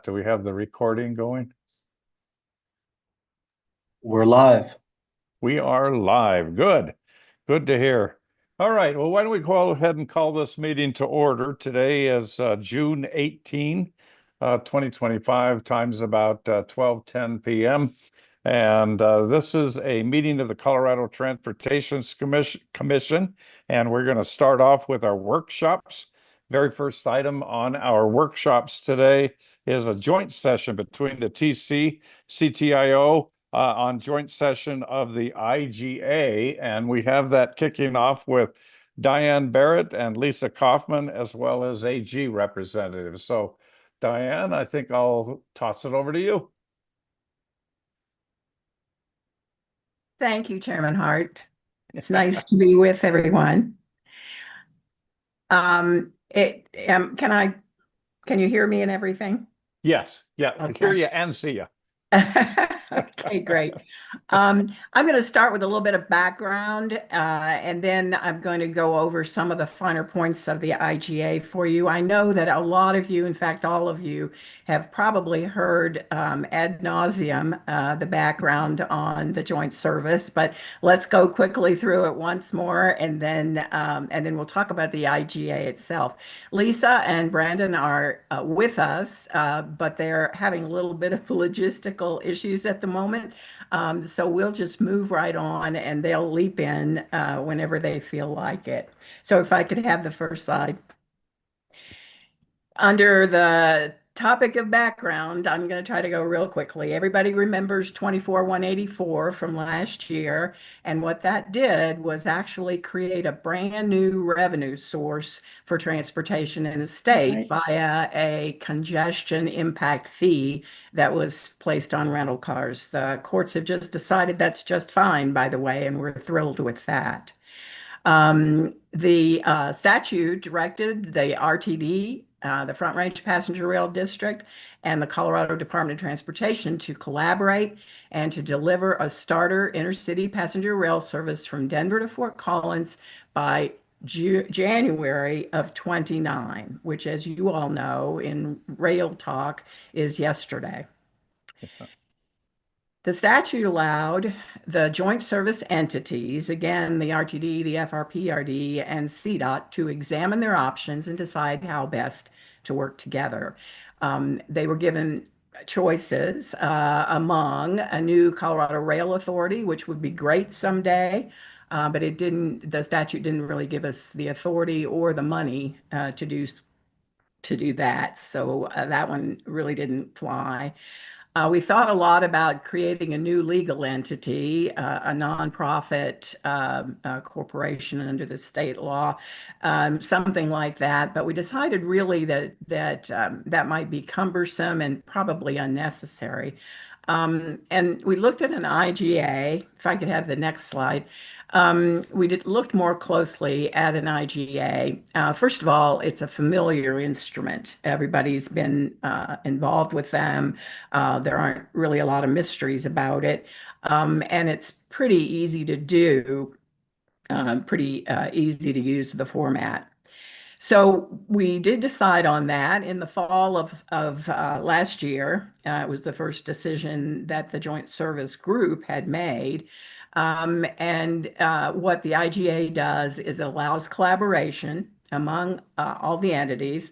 Do we have the recording going? We're live. We are live. Good. Good to hear. All right. Well, why don't we go ahead and call this meeting to order? Today is June 18, 2025. Time's about 12:10 p.m. And this is a meeting of the Colorado Transportation Commission. And we're going to start off with our workshops. Very first item on our workshops today is a joint session between the TC, CTIO, on joint session of the IGA. And we have that kicking off with Diane Barrett and Lisa Kaufman, as well as AG representatives. So, Diane, I think I'll toss it over to you. Thank you, Chairman Hart. It's nice to be with everyone. Can you hear me and everything? Yes. Yeah. I Okay. hear you and see you. Okay, great. I'm going to start with a little bit of background, and then I'm going to go over some of the finer points of the IGA for you. I know that a lot of you, in fact, all of you, have probably heard ad nauseum the background on the joint service, but let's go quickly through it once more, and then we'll talk about the IGA itself. Lisa and Brandon are with us, but they're having a little bit of logistical issues at the moment. So we'll just move right on and they'll leap in whenever they feel like it. So if I could have the first slide. Under the topic of background, I'm going to try to go real quickly. Everybody remembers 24-184 from last year, and what that did was actually create a brand new revenue source for transportation in the state via a congestion impact fee that was placed on rental cars. The courts have just decided that's just fine, by the way, and we're thrilled with that. The statute directed the RTD, the Front Range Passenger Rail District, and the Colorado Department of Transportation to collaborate and to deliver a starter intercity passenger rail service from Denver to Fort Collins by January of 29, which, as you all know, in rail talk is yesterday. The statute allowed the joint service entities, again, the RTD, the FRPRD, and CDOT, to examine their options and decide how best to work together. They were given choices among a new Colorado Rail Authority, which would be great someday, but the statute didn't really give us the authority or the money to do that. So that one really didn't fly. We thought a lot about creating a new legal entity, a nonprofit corporation under the state law, something like that. But we decided really that might be cumbersome and probably unnecessary. And we looked at an IGA. If I could have the next slide. We looked more closely at an IGA. First of all, it's a familiar instrument. Everybody's been involved with them. There aren't really a lot of mysteries about it. And it's pretty easy to do, pretty easy to use the format. So we did decide on that in the fall of last year. It was the first decision that the Joint Service Group had made. And what the IGA does is it allows collaboration among all the entities.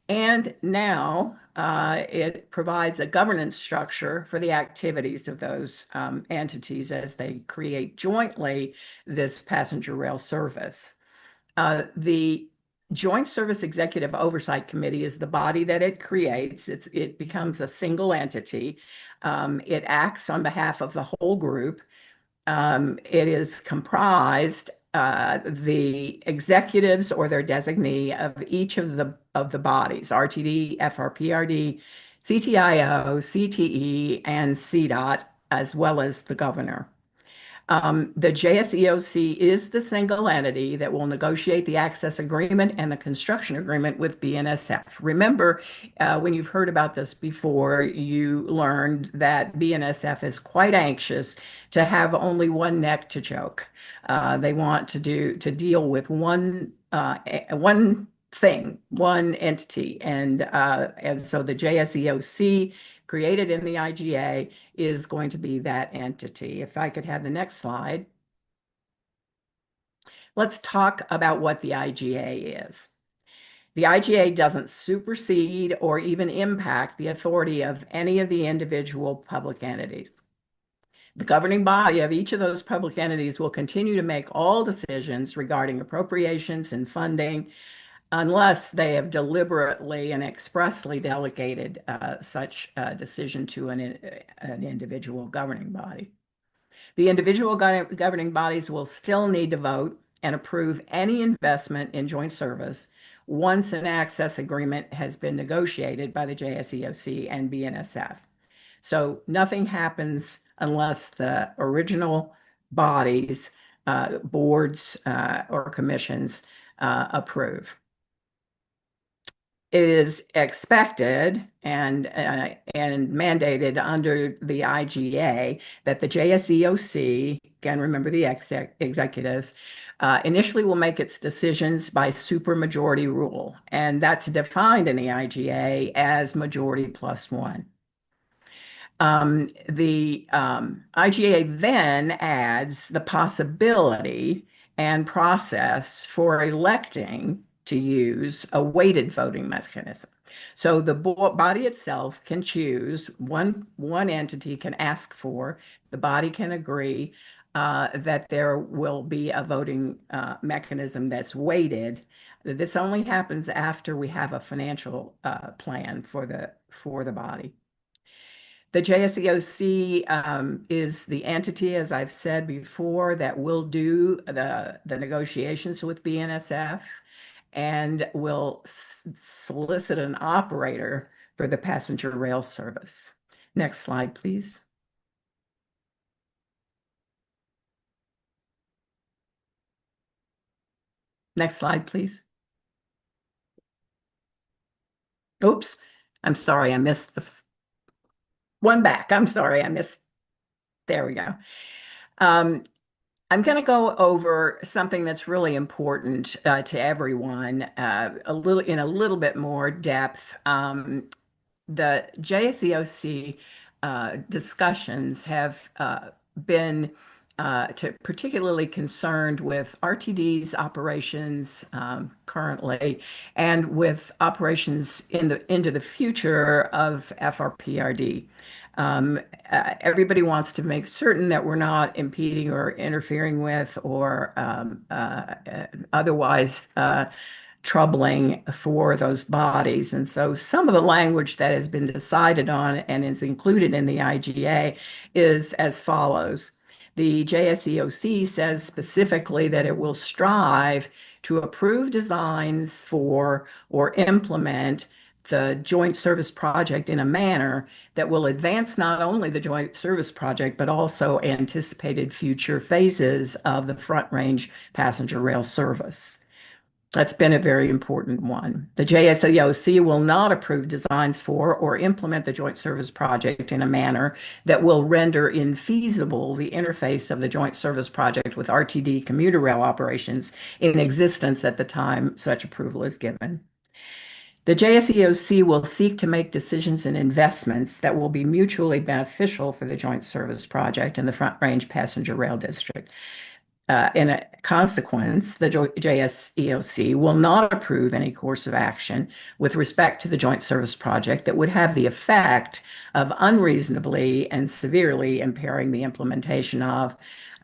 And now it provides a governance structure for the activities of those entities as they create jointly this passenger rail service. The Joint Service Executive Oversight Committee is the body that it creates. It becomes a single entity. It acts on behalf of the whole group. It is comprised the executives or their designee of each of the bodies: RTD, FRPRD, CTIO, CTE, and CDOT, as well as the governor. The JSEOC is the single entity that will negotiate the access agreement and the construction agreement with BNSF. Remember, when you've heard about this before, you learned that BNSF is quite anxious to have only one neck to choke. They want to deal with one thing, one entity. And so the JSEOC created in the IGA is going to be that entity. If I could have the next slide. Let's talk about what the IGA is. The IGA doesn't supersede or even impact the authority of any of the individual public entities. The governing body of each of those public entities will continue to make all decisions regarding appropriations and funding unless they have deliberately and expressly delegated such decision to an individual governing body. The individual governing bodies will still need to vote and approve any investment in joint service once an access agreement has been negotiated by the JSEOC and BNSF. So nothing happens unless the original bodies, boards, or commissions approve. It is expected and mandated under the IGA that the JSEOC, again, remember the executives, initially will make its decisions by supermajority rule, and that's defined in the IGA as majority plus one. The IGA then adds the possibility and process for electing to use a weighted voting mechanism. So the body itself can choose, one entity can ask for, the body can agree that there will be a voting mechanism that's weighted. This only happens after we have a financial plan for the body. The JSEOC is the entity, as I've said before, that will do the negotiations with BNSF and will solicit an operator for the passenger rail service. Next slide, please. Next slide, please. Oops, I'm sorry, I missed the one back. I'm sorry, I missed. There we go. I'm going to go over something that's really important to everyone in a little bit more depth. The JSEOC discussions have been particularly concerned with RTD's operations currently and with operations into the future of FRPRD. Everybody wants to make certain that we're not impeding or interfering with or otherwise troubling for those bodies. And so some of the language that has been decided on and is included in the IGA is as follows. The JSEOC says specifically that it will strive to approve designs for or implement the joint service project in a manner that will advance not only the joint service project, but also anticipated future phases of the Front Range passenger rail service. That's been a very important one. The JSEOC will not approve designs for or implement the joint service project in a manner that will render infeasible the interface of the joint service project with RTD commuter rail operations in existence at the time such approval is given. The JSEOC will seek to make decisions and investments that will be mutually beneficial for the joint service project and the Front Range Passenger Rail District. In a consequence, the JSEOC will not approve any course of action with respect to the joint service project that would have the effect of unreasonably and severely impairing the implementation of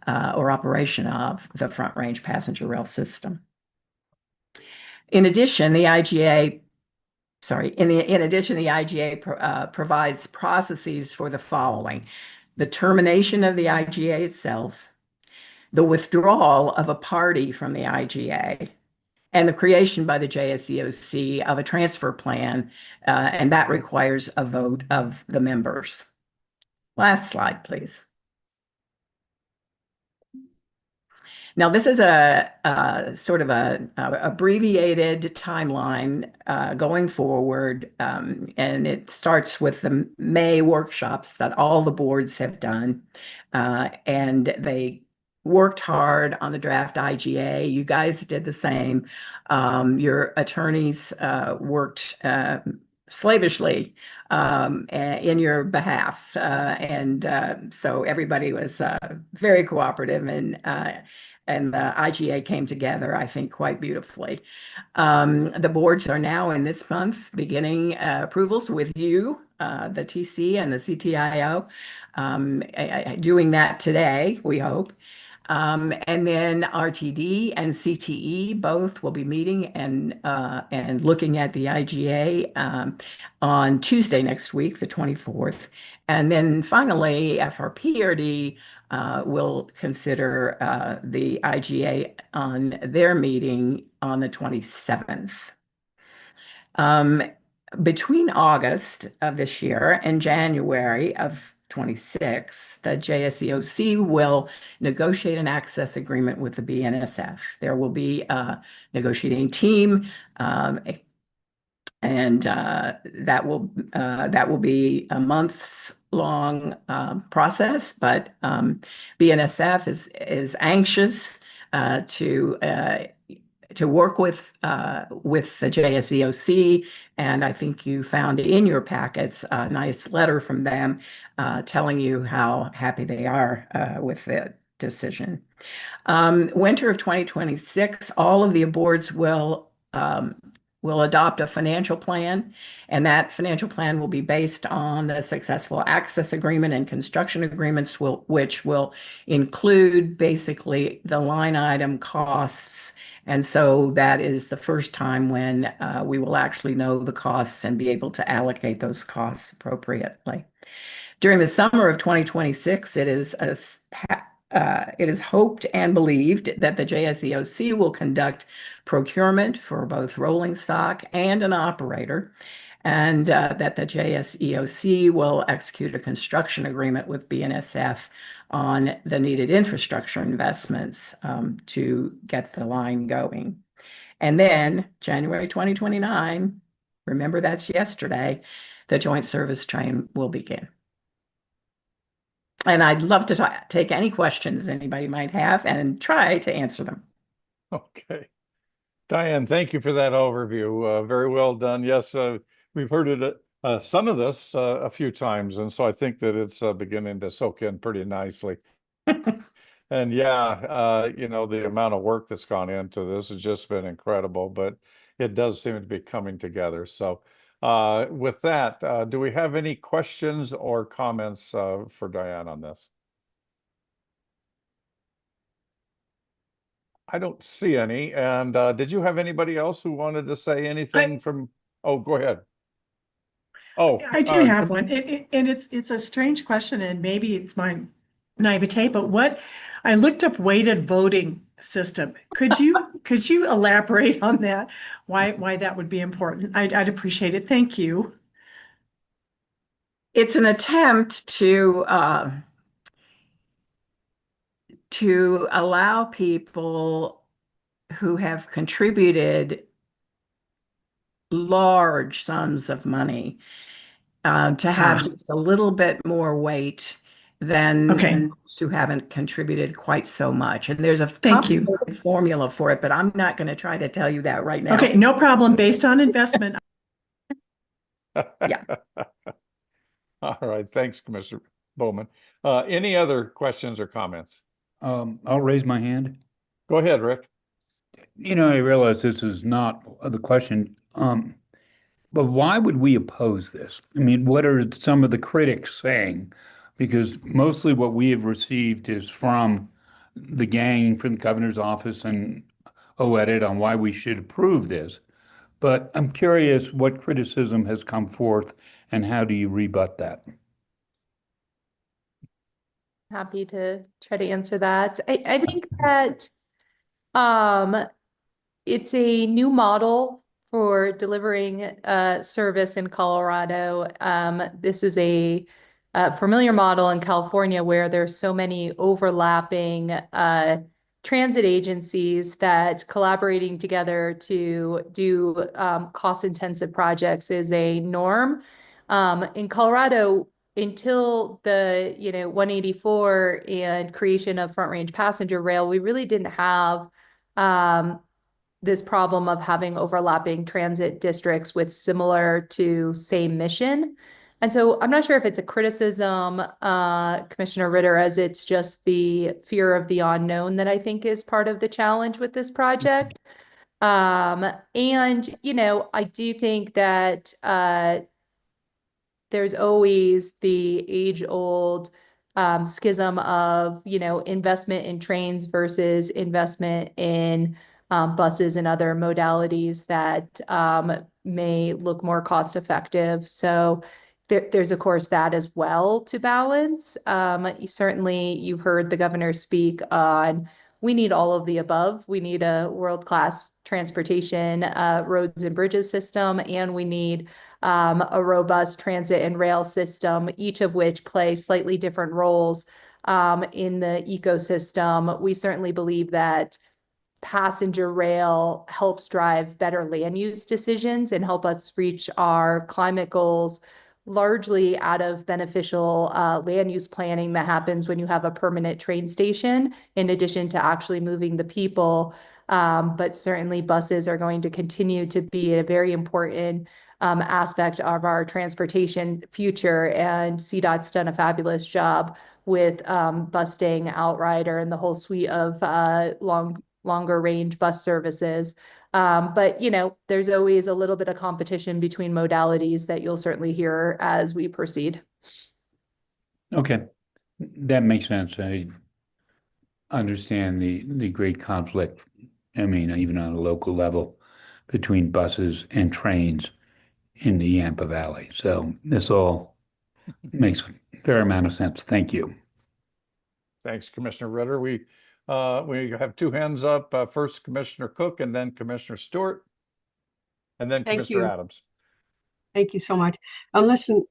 or operation of the Front Range passenger rail system. In addition, the IGA provides processes for the following: the termination of the IGA itself, the withdrawal of a party from the IGA, and the creation by the JSEOC of a transfer plan, and that requires a vote of the members. Last slide, please. Now, this is a sort of a abbreviated timeline going forward, and it starts with the May workshops that all the boards have done, and they worked hard on the draft IGA. You guys did the same. Your attorneys worked slavishly in your behalf. So everybody was very cooperative, and the IGA came together, I think, quite beautifully. The boards are now in this month beginning approvals with you, the TC and the CTIO, doing that today, we hope. And then RTD and CTE both will be meeting and looking at the IGA on Tuesday next week, the 24th. And then finally, FRPRD will consider the IGA on their meeting on the 27th. Between August of this year and January of 26, the JSEOC will negotiate an access agreement with the BNSF. There will be a negotiating team, and that will be a months long process. But BNSF is anxious to work with the JSEOC, and I think you found in your packets a nice letter from them telling you how happy they are with the decision. Winter of 2026, all of the boards will adopt a financial plan, and that financial plan will be based on the successful access agreement and construction agreements, which will include basically the line item costs. And so that is the first time when we will actually know the costs and be able to allocate those costs appropriately. During the summer of 2026, it is hoped and believed that the JSEOC will conduct procurement for both rolling stock and an operator, and that the JSEOC will execute a construction agreement with BNSF on the needed infrastructure investments to get the line going. And then January 2029, remember that's yesterday, the joint service train will begin. And I'd love to take any questions anybody might have and try to answer them. Okay. Diane, thank you for that overview. Very well done. Yes, we've heard it, some of this a few times, and so I think that it's beginning to soak in pretty nicely. And yeah, the amount of work that's gone into this has just been incredible, but it does seem to be coming together. So with that, do we have any questions or comments for Diane on this? I don't see any. And did you have anybody else who wanted to say anything from? Oh, go ahead. Oh, I do have one, and it's a strange question, and maybe it's my naivete, but I looked up weighted voting system. Could you elaborate on that? Why that would be important? I'd appreciate it. Thank you. It's an attempt to allow people who have contributed large sums of money to have just a little bit more weight than those who haven't contributed quite so much. And there's a complicated formula for it, but I'm not going to try to tell you that right now. Okay, no problem. Based on investment. Yeah. All right. Thanks, Commissioner Bowman. Any other questions or comments? I'll raise my hand. Go ahead, Rick. I realize this is not the question, but why would we oppose this? I mean, what are some of the critics saying? Because mostly what we have received is from the gang, from the governor's office and OEDIT on why we should approve this. But I'm curious what criticism has come forth and how do you rebut that? Happy to try to answer that. I think that it's a new model for delivering service in Colorado. This is a familiar model in California where there's so many overlapping transit agencies that collaborating together to do cost-intensive projects is a norm. In Colorado, until the, 184 and creation of Front Range Passenger Rail, we really didn't have this problem of having overlapping transit districts with similar to same mission. And so I'm not sure if it's a criticism, Commissioner Ritter, as it's just the fear of the unknown that I think is part of the challenge with this project. And, I do think that there's always the age-old schism of, investment in trains versus investment in buses and other modalities that may look more cost effective. So there's of course that as well to balance. Certainly you've heard the governor speak on we need all of the above. We need a world-class transportation, roads and bridges system, and we need a robust transit and rail system, each of which play slightly different roles in the ecosystem. We certainly believe that passenger rail helps drive better land use decisions and help us reach our climate goals largely out of beneficial land use planning that happens when you have a permanent train station, in addition to actually moving the people. But certainly buses are going to continue to be a very important aspect of our transportation future. And CDOT's done a fabulous job with busting Outrider and the whole suite of longer range bus services. But, there's always a little bit of competition between modalities that you'll certainly hear as we proceed. Okay, that makes sense. I understand the great conflict, I mean, even on a local level, between buses and trains in the Yampa Valley. So this all makes a fair amount of sense. Thank you. Thanks, Commissioner Ritter. We have two hands up. First Commissioner Cook and then Commissioner Stewart. And then Thank Commissioner you. Adams. Thank you so much. Listen,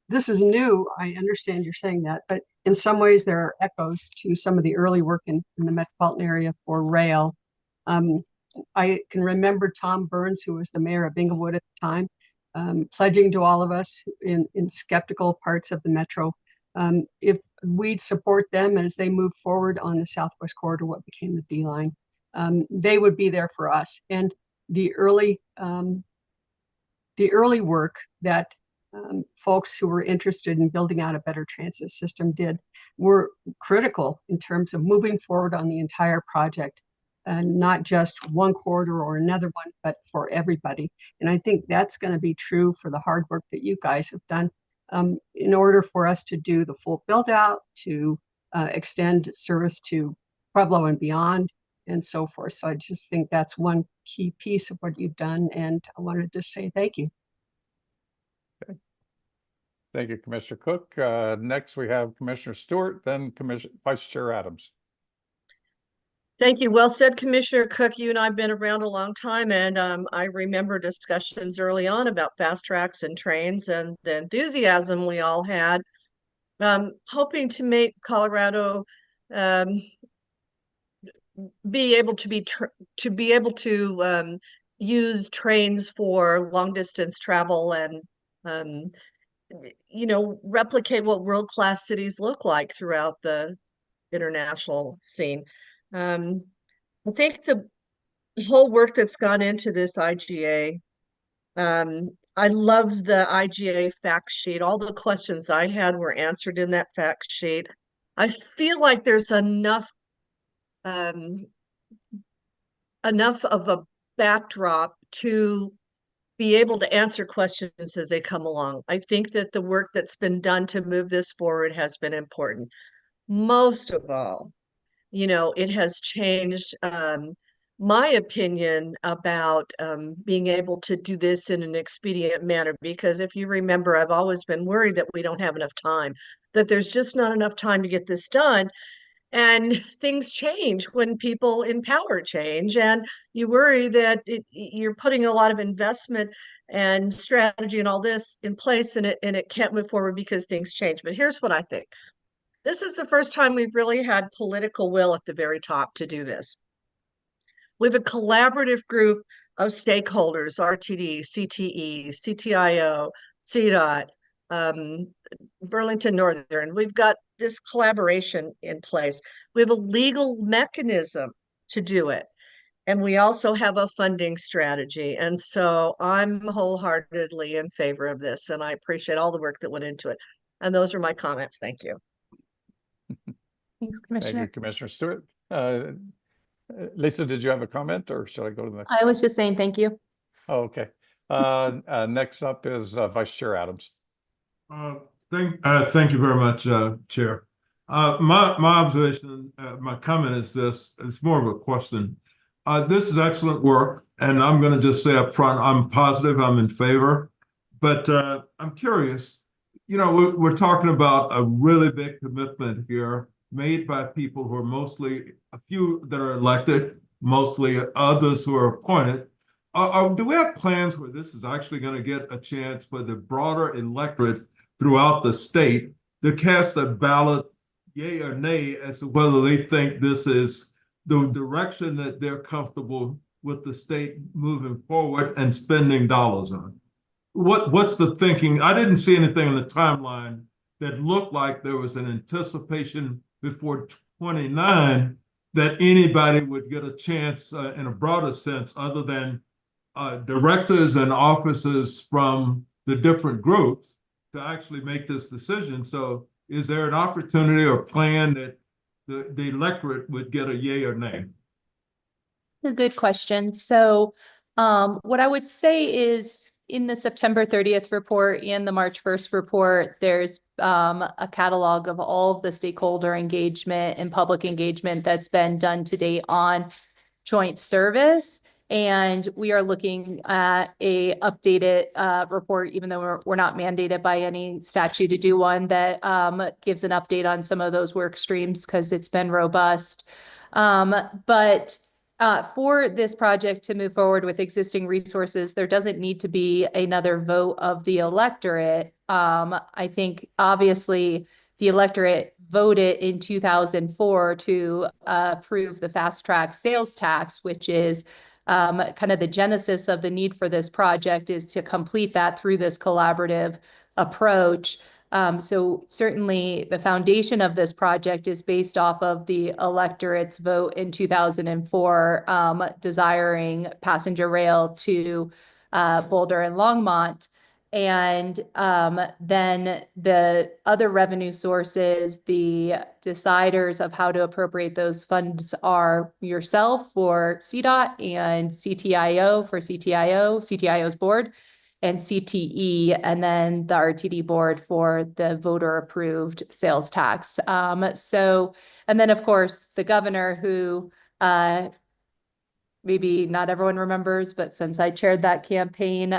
this is new. I understand you're saying that, but in some ways there are echoes to some of the early work in the metropolitan area for rail. I can remember Tom Burns, who was the mayor of Inglewood at the time, pledging to all of us in skeptical parts of the metro, if we'd support them as they move forward on the Southwest Corridor, what became the D line, they would be there for us. And the early work that folks who were interested in building out a better transit system did were critical in terms of moving forward on the entire project, and not just one corridor or another one, but for everybody. And I think that's going to be true for the hard work that you guys have done in order for us to do the full build out, to extend service to Pueblo and beyond, and so forth. So I just think that's one key piece of what you've done. And I wanted to say thank you. Okay. Thank you, Commissioner Cook. Next, we have Commissioner Stewart, then Vice Chair Adams. Thank you. Well said, Commissioner Cook. You and I have been around a long time, and I remember discussions early on about fast tracks and trains and the enthusiasm we all had, hoping to make Colorado be able to use trains for long distance travel and replicate what world-class cities look like throughout the international scene. I think the whole work that's gone into this IGA, I love the IGA fact sheet. All the questions I had were answered in that fact sheet. I feel like there's enough of a backdrop to be able to answer questions as they come along. I think that the work that's been done to move this forward has been important. Most of all, it has changed my opinion about being able to do this in an expedient manner, because if you remember, I've always been worried that we don't have enough time, that there's just not enough time to get this done. And things change when people in power change, and you worry that you're putting a lot of investment and strategy and all this in place, and it can't move forward because things change. But here's what I think. This is the first time we've really had political will at the very top to do this. We have a collaborative group of stakeholders, RTD, CTE, CTIO, CDOT, Burlington Northern. We've got this collaboration in place. We have a legal mechanism to do it. And we also have a funding strategy. And so I'm wholeheartedly in favor of this, and I appreciate all the work that went into it. And those are my comments. Thank you. Thanks, Thank you, Commissioner. Commissioner Stewart. Lisa, did you have a comment or should I go to the next? I was just saying thank you. Oh, okay. Next up is Vice Chair Adams. Thank you very much, Chair. My observation, my comment is this, it's more of a question. This is excellent work, and I'm going to just say up front, I'm positive, I'm in favor, but I'm curious, you know, we're talking about a really big commitment here made by people who are mostly, a few that are elected, mostly others who are appointed. Do we have plans where this is actually going to get a chance for the broader electorate throughout the state to cast a ballot, yay or nay, as to whether they think this is the direction that they're comfortable with the state moving forward and spending dollars on? What's the thinking? I didn't see anything in the timeline that looked like there was an anticipation before 29 that anybody would get a chance in a broader sense other than directors and officers from the different groups to actually make this decision. So is there an opportunity or plan that the electorate would get a yay or nay? A good question. So what I would say is in the September 30th report and the March 1st report, there's a catalog of all of the stakeholder engagement and public engagement that's been done to date on joint service. And we are looking at a updated report, even though we're not mandated by any statute to do one, that gives an update on some of those work streams because it's been robust. But for this project to move forward with existing resources, there doesn't need to be another vote of the electorate. I think obviously the electorate voted in 2004 to approve the fast track sales tax, which is kind of the genesis of the need for this project is to complete that through this collaborative approach. So certainly the foundation of this project is based off of the electorate's vote in 2004, desiring passenger rail to Boulder and Longmont. And then the other revenue sources, the deciders of how to appropriate those funds are yourself for CDOT and CTIO for CTIO's board, and CTE, and then the RTD board for the voter approved sales tax. So, and then of course, the governor who maybe not everyone remembers, but since I chaired that campaign,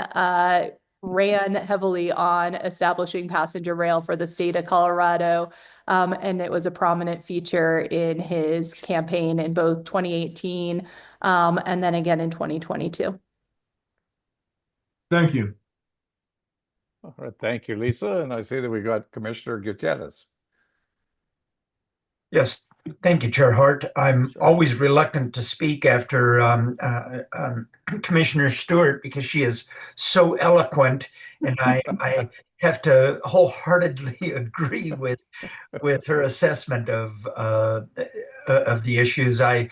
ran heavily on establishing passenger rail for the state of Colorado. And it was a prominent feature in his campaign in both 2018 and then again in 2022. Thank you. All right, thank you, Lisa. And I see that we got Commissioner Gutierrez. Yes, thank you, Chair Hart. I'm always reluctant to speak after Commissioner Stewart because she is so eloquent, and I have to wholeheartedly agree with her assessment of the issues. I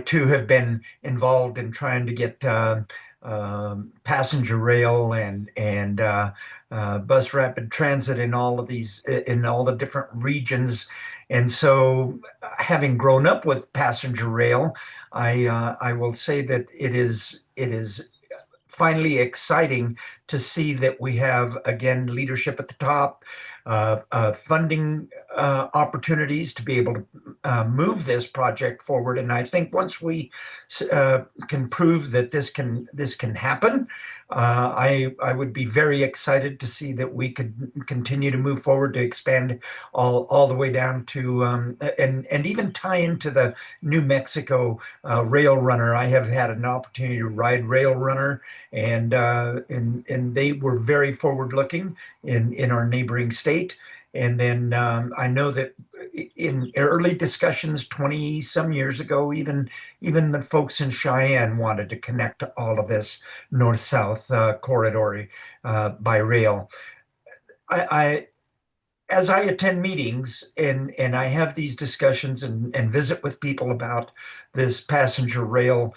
too have been involved in trying to get passenger rail and bus rapid transit in all of these in all the different regions. And so, having grown up with passenger rail, I will say that it is finally exciting to see that we have, again, leadership at the top, funding opportunities to be able to move this project forward. And I think once we can prove that this can happen, I would be very excited to see that we could continue to move forward to expand all the way down to and even tie into the New Mexico Rail Runner. I have had an opportunity to ride Rail Runner, and they were very forward looking in our neighboring state. And then I know that in early discussions 20 some years ago, even the folks in Cheyenne wanted to connect all of this north-south corridor by rail. I as I attend meetings and I have these discussions and visit with people about this passenger rail,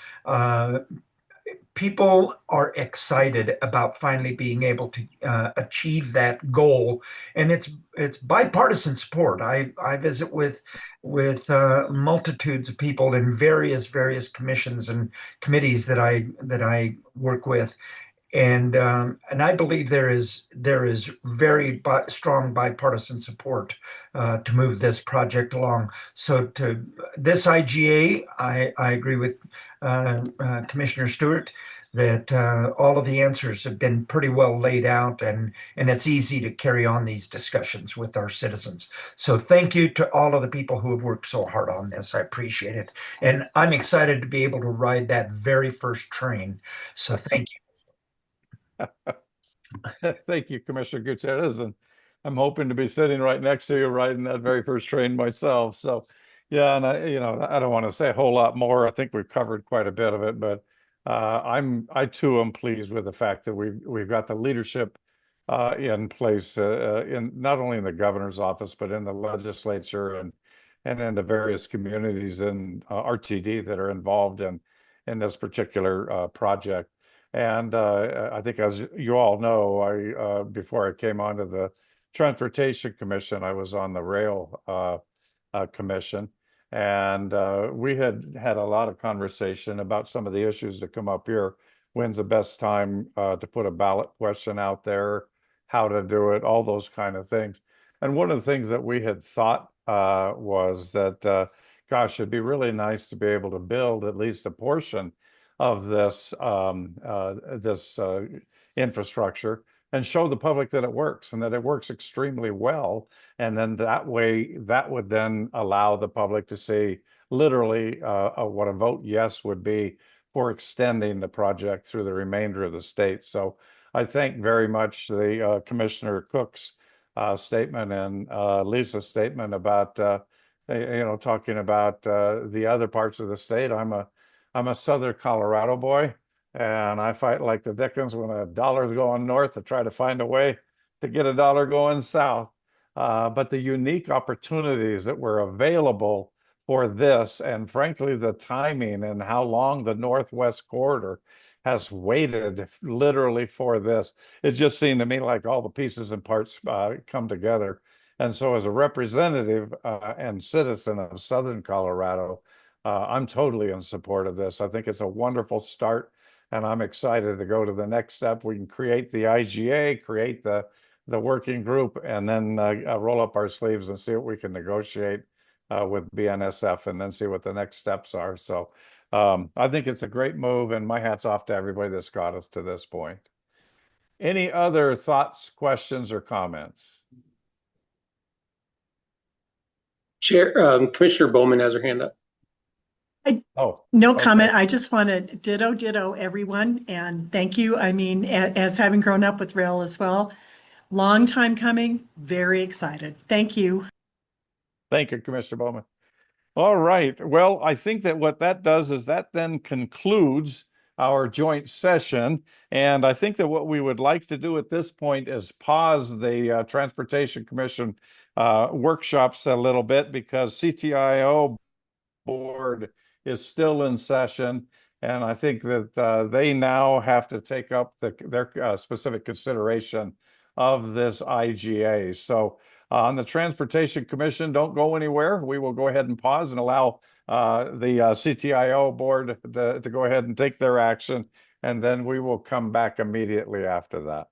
people are excited about finally being able to achieve that goal, and it's bipartisan support. I visit with multitudes of people in various commissions and committees that I work with, and I believe there is very strong bipartisan support to move this project along. So to this IGA, I agree with Commissioner Stewart that all of the answers have been pretty well laid out, and it's easy to carry on these discussions with our citizens. So thank you to all of the people who have worked so hard on this. I appreciate it, and I'm excited to be able to ride that very first train. So thank you. Thank you, Commissioner Gutierrez, and I'm hoping to be sitting right next to you riding that very first train myself. So, yeah, and I don't want to say a whole lot more. I think we've covered quite a bit of it, but I too am pleased with the fact that we've got the leadership in place in not only in the governor's office but in the legislature and in the various communities in RTD that are involved in this particular project. And I think, as you all know, I before I came onto the Transportation Commission, I was on the Rail Commission, and we had a lot of conversation about some of the issues that come up here. When's the best time to put a ballot question out there? How to do it? All those kind of things. And one of the things that we had thought was that, gosh, it'd be really nice to be able to build at least a portion of this infrastructure and show the public that it works and that it works extremely well. And then that way, that would then allow the public to see literally what a vote yes would be for extending the project through the remainder of the state. So I thank very much the Commissioner Cook's statement and Lisa's statement about talking about the other parts of the state. I'm a Southern Colorado boy, and I fight like the Dickens when a dollar's going north to try to find a way to get a dollar going south. But the unique opportunities that were available for this, and frankly, the timing and how long the Northwest Corridor has waited literally for this, it just seemed to me like all the pieces and parts come together. And so as a representative and citizen of Southern Colorado, I'm totally in support of this. I think it's a wonderful start, and I'm excited to go to the next step. We can create the IGA, create the working group, and then roll up our sleeves and see what we can negotiate with BNSF, and then see what the next steps are. So I think it's a great move, and my hat's off to everybody that's got us to this point. Any other thoughts, questions, or comments? Chair, Commissioner Bowman has her hand up. No okay. comment. I just want to ditto everyone, and thank you. I mean, as having grown up with rail as well, long time coming, very excited. Thank you. Thank you, Commissioner Bowman. All right. Well, I think that what that does is that then concludes our joint session. And I think that what we would like to do at this point is pause the Transportation Commission workshops a little bit, because CTIO board is still in session. And I think that they now have to take up their specific consideration of this IGA. So on the Transportation Commission, don't go anywhere. We will go ahead and pause and allow the CTIO board to go ahead and take their action, and then we will come back immediately after that.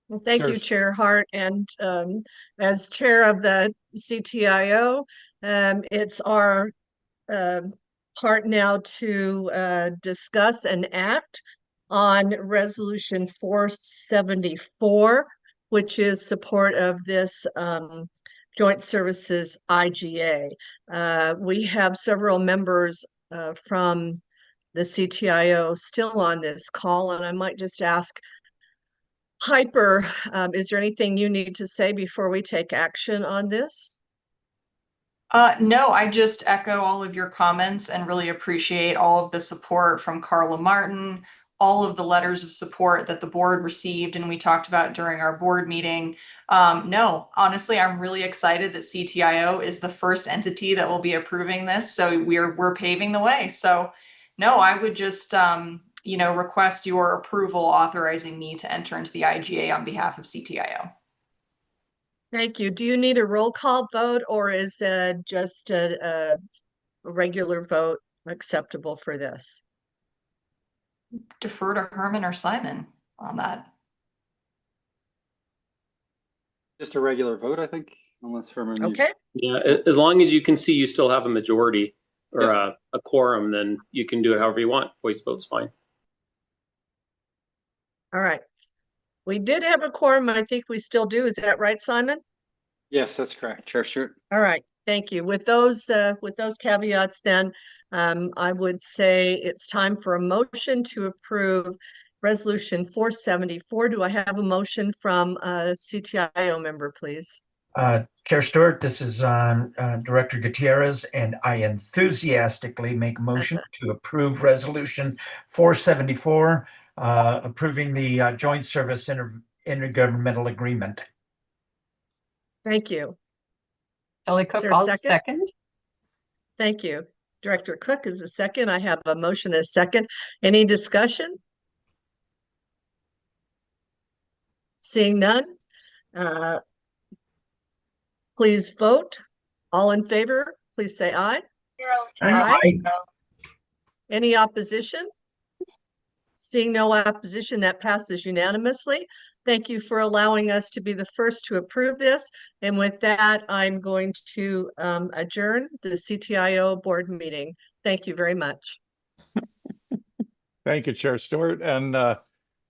Well, thank you, Chair Hart. And as chair of the CTIO, it's our part now to discuss and act on Resolution 474, which is support of this Joint Services IGA. We have several members from the CTIO still on this call, and I might just ask Hyper, is there anything you need to say before we take action on this? No, I just echo all of your comments and really appreciate all of the support from Carla Martin, all of the letters of support that the board received and we talked about during our board meeting. No, honestly, I'm really excited that CTIO is the first entity that will be approving this. So we're paving the way. So no, I would just, request your approval authorizing me to enter into the IGA on behalf of CTIO. Thank you. Do you need a roll call vote or is just a regular vote acceptable for this? Defer to Herman or Simon on that. Just a regular vote, I think, unless Herman. Okay. Yeah, as long as you can see you still have a majority or a quorum, then you can do it however you want. Voice vote's fine. All right. We did have a quorum. I think we still do. Is that right, Simon? Yes, that's correct, Chair Stewart. All right. Thank you. With those caveats, then I would say it's time for a motion to approve Resolution 474. Do I have a motion from a CTIO member, please? Chair Stewart, this is Director Gutierrez, and I enthusiastically make a motion to approve Resolution 474, approving the Joint Service Intergovernmental Agreement. Thank you. Ellie Cook, I'll second. Thank you. Director Cook is a second. I have a motion as second. Any discussion? Seeing none, please vote. All in favor, please say aye. Aye. Any opposition? Seeing no opposition, that passes unanimously. Thank you for allowing us to be the first to approve this. And with that, I'm going to adjourn the CTIO board meeting. Thank you very much. Thank you, Chair Stewart. And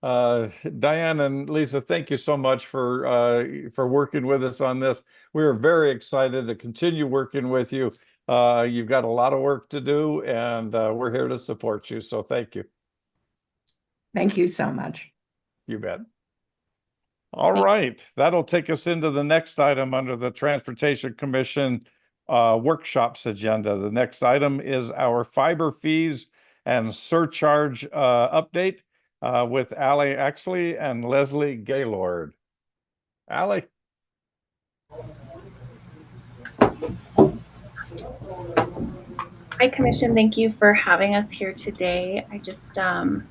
Diane and Lisa, thank you so much for working with us on this. We are very excited to continue working with you. You've got a lot of work to do, and we're here to support you. So thank you. Thank you so much. You bet. All right, that'll take us into the next item under the Transportation Commission workshops agenda. The next item is our fiber fees and surcharge update with Allie Exley and Leslie Gaylord. Allie. Hi, Commission. Thank you for having us here today. I just am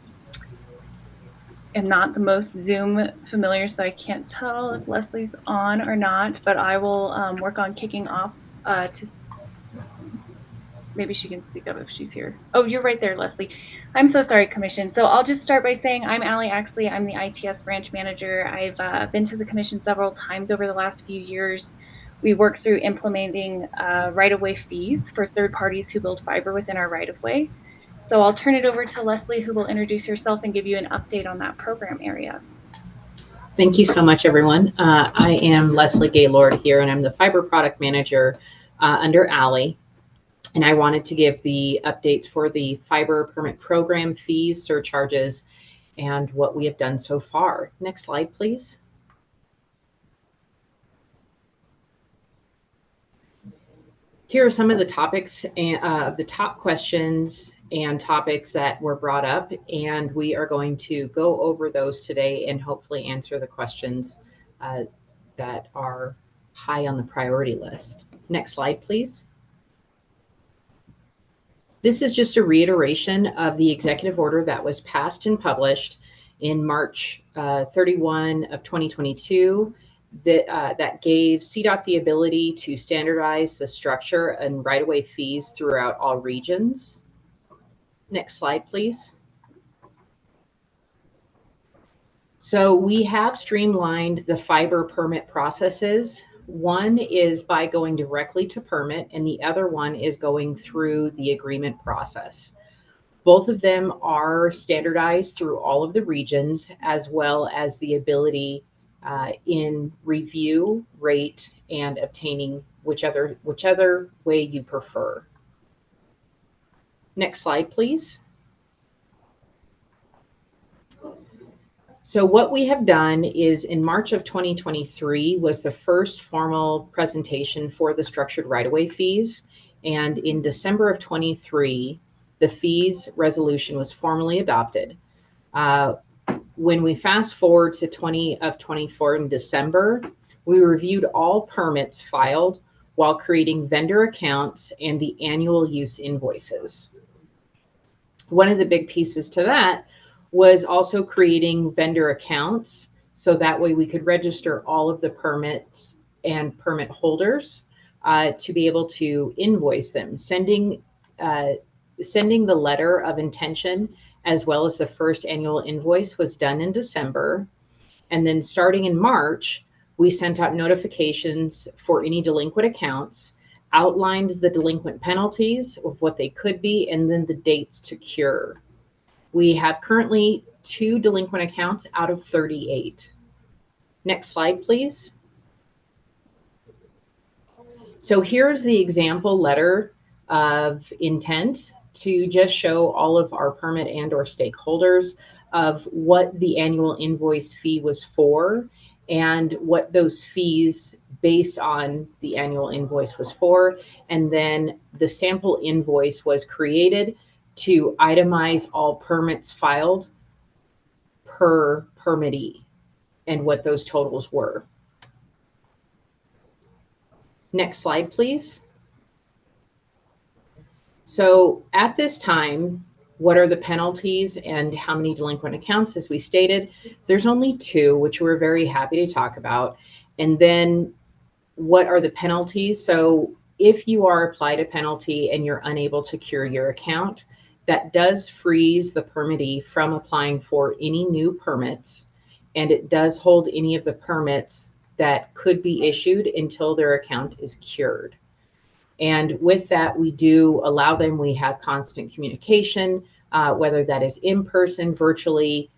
not the most Zoom familiar, so I can't tell if Leslie's on or not, but I will work on kicking off maybe she can speak up if she's here. Oh, you're right there, Leslie. I'm so sorry, Commission. So I'll just start by saying I'm Allie Axley. I'm the ITS branch manager. I've been to the Commission several times over the last few years. We work through implementing right-of-way fees for third parties who build fiber within our right-of-way. So I'll turn it over to Leslie, who will introduce herself and give you an update on that program area. Thank you so much, everyone. I am Leslie Gaylord here, and I'm the fiber product manager under Allie. And I wanted to give the updates for the fiber permit program fees, surcharges, and what we have done so far. Next slide, please. Here are some of the topics and the top questions and topics that were brought up, and we are going to go over those today and hopefully answer the questions that are high on the priority list. Next slide, please. This is just a reiteration of the executive order that was passed and published in March 31 of 2022 that gave CDOT the ability to standardize the structure and right-of-way fees throughout all regions. Next slide, please. So we have streamlined the fiber permit processes. One is by going directly to permit, and the other one is going through the agreement process. Both of them are standardized through all of the regions, as well as the ability in review, rate, and obtaining whichever way you prefer. Next slide, please. So what we have done is in March of 2023 was the first formal presentation for the structured right-of-way fees. And in December of 23, the fees resolution was formally adopted. When we fast forward to 2024 in December, we reviewed all permits filed while creating vendor accounts and the annual use invoices. One of the big pieces to that was also creating vendor accounts, so that way we could register all of the permits and permit holders to be able to invoice them. Sending the letter of intention as well as the first annual invoice was done in December. And then starting in March, we sent out notifications for any delinquent accounts, outlined the delinquent penalties of what they could be, and then the dates to cure. We have currently 2 delinquent accounts out of 38. Next slide, please. So here's the example letter of intent to just show all of our permit and or stakeholders of what the annual invoice fee was for and what those fees based on the annual invoice was for. And then the sample invoice was created to itemize all permits filed per permittee and what those totals were. Next slide, please. So at this time, what are the penalties and how many delinquent accounts? As we stated, there's only 2, which we're very happy to talk about. And then what are the penalties? So if you are applied a penalty and you're unable to cure your account, that does freeze the permittee from applying for any new permits. And it does hold any of the permits that could be issued until their account is cured. And with that, we do allow them, we have constant communication, whether that is in person, virtually,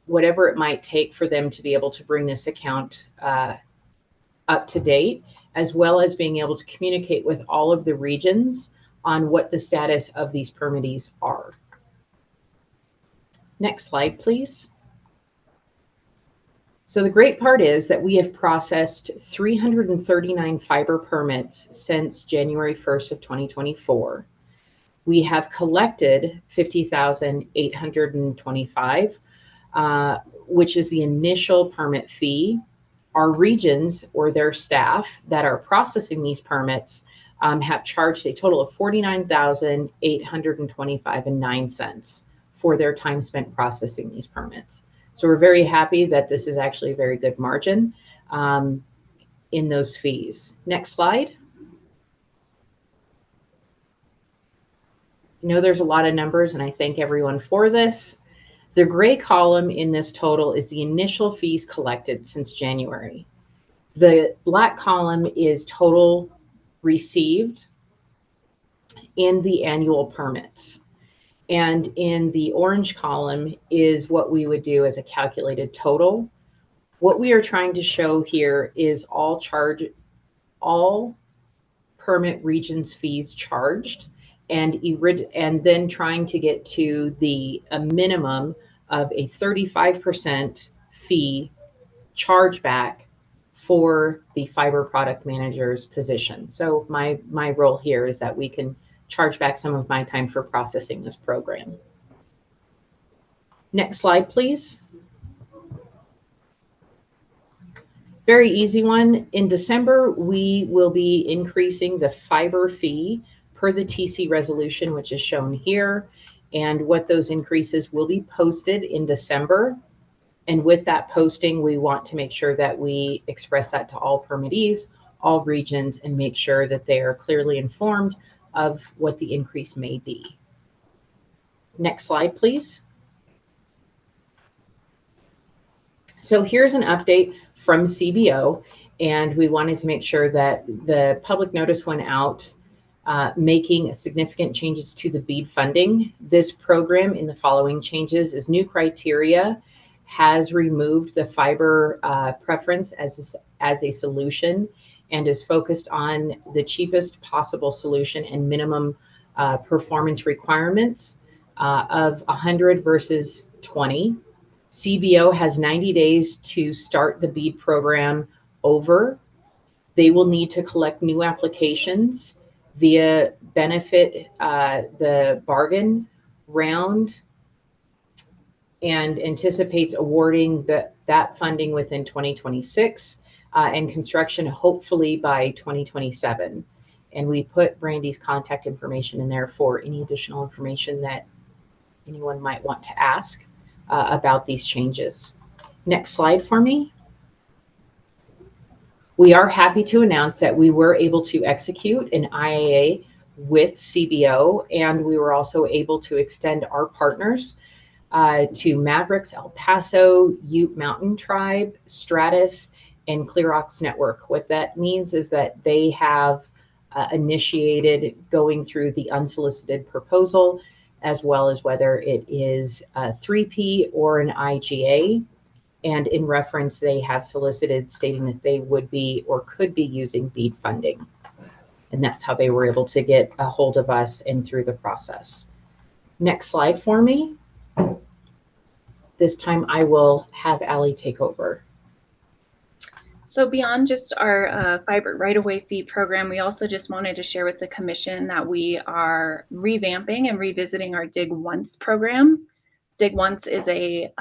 whatever it might take for them to be able to bring this account up to date, as well as being able to communicate with all of the regions on what the status of these permittees are. Next slide, please. So the great part is that we have processed 339 fiber permits since January 1st of 2024. We have collected 50,825, which is the initial permit fee. Our regions or their staff that are processing these permits have charged a total of $49,825.09 for their time spent processing these permits. So we're very happy that this is actually a very good margin in those fees. Next slide. I know there's a lot of numbers and I thank everyone for this. The gray column in this total is the initial fees collected since January. The black column is total received in the annual permits. And in the orange column is what we would do as a calculated total. What we are trying to show here is all permit regions fees charged, and then trying to get to a minimum of a 35% fee chargeback for the fiber product manager's position. So my role here is that we can charge back some of my time for processing this program. Next slide, please. Very easy one. In December, we will be increasing the fiber fee per the TC resolution, which is shown here. And what those increases will be posted in December. And with that posting, we want to make sure that we express that to all permittees, all regions, and make sure that they are clearly informed of what the increase may be. Next slide, please. So here's an update from CBO, and we wanted to make sure that the public notice went out making significant changes to the BEAD funding. This program in the following changes is new criteria, has removed the fiber preference as a solution, and is focused on the cheapest possible solution and minimum performance requirements of 100 versus 20. CBO has 90 days to start the BEAD program over. They will need to collect new applications via benefit the bargain round and anticipates awarding that funding within 2026 and construction hopefully by 2027. And we put Brandy's contact information in there for any additional information that anyone might want to ask about these changes. Next slide for me. We are happy to announce that we were able to execute an IAA with CBO, and we were also able to extend our partners to Mavericks, El Paso, Ute Mountain Tribe, Stratus, and Clearox Network. What that means is that they have initiated going through the unsolicited proposal, as well as whether it is a 3P or an IGA. And in reference, they have solicited stating that they would be or could be using BEAD funding. And that's how they were able to get a hold of us and through the process. Next slide for me. This time I will have Allie take over. So beyond just our fiber right-of-way fee program, we also just wanted to share with the commission that we are revamping and revisiting our Dig Once program. Dig Once is a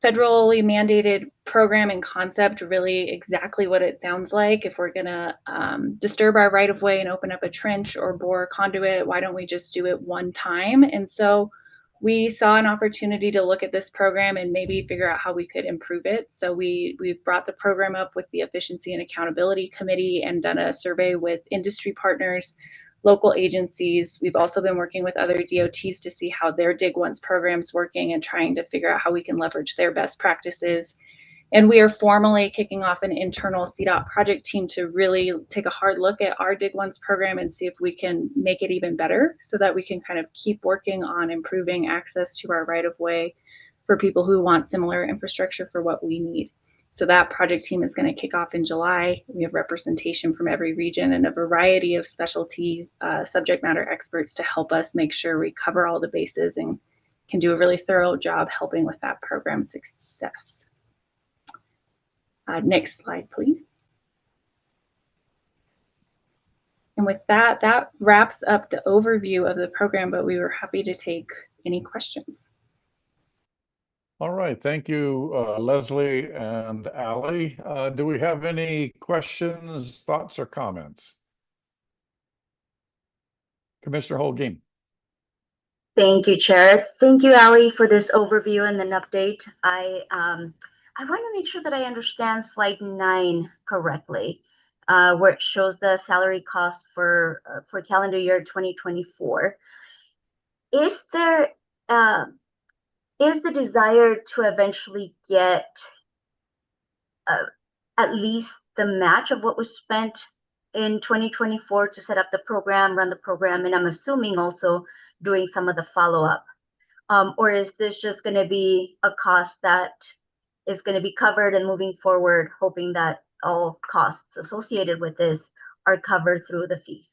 federally mandated program and concept, really exactly what it sounds like. If we're gonna disturb our right-of-way and open up a trench or bore a conduit, why don't we just do it one time? And so we saw an opportunity to look at this program and maybe figure out how we could improve it. So we've brought the program up with the Efficiency and Accountability Committee and done a survey with industry partners, local agencies. We've also been working with other DOTs to see how their Dig Once program's working and trying to figure out how we can leverage their best practices. And we are formally kicking off an internal CDOT project team to really take a hard look at our Dig Once program and see if we can make it even better so that we can kind of keep working on improving access to our right-of-way for people who want similar infrastructure for what we need. So that project team is going to kick off in July. We have representation from every region and a variety of specialties, subject matter experts to help us make sure we cover all the bases and can do a really thorough job helping with that program success. Next slide, please. And with that, that wraps up the overview of the program, but we were happy to take any questions. All right, thank you, Leslie and Allie. Do we have any questions, thoughts, or comments? Commissioner Holguin. Thank you, Chair. Thank you, Allie, for this overview and an update. I want to make sure that I understand slide 9 correctly, where it shows the salary cost for calendar year 2024. Is there is the desire to eventually get at least the match of what was spent in 2024 to set up the program, run the program, and I'm assuming also doing some of the follow-up? Or is this just going to be a cost that is going to be covered and moving forward, hoping that all costs associated with this are covered through the fees?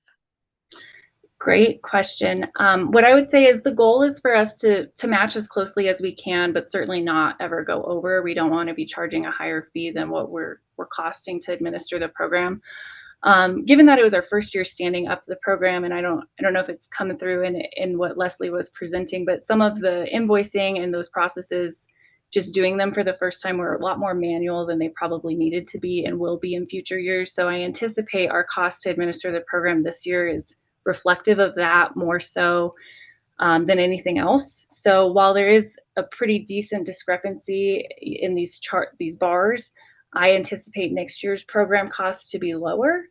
Great question. What I would say is the goal is for us to match as closely as we can, but certainly not ever go over. We don't want to be charging a higher fee than what we're costing to administer the program. Given that it was our first year standing up the program, and I don't know if it's coming through in what Leslie was presenting, but some of the invoicing and those processes, just doing them for the first time, were a lot more manual than they probably needed to be and will be in future years. So I anticipate our cost to administer the program this year is reflective of that more so than anything else. So while there is a pretty decent discrepancy in these bars, I anticipate next year's program costs to be lower.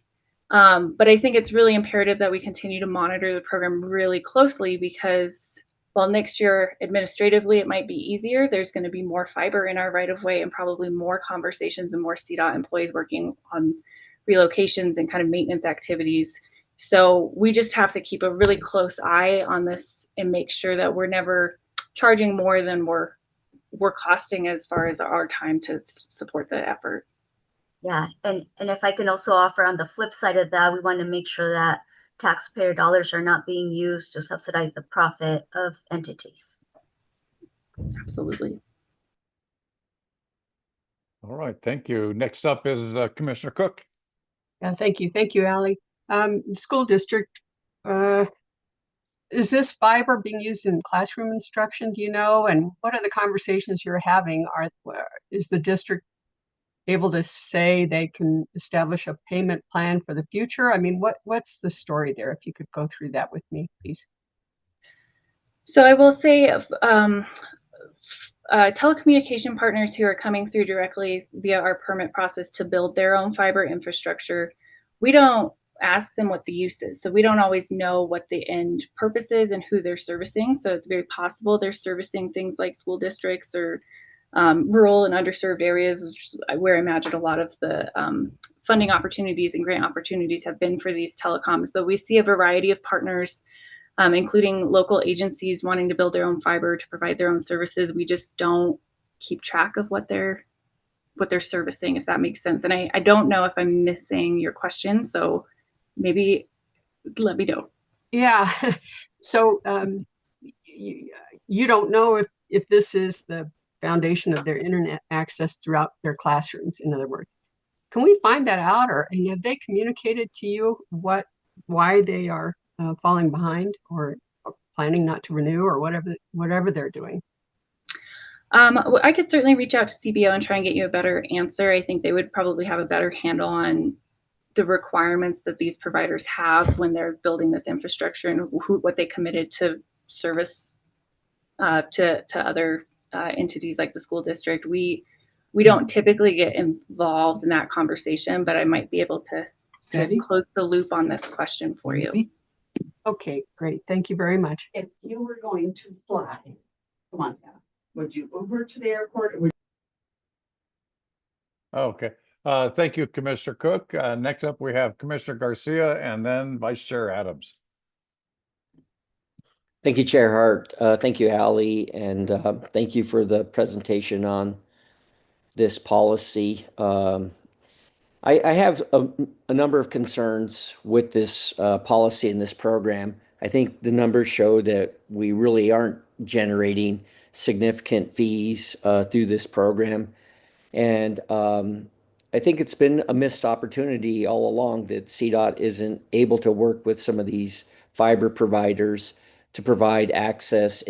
But I think it's really imperative that we continue to monitor the program really closely, because while next year administratively it might be easier, there's going to be more fiber in our right-of-way and probably more conversations and more CDOT employees working on relocations and kind of maintenance activities. So we just have to keep a really close eye on this and make sure that we're never charging more than we're costing as far as our time to support the effort. Yeah, and if I can also offer on the flip side of that, we want to make sure that taxpayer dollars are not being used to subsidize the profit of entities. Absolutely. All right, thank you. Next up is Commissioner Cook. Yeah, thank you. Thank you, Allie. School district, is this fiber being used in classroom instruction? Do you know? And what are the conversations you're having? Is the district able to say they can establish a payment plan for the future? I mean, what's the story there? If you could go through that with me, please. So I will say, telecommunication partners who are coming through directly via our permit process to build their own fiber infrastructure, we don't ask them what the use is. So we don't always know what the end purpose is and who they're servicing. So it's very possible they're servicing things like school districts or rural and underserved areas, where I imagine a lot of the funding opportunities and grant opportunities have been for these telecoms. Though we see a variety of partners, including local agencies wanting to build their own fiber to provide their own services. We just don't keep track of what they're servicing, if that makes sense. And I don't know if I'm missing your question, so maybe let me know. Yeah. So you don't know if this is the foundation of their internet access throughout their classrooms, in other words. Can we find that out, or have they communicated to you why they are falling behind or planning not to renew, or whatever they're doing? I could certainly reach out to CBO and try and get you a better answer. I think they would probably have a better handle on the requirements that these providers have when they're building this infrastructure and what they committed to service to other entities like the school district. We don't typically get involved in that conversation, but I might be able to close the loop on this question for you. Okay, great. Thank you very much. If you were going to fly to Montana, would you Uber to the airport? Or would Okay. Thank you, Commissioner Cook. Next up, we have Commissioner Garcia and then Vice Chair Adams. Thank you, Chair Hart. Thank you, Ali, and thank you for the presentation on this policy. I have a number of concerns with this policy and this program. I think the numbers show that we really aren't generating significant fees through this program. And I think it's been a missed opportunity all along that CDOT isn't able to work with some of these fiber providers to provide access,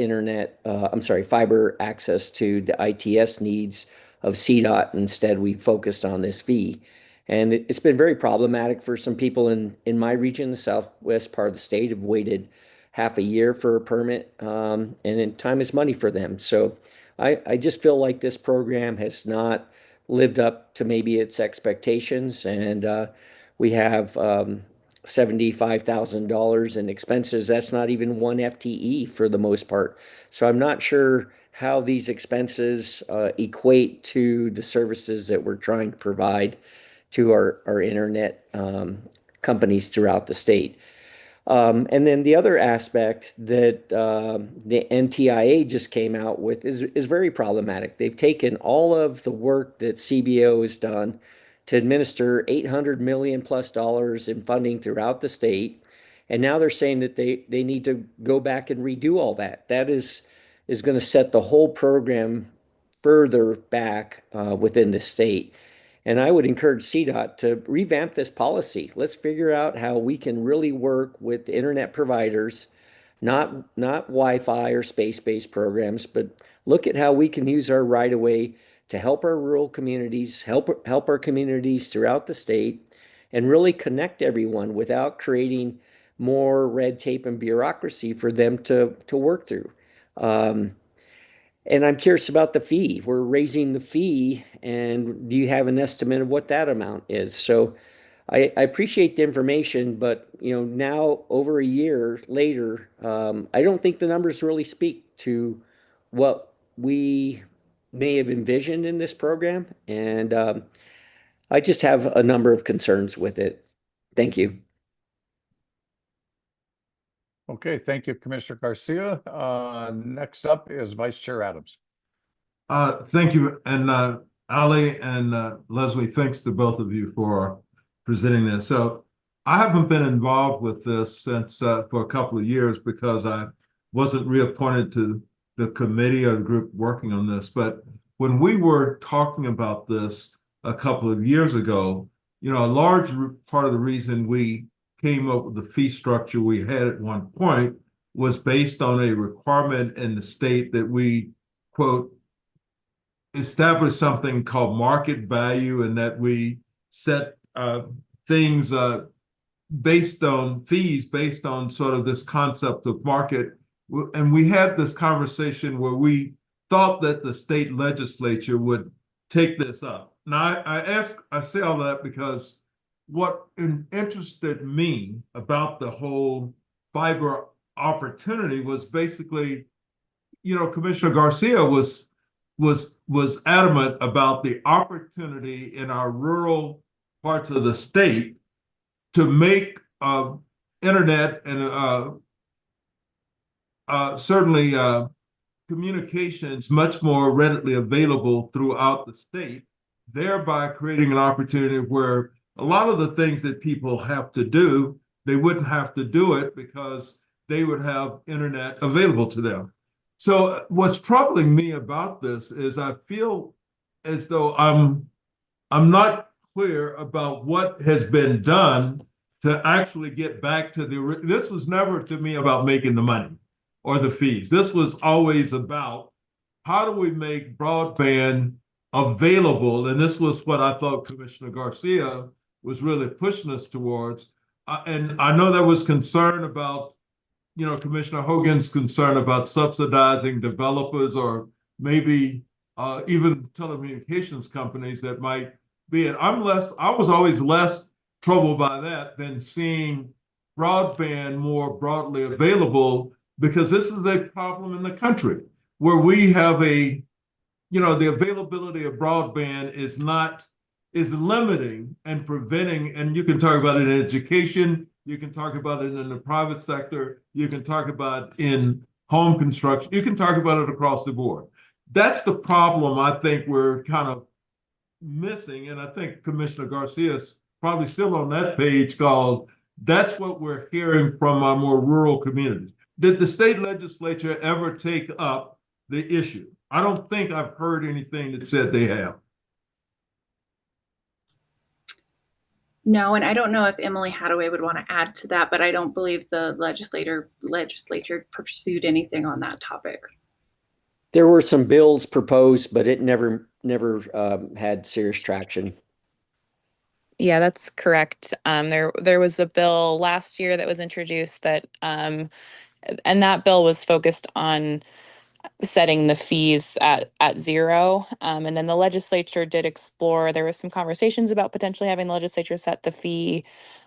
fiber access to the ITS needs of CDOT. Instead, we focused on this fee. And it's been very problematic for some people in my region, the southwest part of the state, have waited half a year for a permit, and time is money for them. So I just feel like this program has not lived up to maybe its expectations, and we have $75,000 in expenses. That's not even one FTE for the most part. So I'm not sure how these expenses equate to the services that we're trying to provide to our internet companies throughout the state. And then the other aspect that the NTIA just came out with is very problematic. They've taken all of the work that CBO has done to administer $800 million plus in funding throughout the state, and now they're saying that they need to go back and redo all that. That is going to set the whole program further back within the state. And I would encourage CDOT to revamp this policy. Let's figure out how we can really work with the internet providers, not Wi-Fi or space-based programs, but look at how we can use our right-of-way to help our rural communities, help our communities throughout the state, and really connect everyone without creating more red tape and bureaucracy for them to work through. And I'm curious about the fee. We're raising the fee, and do you have an estimate of what that amount is? So I appreciate the information, but now over a year later, I don't think the numbers really speak to what we may have envisioned in this program, and I just have a number of concerns with it. Thank you. Okay, thank you, Commissioner Garcia. Next up is Vice Chair Adams. Thank you. And Ali and Leslie, thanks to both of you for presenting this. So I haven't been involved with this since for a couple of years because I wasn't reappointed to the committee or the group working on this. But when we were talking about this a couple of years ago, a large part of the reason we came up with the fee structure we had at one point was based on a requirement in the state that we, quote, establish something called market value, and that we set things based on fees, based on sort of this concept of market. And we had this conversation where we thought that the state legislature would take this up. Now, I say all that because what interested me about the whole fiber opportunity was basically, Commissioner Garcia was adamant about the opportunity in our rural parts of the state to make internet and certainly communications much more readily available throughout the state, thereby creating an opportunity where a lot of the things that people have to do, they wouldn't have to do it because they would have internet available to them. So what's troubling me about this is I feel as though I'm not clear about what has been done to actually get back to this was never to me about making the money or the fees. This was always about how do we make broadband available? And this was what I thought Commissioner Garcia was really pushing us towards. And I know there was concern about, Commissioner Hogan's concern about subsidizing developers or maybe even telecommunications companies that might be it. I was always less troubled by that than seeing broadband more broadly available, because this is a problem in the country where we have the availability of broadband is limiting and preventing, and you can talk about it in education, you can talk about it in the private sector, you can talk about it in home construction, you can talk about it across the board. That's the problem I think we're kind of missing, and I think Commissioner Garcia's probably still on that page called, that's what we're hearing from our more rural communities. Did the state legislature ever take up the issue? I don't think I've heard anything that said they have. No, and I don't know if Emily Hadaway would want to add to that, but I don't believe the legislature pursued anything on that topic. There were some bills proposed, but it never had serious traction. Yeah, that's correct. There was a bill last year that was introduced that, and that bill was focused on setting the fees at zero. And then the legislature did explore, there was some conversations about potentially having the legislature set the fee.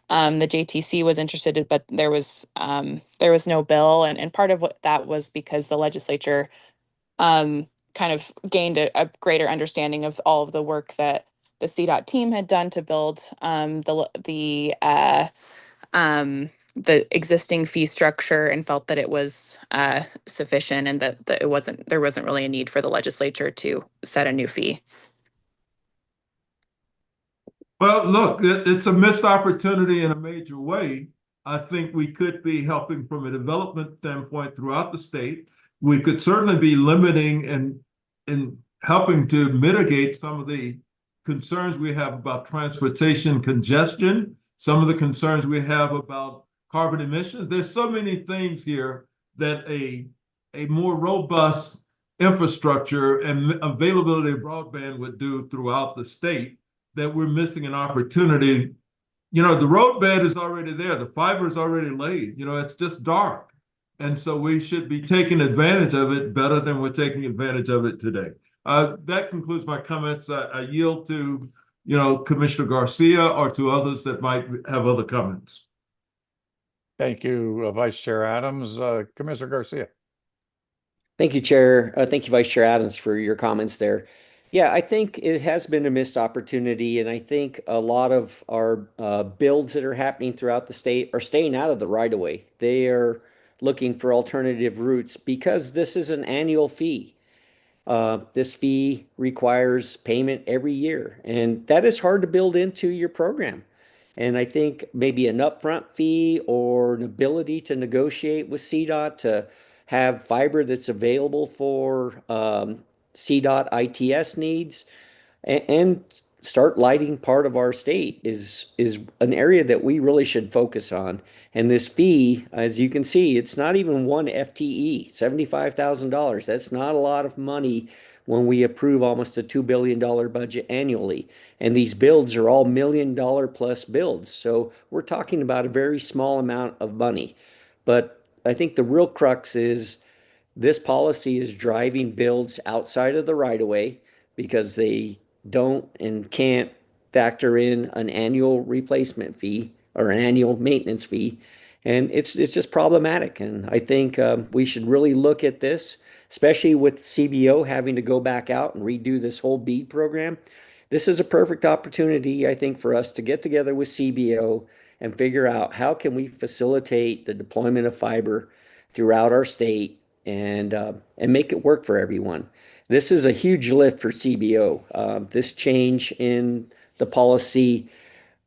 The JTC was interested, but there was no bill. And part of what that was because the legislature kind of gained a greater understanding of all of the work that the CDOT team had done to build the existing fee structure, and felt that it was sufficient, and that there wasn't really a need for the legislature to set a new fee. Well, look, it's a missed opportunity in a major way. I think we could be helping from a development standpoint throughout the state. We could certainly be limiting and helping to mitigate some of the concerns we have about transportation congestion, some of the concerns we have about carbon emissions. There's so many things here that a more robust infrastructure and availability of broadband would do throughout the state, that we're missing an opportunity. The roadbed is already there. The fiber is already laid. It's just dark. And so we should be taking advantage of it better than we're taking advantage of it today. That concludes my comments. I yield to, Commissioner Garcia or to others that might have other comments. Thank you, Vice Chair Adams. Commissioner Garcia. Thank you, Chair. Thank you, Vice Chair Adams, for your comments there. Yeah, I think it has been a missed opportunity, and I think a lot of our builds that are happening throughout the state are staying out of the right-of-way. They are looking for alternative routes because this is an annual fee. This fee requires payment every year, and that is hard to build into your program. And I think maybe an upfront fee or an ability to negotiate with CDOT to have fiber that's available for CDOT ITS needs, and start lighting part of our state is an area that we really should focus on. And this fee, as you can see, it's not even one FTE, $75,000. That's not a lot of money when we approve almost a $2 billion budget annually. And these builds are all $1 million plus builds. So we're talking about a very small amount of money. But I think the real crux is this policy is driving builds outside of the right of way because they don't and can't factor in an annual replacement fee or an annual maintenance fee. And it's just problematic. And I think we should really look at this, especially with CBO having to go back out and redo this whole BEAD program. This is a perfect opportunity, I think, for us to get together with CBO and figure out how can we facilitate the deployment of fiber throughout our state and make it work for everyone. This is a huge lift for CBO. This change in the policy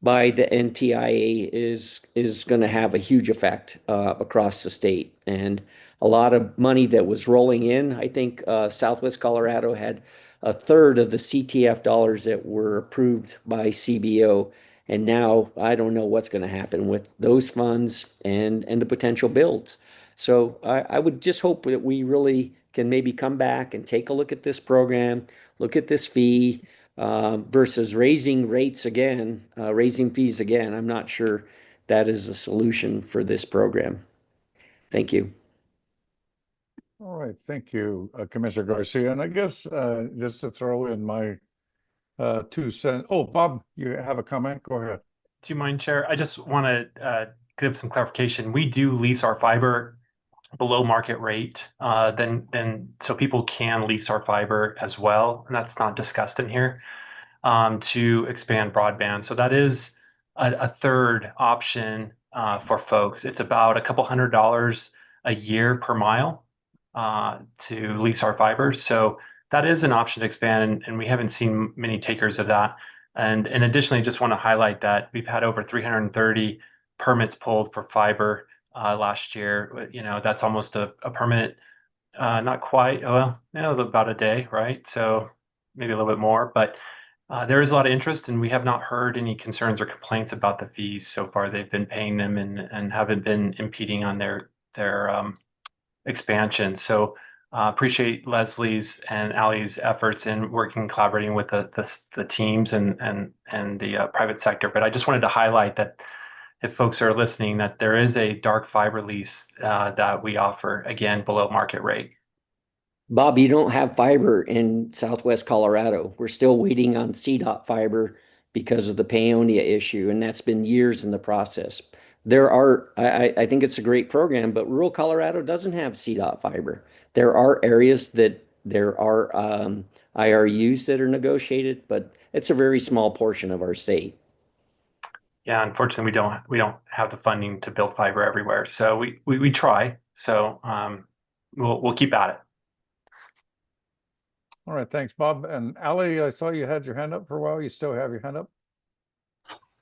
by the NTIA is going to have a huge effect across the state. And a lot of money that was rolling in, I think Southwest Colorado had a third of the CTF dollars that were approved by CBO. And now I don't know what's going to happen with those funds and the potential builds. So I would just hope that we really can maybe come back and take a look at this program, look at this fee versus raising rates again, raising fees again. I'm not sure that is a solution for this program. Thank you. All right, thank you, Commissioner Garcia. And I guess just to throw in my 2 cents. Oh, Bob, you have a comment? Go ahead. Do you mind, Chair? I just want to give some clarification. We do lease our fiber below market rate, then so people can lease our fiber as well, and that's not discussed in here, to expand broadband. So that is a third option for folks. It's about a couple $100 a year per mile to lease our fiber. So that is an option to expand, and we haven't seen many takers of that. And additionally, just want to highlight that we've had over 330 permits pulled for fiber last year. You know, that's almost a permit, not quite, well, you know, about a day, right? So maybe a little bit more, but there is a lot of interest, and we have not heard any concerns or complaints about the fees so far. They've been paying them and haven't been impeding on their expansion. So appreciate Leslie's and Ali's efforts in working, collaborating with the teams and the private sector. But I just wanted to highlight that if folks are listening, that there is a dark fiber lease that we offer, again, below market rate. Bob, you don't have fiber in Southwest Colorado. We're still waiting on CDOT fiber because of the Paonia issue, and that's been years in the process. I think it's a great program, but rural Colorado doesn't have CDOT fiber. There are areas that there are IRUs that are negotiated, but it's a very small portion of our state. Yeah, unfortunately, we don't have the funding to build fiber everywhere. So we try. So we'll keep at it. All right, thanks, Bob. And Ali, I saw you had your hand up for a while. You still have your hand up?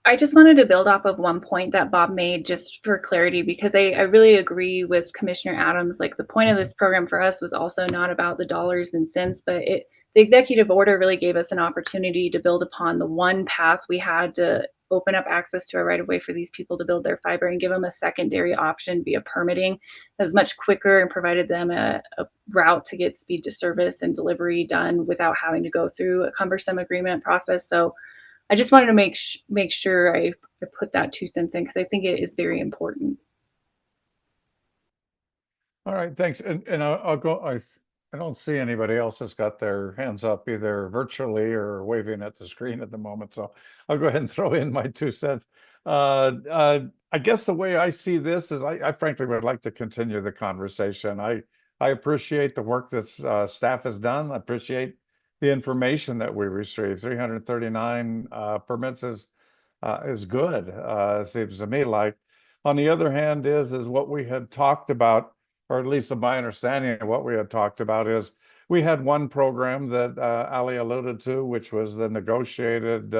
I just wanted to build off of one point that Bob made just for clarity, because I really agree with Commissioner Adams. Like, the point of this program for us was also not about the dollars and cents, but the executive order really gave us an opportunity to build upon the one path we had to open up access to a right of way for these people to build their fiber and give them a secondary option via permitting that was much quicker and provided them a route to get speed to service and delivery done without having to go through a cumbersome agreement process. So I just wanted to make sure I put that 2 cents in, because I think it is very important. All right, thanks. And I'll go. I don't see anybody else that's got their hands up either virtually or waving at the screen at the moment. So I'll go ahead and throw in my 2 cents. I guess the way I see this is I frankly would like to continue the conversation. I appreciate the work that staff has done. I appreciate the information that we received. 339 permits is good. Seems to me like. On the other hand, is what we had talked about, or at least my understanding of what we had talked about is we had one program that Ali alluded to, which was the negotiated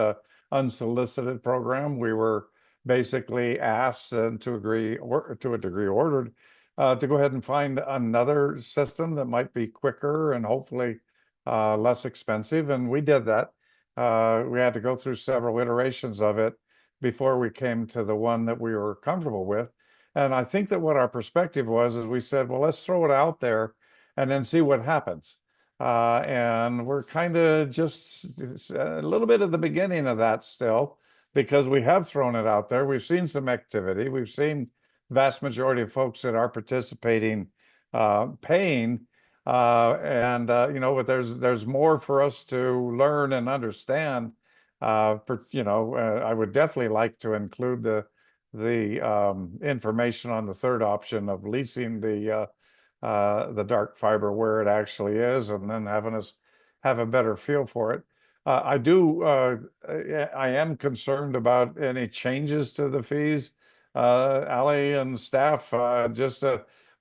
unsolicited program. We were basically asked and to agree, or to a degree ordered, to go ahead and find another system that might be quicker and hopefully less expensive. And we did that. We had to go through several iterations of it before we came to the one that we were comfortable with. And I think that what our perspective was is we said, well, let's throw it out there and then see what happens. And we're kind of just a little bit at the beginning of that still, because we have thrown it out there. We've seen some activity. We've seen vast majority of folks that are participating paying. But there's more for us to learn and understand. I would definitely like to include the information on the third option of leasing the dark fiber where it actually is, and then having us have a better feel for it. I am concerned about any changes to the fees. Ali and staff,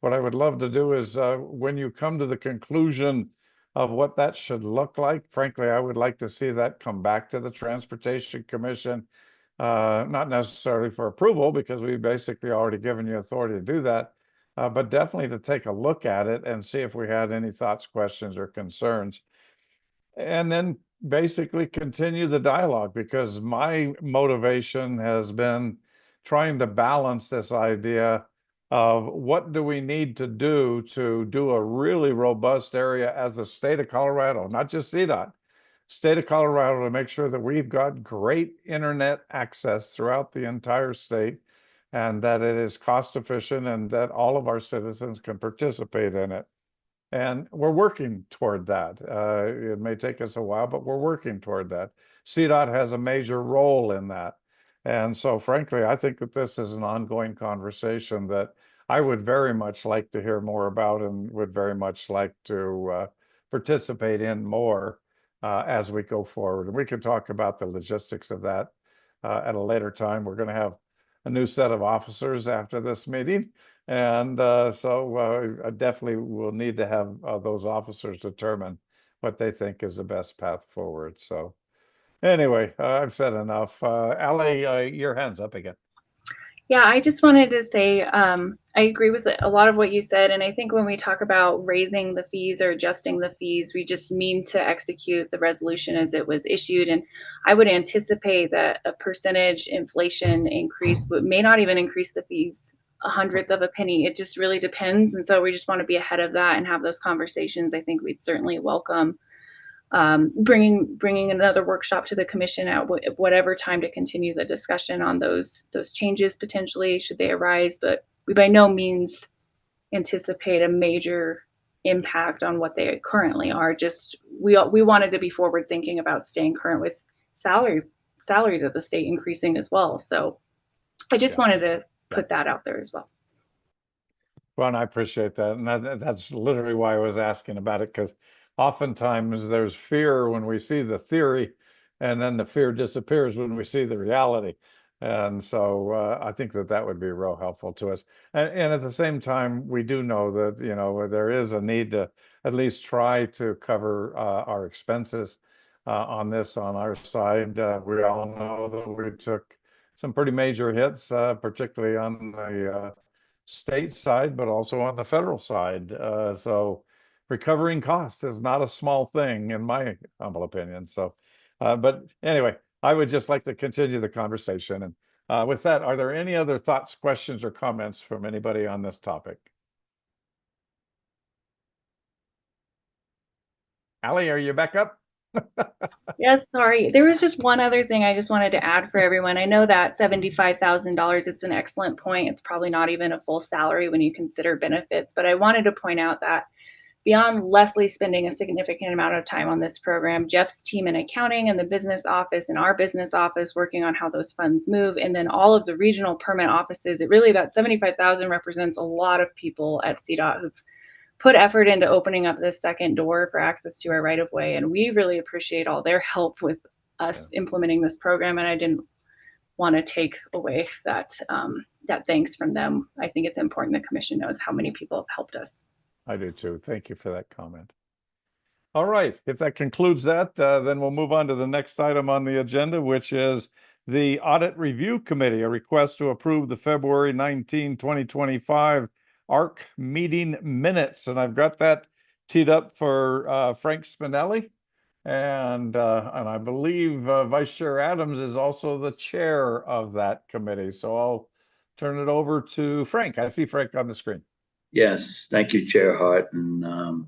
what I would love to do is when you come to the conclusion of what that should look like, frankly, I would like to see that come back to the Transportation Commission, not necessarily for approval, because we've basically already given you authority to do that, but definitely to take a look at it and see if we had any thoughts, questions, or concerns. And then basically continue the dialogue, because my motivation has been trying to balance this idea of what do we need to do a really robust area as the state of Colorado, not just CDOT, state of Colorado, to make sure that we've got great internet access throughout the entire state, and that it is cost efficient, and that all of our citizens can participate in it. And we're working toward that. It may take us a while, but we're working toward that. CDOT has a major role in that. And so frankly, I think that this is an ongoing conversation that I would very much like to hear more about, and would very much like to participate in more as we go forward. And we can talk about the logistics of that at a later time. We're going to have a new set of officers after this meeting. And so I definitely will need to have those officers determine what they think is the best path forward. So anyway, I've said enough. Ali, your hand's up again. Yeah, I just wanted to say I agree with a lot of what you said. And I think when we talk about raising the fees or adjusting the fees, we just mean to execute the resolution as it was issued. And I would anticipate that a percentage inflation increase may not even increase the fees a hundredth of a penny. It just really depends. And so we just want to be ahead of that and have those conversations. I think we'd certainly welcome bringing another workshop to the commission at whatever time to continue the discussion on those changes potentially should they arise. But we by no means anticipate a major impact on what they currently are. Just we wanted to be forward thinking about staying current with salaries of the state increasing as well. So I just wanted to put that out there as well. Well, and I appreciate that. And that's literally why I was asking about it, because oftentimes there's fear when we see the theory, and then the fear disappears when we see the reality. And so I think that would be real helpful to us. And at the same time, we do know that, there is a need to at least try to cover our expenses on this on our side. We all know that we took some pretty major hits, particularly on the state side, but also on the federal side. So recovering costs is not a small thing, in my humble opinion. So, but anyway, I would just like to continue the conversation. And with that, are there any other thoughts, questions, or comments from anybody on this topic? Ali, are you back up? Yes, sorry. There was just one other thing I just wanted to add for everyone. I know that $75,000, it's an excellent point. It's probably not even a full salary when you consider benefits, but I wanted to point out that beyond Leslie spending a significant amount of time on this program, Jeff's team in accounting and the business office and our business office working on how those funds move, and then all of the regional permit offices, it really, that $75,000 represents a lot of people at CDOT who've put effort into opening up this second door for access to our right of way. And we really appreciate all their help with us implementing this program. And I didn't want to take away that thanks from them. I think it's important the commission knows how many people have helped us. I do too. Thank you for that comment. All right. If that concludes that, then we'll move on to the next item on the agenda, which is the Audit Review Committee, a request to approve the February 19, 2025 ARC meeting minutes. And I've got that teed up for Frank Spinelli. And I believe Vice Chair Adams is also the chair of that committee. So I'll turn it over to Frank. I see Frank on the screen. Yes, thank you, Chair Hart, and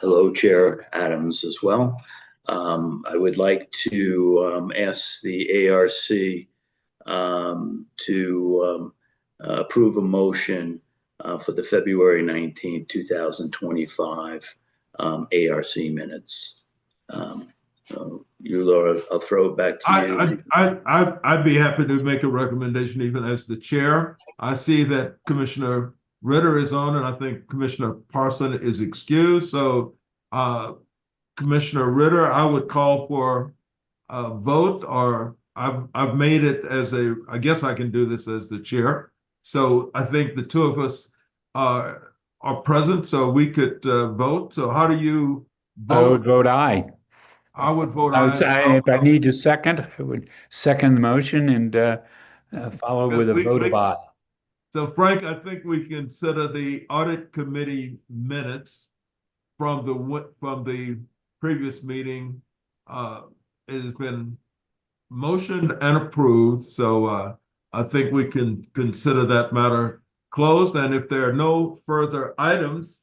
hello, Chair Adams as well. I would like to ask the ARC to approve a motion for the February 19th, 2025 ARC minutes. You, Laura, I'll throw it back to you. I'd be happy to make a recommendation even as the chair. I see that Commissioner Ritter is on, and I think Commissioner Parson is excused. So Commissioner Ritter, I would call for a vote, or I've made it as I guess I can do this as the chair. So I think the two of us are present, so we could vote. So how do you vote? I would vote aye. I would vote I would say aye. if I need a second, I would second the motion and follow with a vote of aye. So Frank, I think we consider the audit committee minutes from the previous meeting. It has been motioned and approved. So I think we can consider that matter closed. And if there are no further items,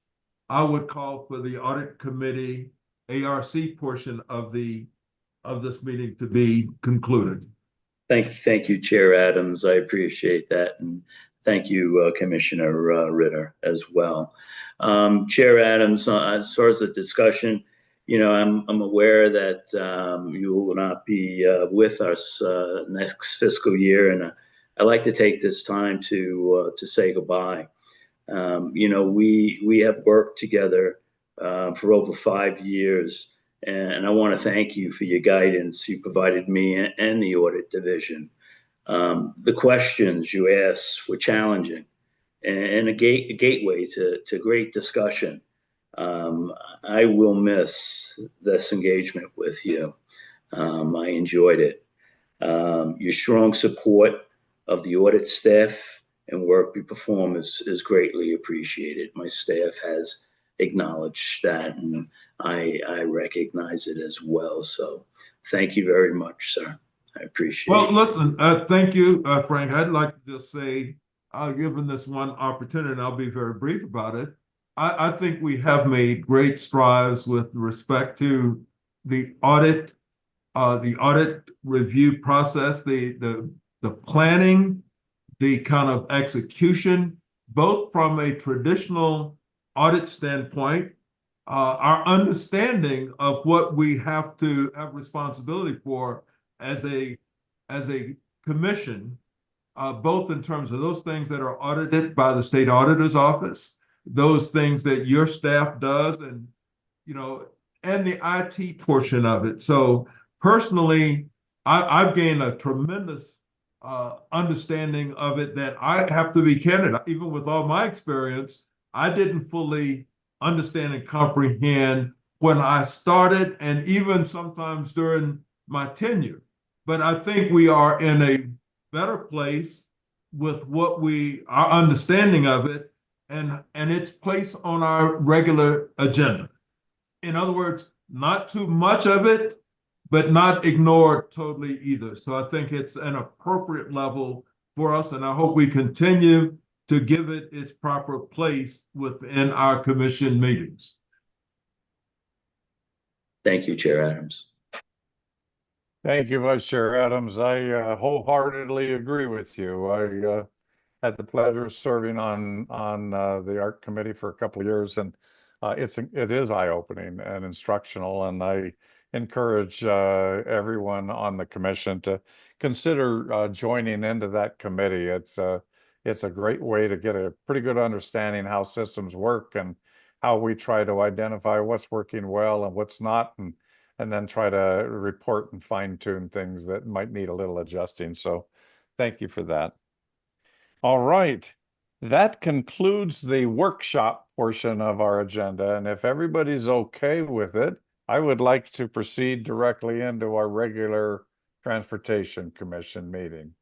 I would call for the audit committee ARC portion of this meeting to be concluded. Thank you, Chair Adams. I appreciate that, and thank you, Commissioner Ritter, as well. Chair Adams, as far as the discussion, I'm aware that you will not be with us next fiscal year, and I'd like to take this time to say goodbye. We have worked together for over 5 years, and I want to thank you for your guidance you provided me and the audit division. The questions you asked were challenging and a gateway to great discussion. I will miss this engagement with you. I enjoyed it. Your strong support of the audit staff and work we perform is greatly appreciated. My staff has acknowledged that, and I recognize it as well. So thank you very much, sir. I appreciate it. Well, listen, thank you, Frank. I'd like to just say, given this one opportunity, and I'll be very brief about it, I think we have made great strides with respect to the audit review process, the planning, the kind of execution, both from a traditional audit standpoint, our understanding of what we have to have responsibility for as a commission, both in terms of those things that are audited by the state auditor's office, those things that your staff does, and the IT portion of it. So personally, I've gained a tremendous understanding of it that I have to be candid. Even with all my experience, I didn't fully understand and comprehend when I started, and even sometimes during my tenure. But I think we are in a better place with our understanding of it and its place on our regular agenda. In other words, not too much of it, but not ignored totally either. So I think it's an appropriate level for us, and I hope we continue to give it its proper place within our commission meetings. Thank you, Chair Adams. Thank you, Vice Chair Adams. I wholeheartedly agree with you. I had the pleasure of serving on the ARC committee for a couple of years, and it is eye-opening and instructional, and I encourage everyone on the commission to consider joining into that committee. It's a great way to get a pretty good understanding how systems work and how we try to identify what's working well and what's not, and then try to report and fine-tune things that might need a little adjusting. So thank you for that. All right. That concludes the workshop portion of our agenda. And if everybody's okay with it, I would like to proceed directly into our regular Transportation Commission meeting.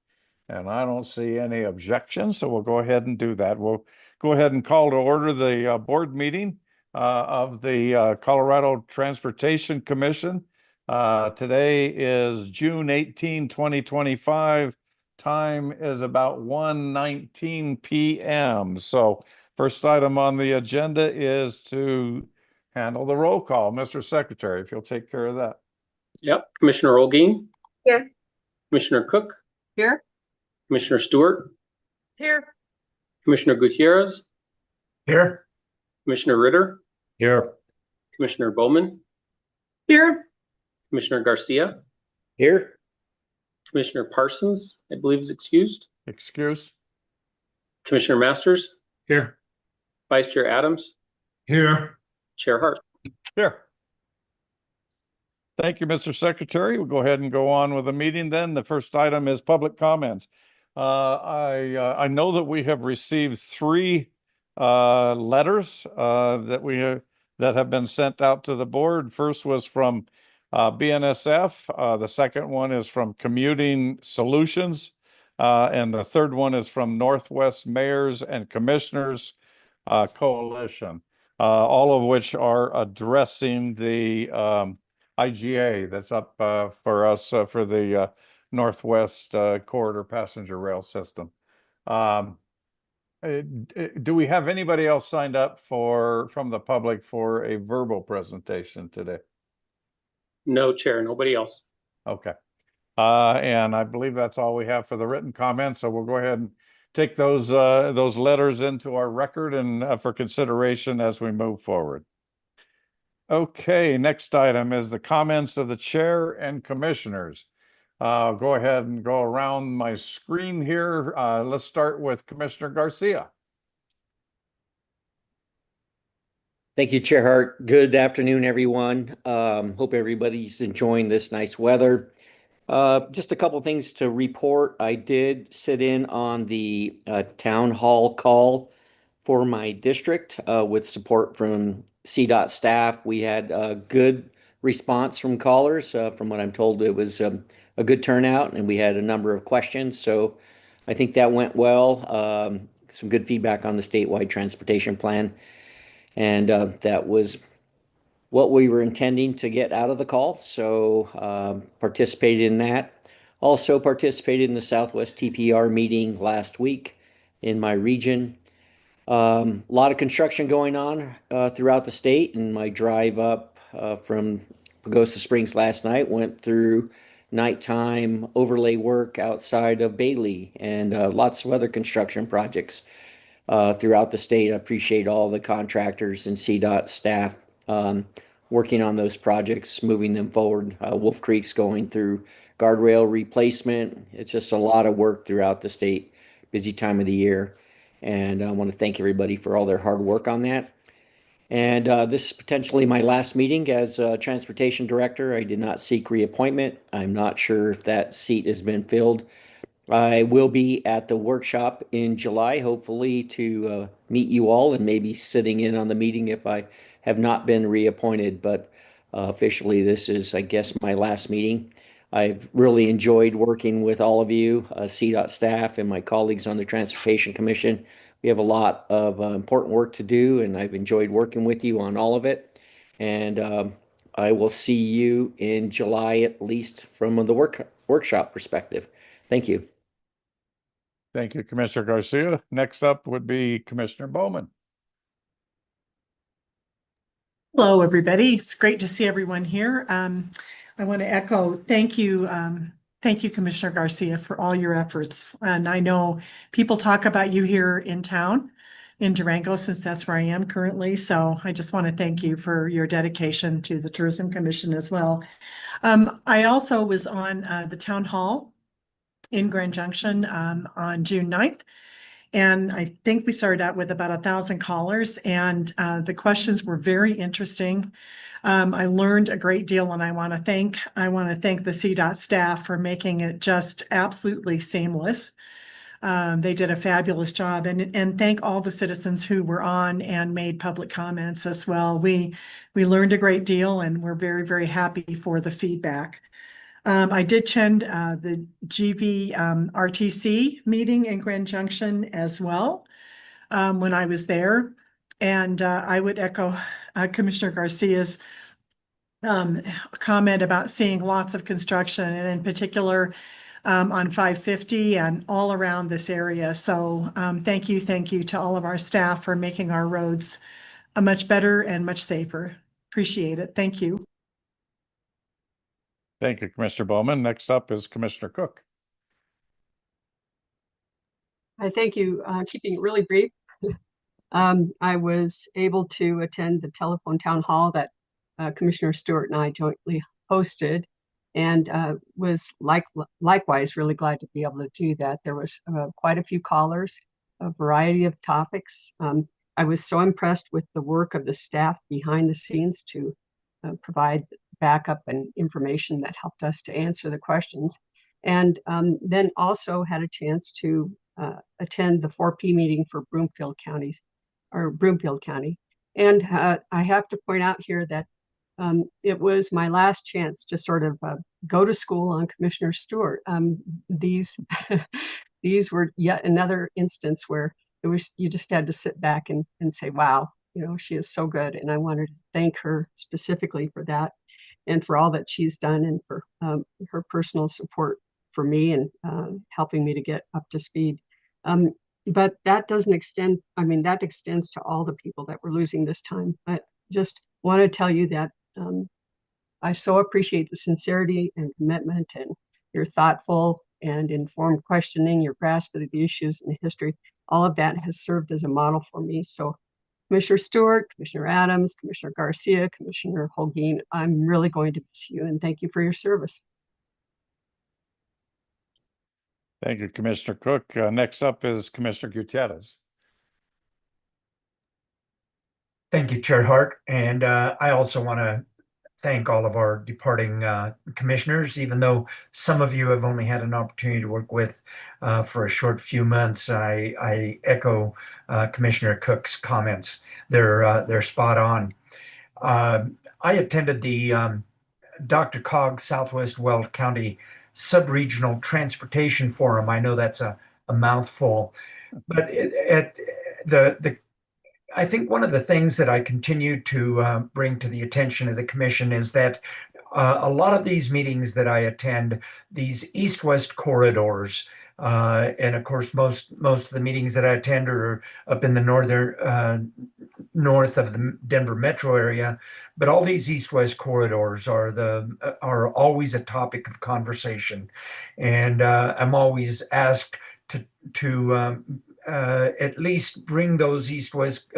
And I don't see any objections, so we'll go ahead and do that. We'll go ahead and call to order the board meeting of the Colorado Transportation Commission. Today is June 18, 2025. Time is about 1:19 p.m. So first item on the agenda is to handle the roll call. Mr. Secretary, if you'll take care of that. Yep. Commissioner Olguin, Here. Commissioner Cook, Here. Commissioner Stewart, Here. Commissioner Gutierrez, Here. Commissioner Ritter, Here. Commissioner Bowman, Here. Commissioner Garcia, Here. Commissioner Parsons, I believe is excused, Excuse. Commissioner Masters, Here. Vice Chair Adams, Here. Chair Hart. Here. Thank you, Mr. Secretary. We'll go ahead and go on with the meeting then. The first item is public comments. I know that we have received 3 letters that have been sent out to the board. First was from BNSF. The second one is from Commuting Solutions. And the third one is from Northwest Mayors and Commissioners Coalition, all of which are addressing the IGA that's up for us for the Northwest Corridor Passenger Rail System. Do we have anybody else signed up from the public for a verbal presentation today? No, Chair, nobody else. Okay. And I believe that's all we have for the written comments. So we'll go ahead and take those letters into our record and for consideration as we move forward. Okay, next item is the comments of the chair and commissioners. I'll go ahead and go around my screen here. Let's start with Commissioner Garcia. Thank you, Chair Hart. Good afternoon, everyone. Hope everybody's enjoying this nice weather. Just a couple things to report. I did sit in on the town hall call for my district with support from CDOT staff. We had a good response from callers. From what I'm told, it was a good turnout, and we had a number of questions. So I think that went well. Some good feedback on the statewide transportation plan. And that was what we were intending to get out of the call. So participated in that. Also participated in the Southwest TPR meeting last week in my region. A lot of construction going on throughout the state, and my drive up from Pagosa Springs last night went through nighttime overlay work outside of Bailey and lots of other construction projects throughout the state. I appreciate all the contractors and CDOT staff working on those projects, moving them forward. Wolf Creek's going through guardrail replacement. It's just a lot of work throughout the state. Busy time of the year. And I want to thank everybody for all their hard work on that. And this is potentially my last meeting as transportation director. I did not seek reappointment. I'm not sure if that seat has been filled. I will be at the workshop in July, hopefully to meet you all and maybe sitting in on the meeting if I have not been reappointed. But officially, this is, I guess, my last meeting. I've really enjoyed working with all of you, CDOT staff and my colleagues on the Transportation Commission. We have a lot of important work to do, and I've enjoyed working with you on all of it. And I will see you in July, at least from the workshop perspective. Thank you. Thank you, Commissioner Garcia. Next up would be Commissioner Bowman. Hello, everybody. It's great to see everyone here. I want to echo, thank you, Commissioner Garcia, for all your efforts. And I know people talk about you here in town, in Durango, since that's where I am currently. So I just want to thank you for your dedication to the Tourism Commission as well. I also was on the town hall in Grand Junction on June 9th. And I think we started out with about 1,000 callers, and the questions were very interesting. I learned a great deal, and I want to thank the CDOT staff for making it just absolutely seamless. They did a fabulous job, and thank all the citizens who were on and made public comments as well. We learned a great deal, and we're very, very happy for the feedback. I did attend the GV RTC meeting in Grand Junction as well when I was there. And I would echo Commissioner Garcia's comment about seeing lots of construction, and in particular on 550 and all around this area. So thank you to all of our staff for making our roads much better and much safer. Appreciate it. Thank you. Thank you, Commissioner Bowman. Next up is Commissioner Cook. I thank you. Keeping it really brief. I was able to attend the telephone town hall that Commissioner Stewart and I jointly hosted, and was likewise really glad to be able to do that. There was quite a few callers, a variety of topics. I was so impressed with the work of the staff behind the scenes to provide backup and information that helped us to answer the questions. And then also had a chance to attend the 4P meeting for Broomfield County. And I have to point out here that it was my last chance to sort of go to school on Commissioner Stewart. These were yet another instance where you just had to sit back and say, wow, you know, she is so good. And I wanted to thank her specifically for that, and for all that she's done, and for her personal support for me and helping me to get up to speed. But that doesn't extend, I mean, that extends to all the people that we're losing this time. I just want to tell you that I so appreciate the sincerity and commitment, and your thoughtful and informed questioning, your grasp of the issues and the history. All of that has served as a model for me. So Commissioner Stewart, Commissioner Adams, Commissioner Garcia, Commissioner Holguin, I'm really going to miss you, and thank you for your service. Thank you, Commissioner Cook. Next up is Commissioner Gutierrez. Thank you, Chair Hart. And I also want to thank all of our departing commissioners, even though some of you have only had an opportunity to work with for a short few months. I echo Commissioner Cook's comments. They're spot on. I attended the Dr. Cog Southwest Weld County Subregional Transportation Forum. I know that's a mouthful, but I think one of the things that I continue to bring to the attention of the commission is that a lot of these meetings that I attend, these east-west corridors, and of course most of the meetings that I attend are up in the north of the Denver metro area, but all these east-west corridors are always a topic of conversation, and I'm always asked to at least bring those east-west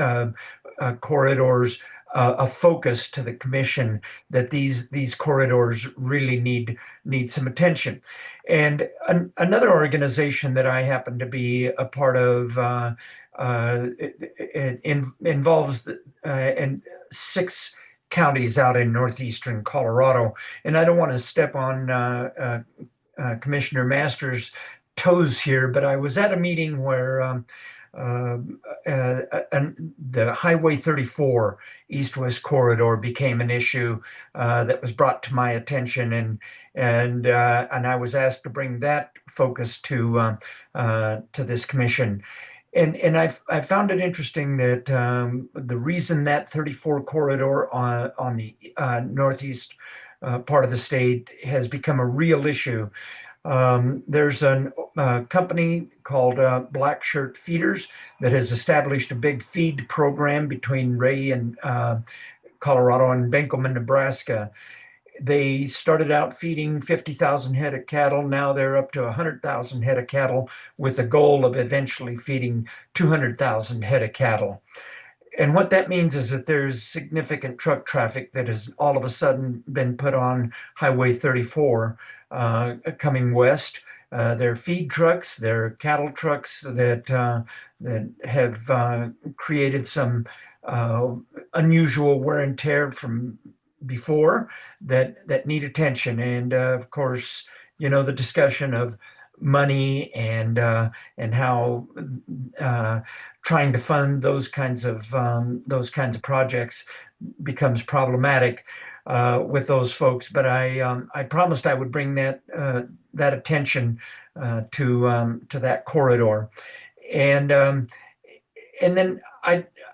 corridors a focus to the commission, that these corridors really need some attention. And another organization that I happen to be a part of involves in 6 counties out in northeastern Colorado. And I don't want to step on Commissioner Masters' toes here, but I was at a meeting where the Highway 34 east-west corridor became an issue that was brought to my attention, and I was asked to bring that focus to this commission. And I found it interesting that the reason that 34 corridor on the northeast part of the state has become a real issue. There's a company called Black Shirt Feeders that has established a big feed program between Ray and Colorado and Benkelman, Nebraska. They started out feeding 50,000 head of cattle. Now they're up to 100,000 head of cattle, with the goal of eventually feeding 200,000 head of cattle. And what that means is that there's significant truck traffic that has all of a sudden been put on Highway 34 coming west. They're feed trucks, they're cattle trucks that have created some unusual wear and tear from before that need attention. And of course, you know, the discussion of money and how trying to fund those kinds of projects becomes problematic with those folks. But I promised I would bring that attention to that corridor, and then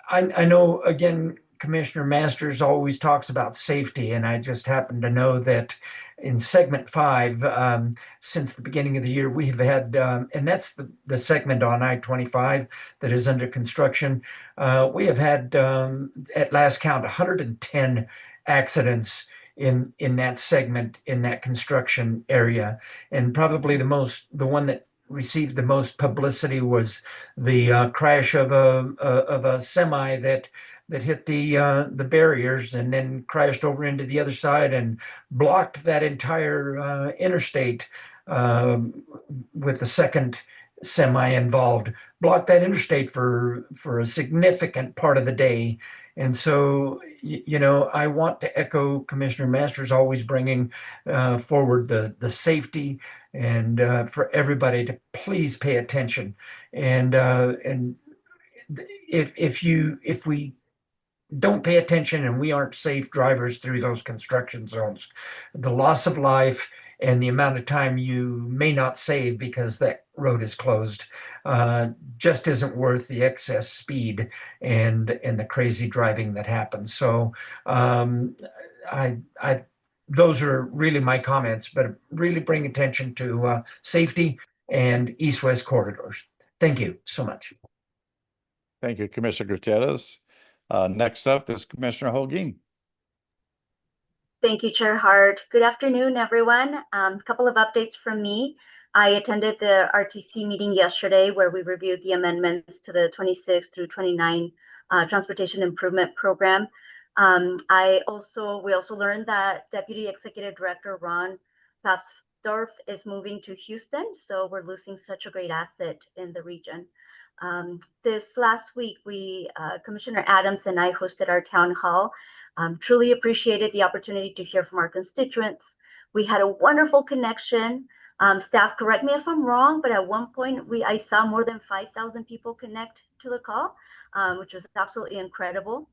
I know, again, Commissioner Masters always talks about safety, and I just happen to know that in segment 5, since the beginning of the year, we have had, and that's the segment on I-25 that is under construction. We have had, at last count, 110 accidents in that segment, in that construction area. And probably the one that received the most publicity was the crash of a semi that hit the barriers and then crashed over into the other side and blocked that entire interstate, with the second semi involved, blocked that interstate for a significant part of the day. And so, I want to echo Commissioner Masters always bringing forward the safety, and for everybody to please pay attention. And if we don't pay attention and we aren't safe drivers through those construction zones, the loss of life and the amount of time you may not save because that road is closed just isn't worth the excess speed and the crazy driving that happens. So I those are really my comments, but really bring attention to safety and east-west corridors. Thank you so much. Thank you, Commissioner Gutierrez. Next up is Commissioner Holguin. Thank you, Chair Hart. Good afternoon, everyone. A couple of updates from me. I attended the RTC meeting yesterday where we reviewed the amendments to the 26 through 29 Transportation Improvement Program. We also learned that Deputy Executive Director Ron Papsdorf is moving to Houston, so we're losing such a great asset in the region. This last week, Commissioner Adams and I hosted our town hall. Truly appreciated the opportunity to hear from our constituents. We had a wonderful connection. Staff, correct me if I'm wrong, but at one point I saw more than 5,000 people connect to the call, which was absolutely incredible.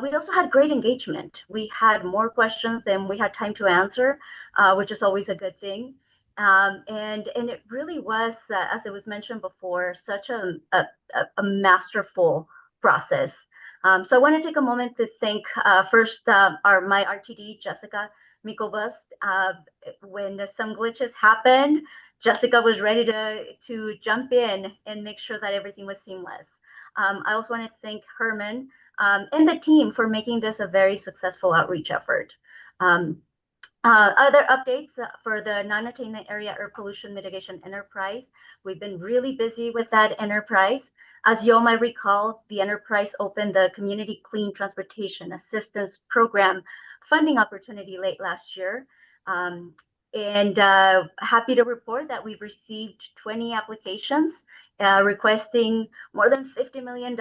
We also had great engagement. We had more questions than we had time to answer, which is always a good thing. And it really was, as it was mentioned before, such a masterful process. So I want to take a moment to thank first my RTD, Jessica Mikovas. When some glitches happened, Jessica was ready to jump in and make sure that everything was seamless. I also want to thank Herman and the team for making this a very successful outreach effort. Other updates for the non-attainment area air pollution mitigation enterprise. We've been really busy with that enterprise. As you all might recall, the enterprise opened the Community Clean Transportation Assistance Program funding opportunity late last year. And happy to report that we've received 20 applications requesting more than $50 million.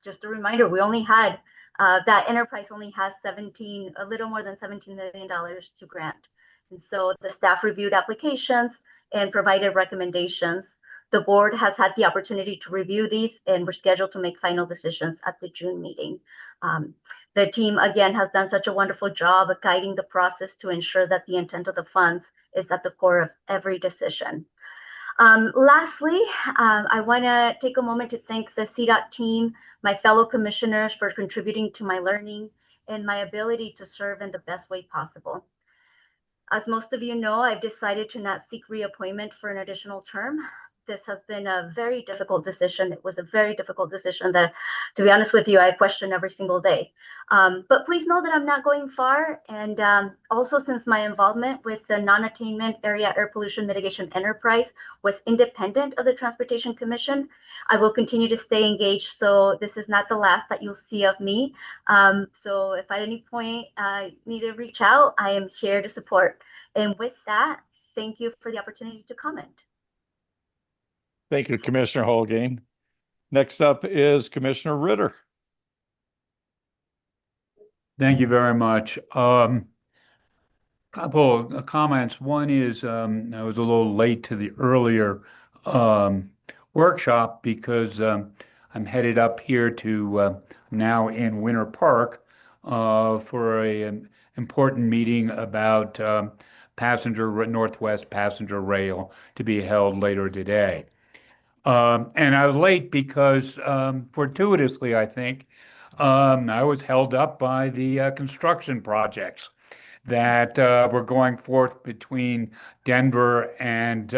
Just a reminder, we only had that enterprise only has a little more than $17 million to grant. And so the staff reviewed applications and provided recommendations. The board has had the opportunity to review these, and we're scheduled to make final decisions at the June meeting. The team, again, has done such a wonderful job of guiding the process to ensure that the intent of the funds is at the core of every decision. Lastly, I want to take a moment to thank the CDOT team, my fellow commissioners, for contributing to my learning and my ability to serve in the best way possible. As most of you know, I've decided to not seek reappointment for an additional term. This has been a very difficult decision. It was a very difficult decision that, to be honest with you, I question every single day. But please know that I'm not going far. And also, since my involvement with the non-attainment area air pollution mitigation enterprise was independent of the Transportation Commission, I will continue to stay engaged. So this is not the last that you'll see of me. So if at any point I need to reach out, I am here to support. And with that, thank you for the opportunity to comment. Thank you, Commissioner Holguin. Next up is Commissioner Ritter. Thank you very much. Couple of comments. One is I was a little late to the earlier workshop because I'm headed up here to now in Winter Park for an important meeting about Northwest Passenger Rail to be held later today. And I was late because, fortuitously, I think, I was held up by the construction projects that were going forth between Denver and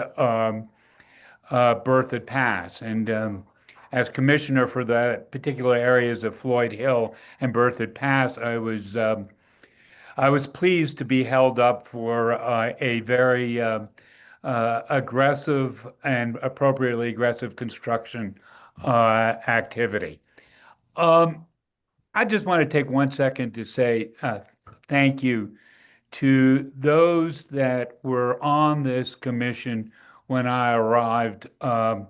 Berthoud Pass. And as commissioner for the particular areas of Floyd Hill and Berthoud Pass, I was pleased to be held up for a very aggressive and appropriately aggressive construction activity. I just want to take 1 second to say thank you to those that were on this commission when I arrived. As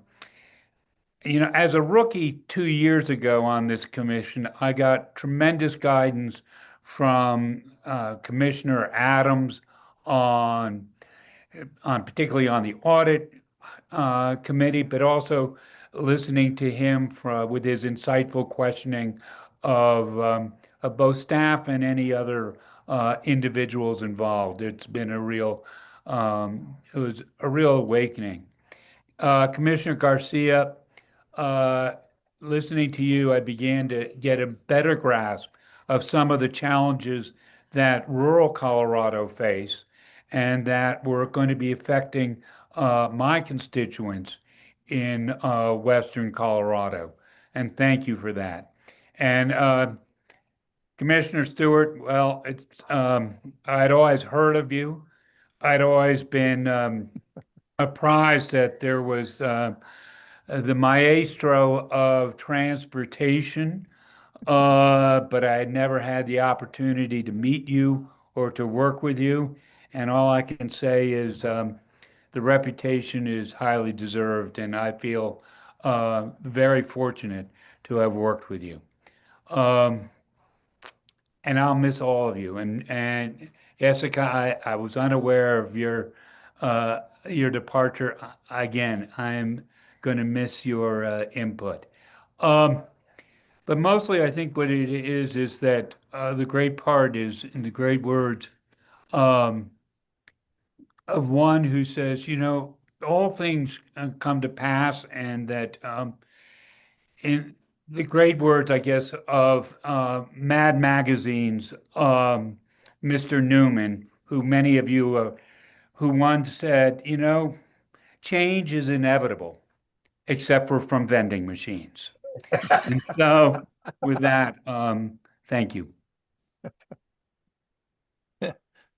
a rookie 2 years ago on this commission, I got tremendous guidance from Commissioner Adams on particularly on the audit committee, but also listening to him with his insightful questioning of both staff and any other individuals involved. It's been it was a real awakening. Commissioner Garcia, listening to you, I began to get a better grasp of some of the challenges that rural Colorado face and that were going to be affecting my constituents in Western Colorado. And thank you for that. And Commissioner Stewart, well, I'd always heard of you. I'd always been apprised that there was the maestro of transportation, but I had never had the opportunity to meet you or to work with you. And all I can say is the reputation is highly deserved, and I feel very fortunate to have worked with you. And I'll miss all of you. And Jessica, I was unaware of your departure. Again, I'm going to miss your input. But mostly, I think what it is that the great part is in the great words of one who says, all things come to pass, and that in the great words, I guess, of Mad Magazine's Mr. Newman, who many of you who once said, change is inevitable, except for from vending machines. And so with that, thank you.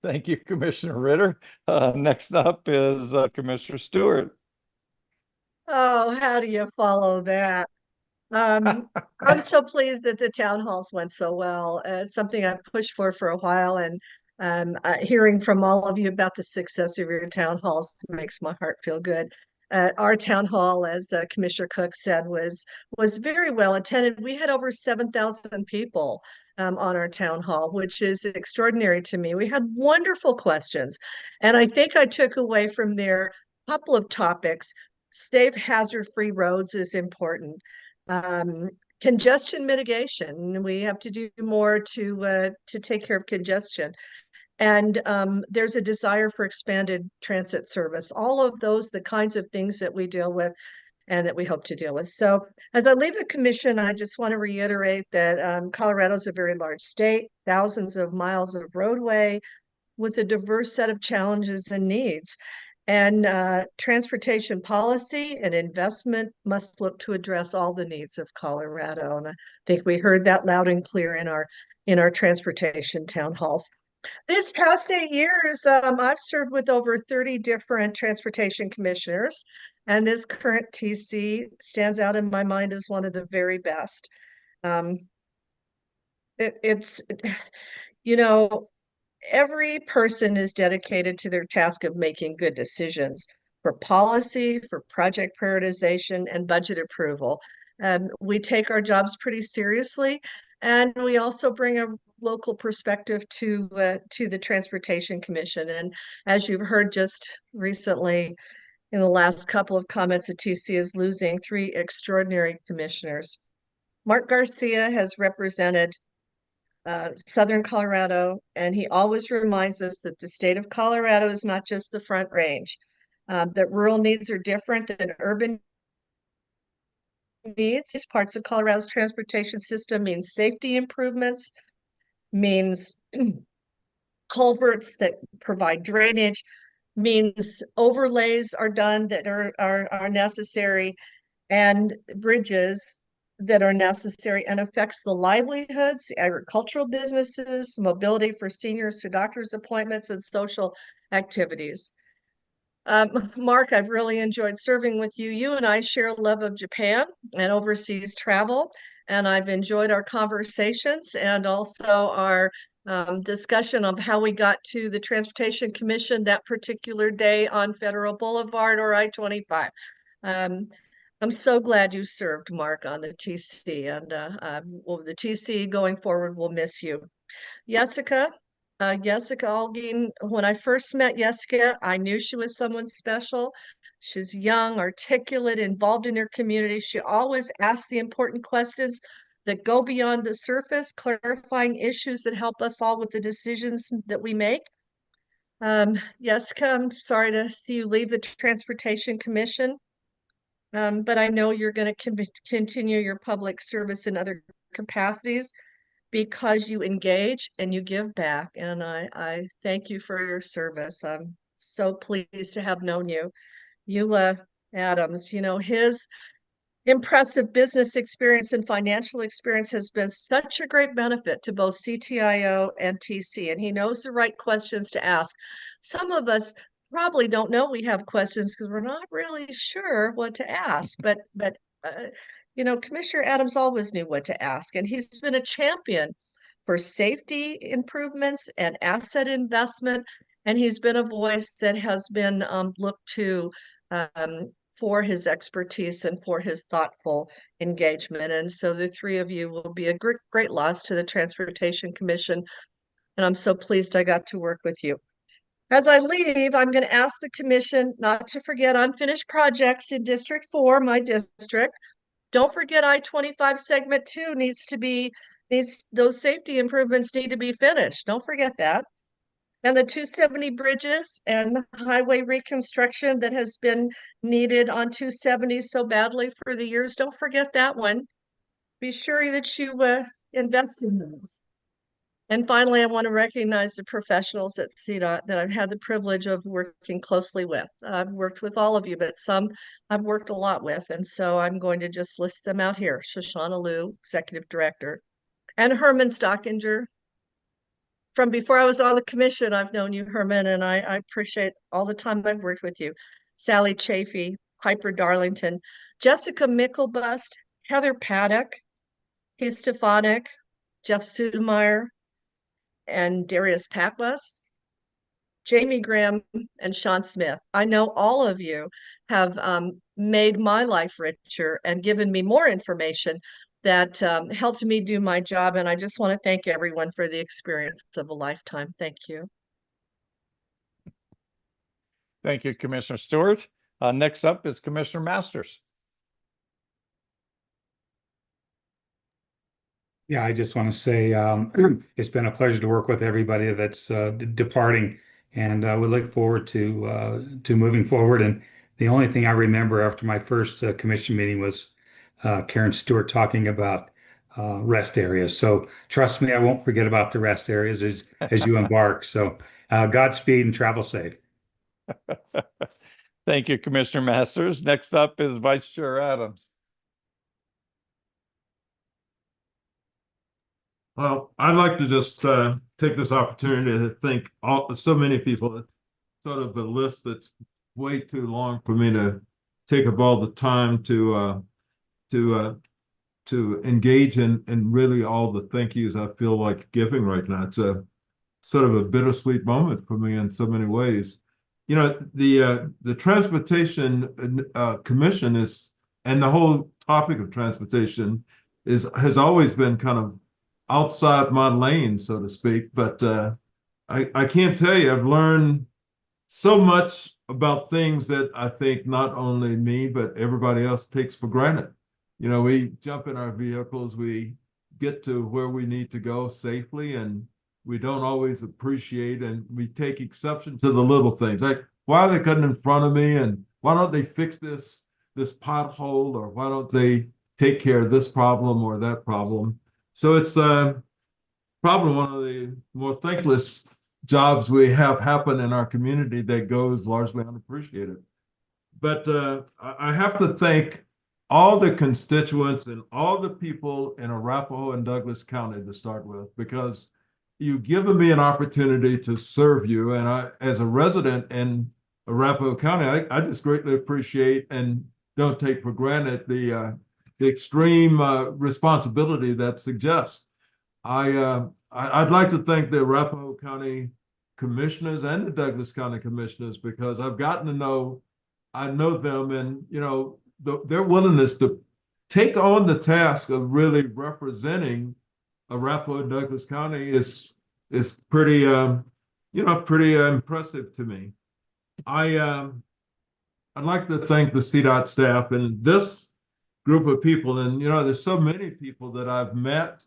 Thank you, Commissioner Ritter. Next up is Commissioner Stewart. Oh, how do you follow that? I'm so pleased that the town halls went so well. It's something I've pushed for a while, and hearing from all of you about the success of your town halls makes my heart feel good. Our town hall, as Commissioner Cook said, was very well attended. We had over 7,000 people on our town hall, which is extraordinary to me. We had wonderful questions, and I think I took away from there a couple of topics. Safe, hazard-free roads is important. Congestion mitigation. We have to do more to take care of congestion. And there's a desire for expanded transit service. All of those, the kinds of things that we deal with and that we hope to deal with. So as I leave the commission, I just want to reiterate that Colorado is a very large state, thousands of miles of roadway with a diverse set of challenges and needs. And transportation policy and investment must look to address all the needs of Colorado. And I think we heard that loud and clear in our transportation town halls. This past 8 years, I've served with over 30 different transportation commissioners, and this current TC stands out in my mind as one of the very best. Every person is dedicated to their task of making good decisions for policy, for project prioritization, and budget approval. We take our jobs pretty seriously, and we also bring a local perspective to the Transportation Commission. And as you've heard just recently in the last couple of comments, the TC is losing 3 extraordinary commissioners. Mark Garcia has represented Southern Colorado, and he always reminds us that the state of Colorado is not just the Front Range, that rural needs are different than urban needs. These parts of Colorado's transportation system means safety improvements, means culverts that provide drainage, means overlays are done that are necessary, and bridges that are necessary, and affects the livelihoods, agricultural businesses, mobility for seniors to doctor's appointments, and social activities. Mark, I've really enjoyed serving with you. You and I share a love of Japan and overseas travel, and I've enjoyed our conversations and also our discussion of how we got to the Transportation Commission that particular day on Federal Boulevard or I-25. I'm so glad you served, Mark, on the TC, and well, the TC going forward will miss you. Jessica Algin, when I first met Jessica, I knew she was someone special. She's young, articulate, involved in her community. She always asks the important questions that go beyond the surface, clarifying issues that help us all with the decisions that we make. Jessica, I'm sorry to see you leave the Transportation Commission, but I know you're going to continue your public service in other capacities, because you engage and you give back. And I thank you for your service. I'm so pleased to have known you. Eula Adams, you know, his impressive business experience and financial experience has been such a great benefit to both CTIO and TC, and he knows the right questions to ask. Some of us probably don't know we have questions because we're not really sure what to ask, but you know, Commissioner Adams always knew what to ask, and he's been a champion for safety improvements and asset investment, and he's been a voice that has been looked to for his expertise and for his thoughtful engagement. And so the three of you will be a great loss to the Transportation Commission, and I'm so pleased I got to work with you. As I leave, I'm going to ask the commission not to forget unfinished projects in District 4, my district. Don't forget I-25 segment 2 those safety improvements need to be finished. Don't forget that. And the 270 bridges and highway reconstruction that has been needed on 270 so badly for the years. Don't forget that one. Be sure that you invest in those. And finally, I want to recognize the professionals at CDOT that I've had the privilege of working closely with. I've worked with all of you, but some I've worked a lot with. And so I'm going to just list them out here. Shoshana Liu, Executive Director, and Herman Stockinger. From before I was on the commission, I've known you, Herman, and I appreciate all the time I've worked with you. Sally Chafee, Piper Darlington, Jessica Mickelbust, Heather Paddock, Keith Stefanik, Jeff Sudemeyer, and Darius Pappas, Jamie Graham, and Sean Smith. I know all of you have made my life richer and given me more information that helped me do my job. And I just want to thank everyone for the experience of a lifetime. Thank you. Thank you, Commissioner Stewart. Next up is Commissioner Masters. Yeah, I just want to say it's been a pleasure to work with everybody that's departing, and we look forward to moving forward. And the only thing I remember after my first commission meeting was Karen Stewart talking about rest areas. So trust me, I won't forget about the rest areas as you embark. So Godspeed and travel safe. Thank you, Commissioner Masters. Next up is Vice Chair Adams. Well, I'd like to just take this opportunity to thank so many people. It's sort of a list that's way too long for me to take up all the time to engage in really all the thank yous I feel like giving right now. It's a sort of a bittersweet moment for me in so many ways. You know, the Transportation Commission is, and the whole topic of transportation has always been kind of outside my lane, so to speak. But I can't tell you, I've learned so much about things that I think not only me, but everybody else takes for granted. You know, we jump in our vehicles, we get to where we need to go safely, and we don't always appreciate, and we take exception to the little things. Like, why are they cutting in front of me? And why don't they fix this pothole? Or why don't they take care of this problem or that problem. So it's probably one of the more thankless jobs we have happen in our community that goes largely unappreciated. But I have to thank all the constituents and all the people in Arapahoe and Douglas County to start with, because you've given me an opportunity to serve you. And I, as a resident in Arapahoe County, I just greatly appreciate and don't take for granted the extreme responsibility that suggests. I'd like to thank the Arapahoe County commissioners and the Douglas County commissioners, because I've gotten to know, I know them, and their willingness to take on the task of really representing Arapahoe and Douglas County is pretty pretty impressive to me. I'd like to thank the CDOT staff and this group of people, and there's so many people that I've met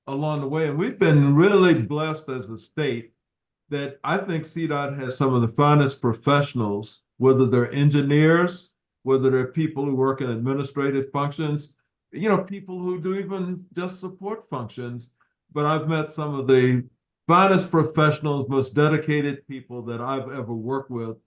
along the way, and we've been really blessed as a state that I think CDOT has some of the finest professionals, whether they're engineers, whether they're people who work in administrative functions, people who do even just support functions. But I've met some of the finest professionals, most dedicated people that I've ever worked with,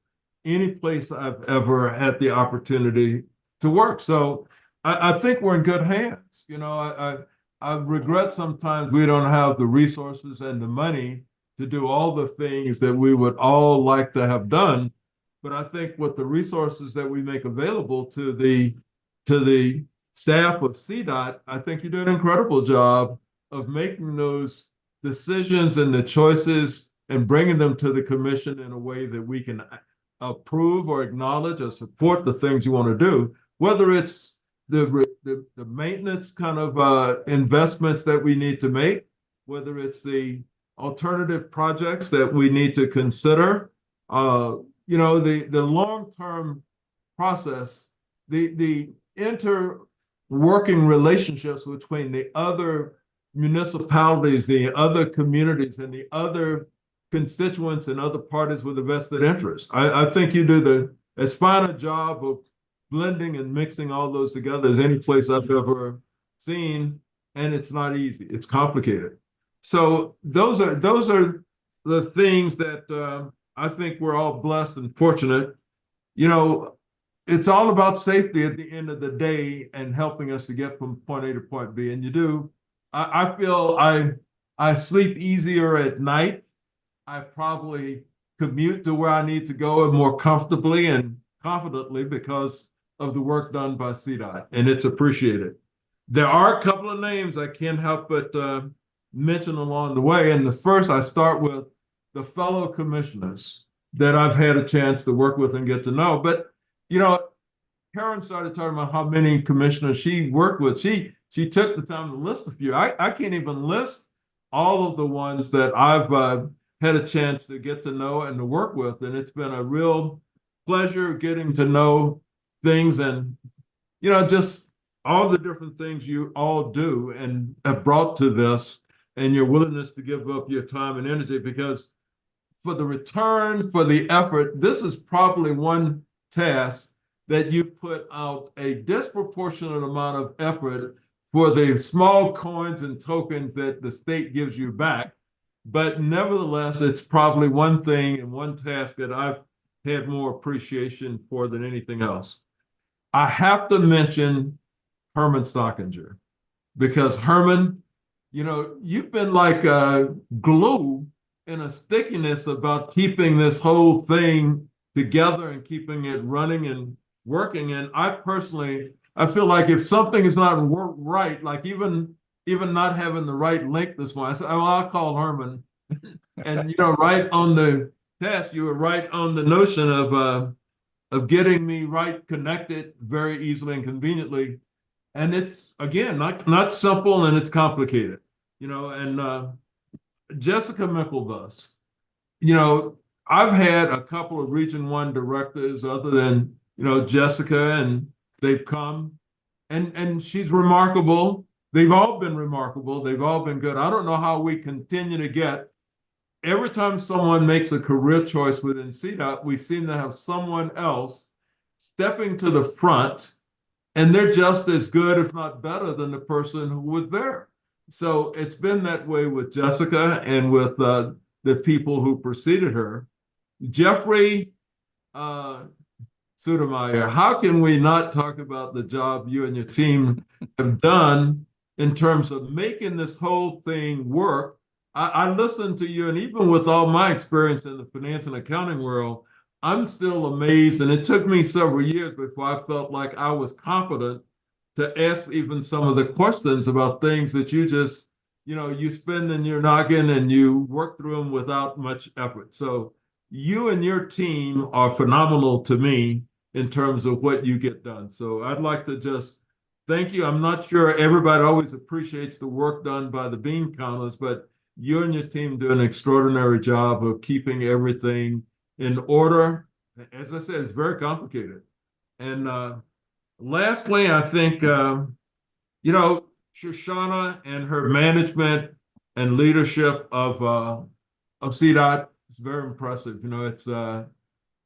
any place I've ever had the opportunity to work. So I think we're in good hands. I regret sometimes we don't have the resources and the money to do all the things that we would all like to have done. But I think with the resources that we make available to the staff of CDOT, I think you do an incredible job of making those decisions and the choices and bringing them to the commission in a way that we can approve or acknowledge or support the things you want to do, whether it's the maintenance kind of investments that we need to make, whether it's the alternative projects that we need to consider, the long-term process, the interworking relationships between the other municipalities, the other communities, and the other constituents and other parties with a vested interest. I think you do as fine a job of blending and mixing all those together as any place I've ever seen, and it's not easy. It's complicated. So those are the things that I think we're all blessed and fortunate. It's all about safety at the end of the day and helping us to get from point A to point B. And you do. I feel I sleep easier at night. I probably commute to where I need to go more comfortably and confidently because of the work done by CDOT, and it's appreciated. There are a couple of names I can't help but mention along the way. And the first, I start with the fellow commissioners that I've had a chance to work with and get to know. But, Karen started talking about how many commissioners she worked with. She took the time to list a few. I can't even list all of the ones that I've had a chance to get to know and to work with. And it's been a real pleasure getting to know things and, just all the different things you all do and have brought to this, and your willingness to give up your time and energy, because for the return, for the effort, this is probably one task that you put out a disproportionate amount of effort for the small coins and tokens that the state gives you back. But nevertheless, it's probably one thing and one task that I've had more appreciation for than anything else. I have to mention Herman Stockinger, because Herman, you've been like a glue and a stickiness about keeping this whole thing together and keeping it running and working. And I feel like if something is not right, like even not having the right link this morning, I said, I'll call Herman. And, right on the task, you were right on the notion of getting me right connected very easily and conveniently. And it's, again, not simple, and it's complicated, and Jessica Mickelbus, I've had a couple of Region 1 directors other than, Jessica, and they've come, and she's remarkable. They've all been remarkable. They've all been good. I don't know how we continue to get, every time someone makes a career choice within CDOT, we seem to have someone else stepping to the front and they're just as good, if not better, than the person who was there. So it's been that way with Jessica and with the people who preceded her. Jeffrey Sudermeyer, how can we not talk about the job you and your team have done in terms of making this whole thing work? I listened to you, and even with all my experience in the finance and accounting world, I'm still amazed, and it took me several years before I felt like I was competent to ask even some of the questions about things that you just, you spin in your noggin and you work through them without much effort. So you and your team are phenomenal to me in terms of what you get done. So I'd like to just thank you. I'm not sure everybody always appreciates the work done by the bean counters, but you and your team do an extraordinary job of keeping everything in order. As I said, it's very complicated. And lastly, I think, Shoshana and her management and leadership of CDOT is very impressive. It's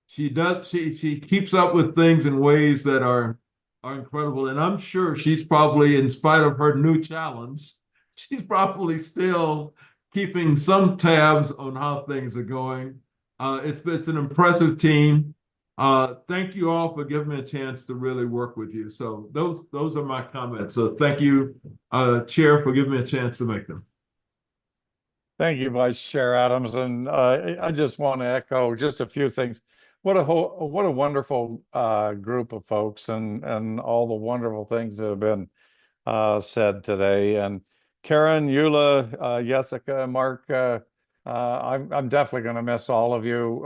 she keeps up with things in ways that are incredible. And I'm sure she's probably, in spite of her new challenge, she's probably still keeping some tabs on how things are going. It's an impressive team. Thank you all for giving me a chance to really work with you. So those are my comments. So thank you, Chair, for giving me a chance to make them. Thank you, Vice Chair Adams. And I just want to echo just a few things. What a wonderful group of folks, and all the wonderful things that have been said today. And Karen, Eula, Jessica, Mark, I'm definitely going to miss all of you.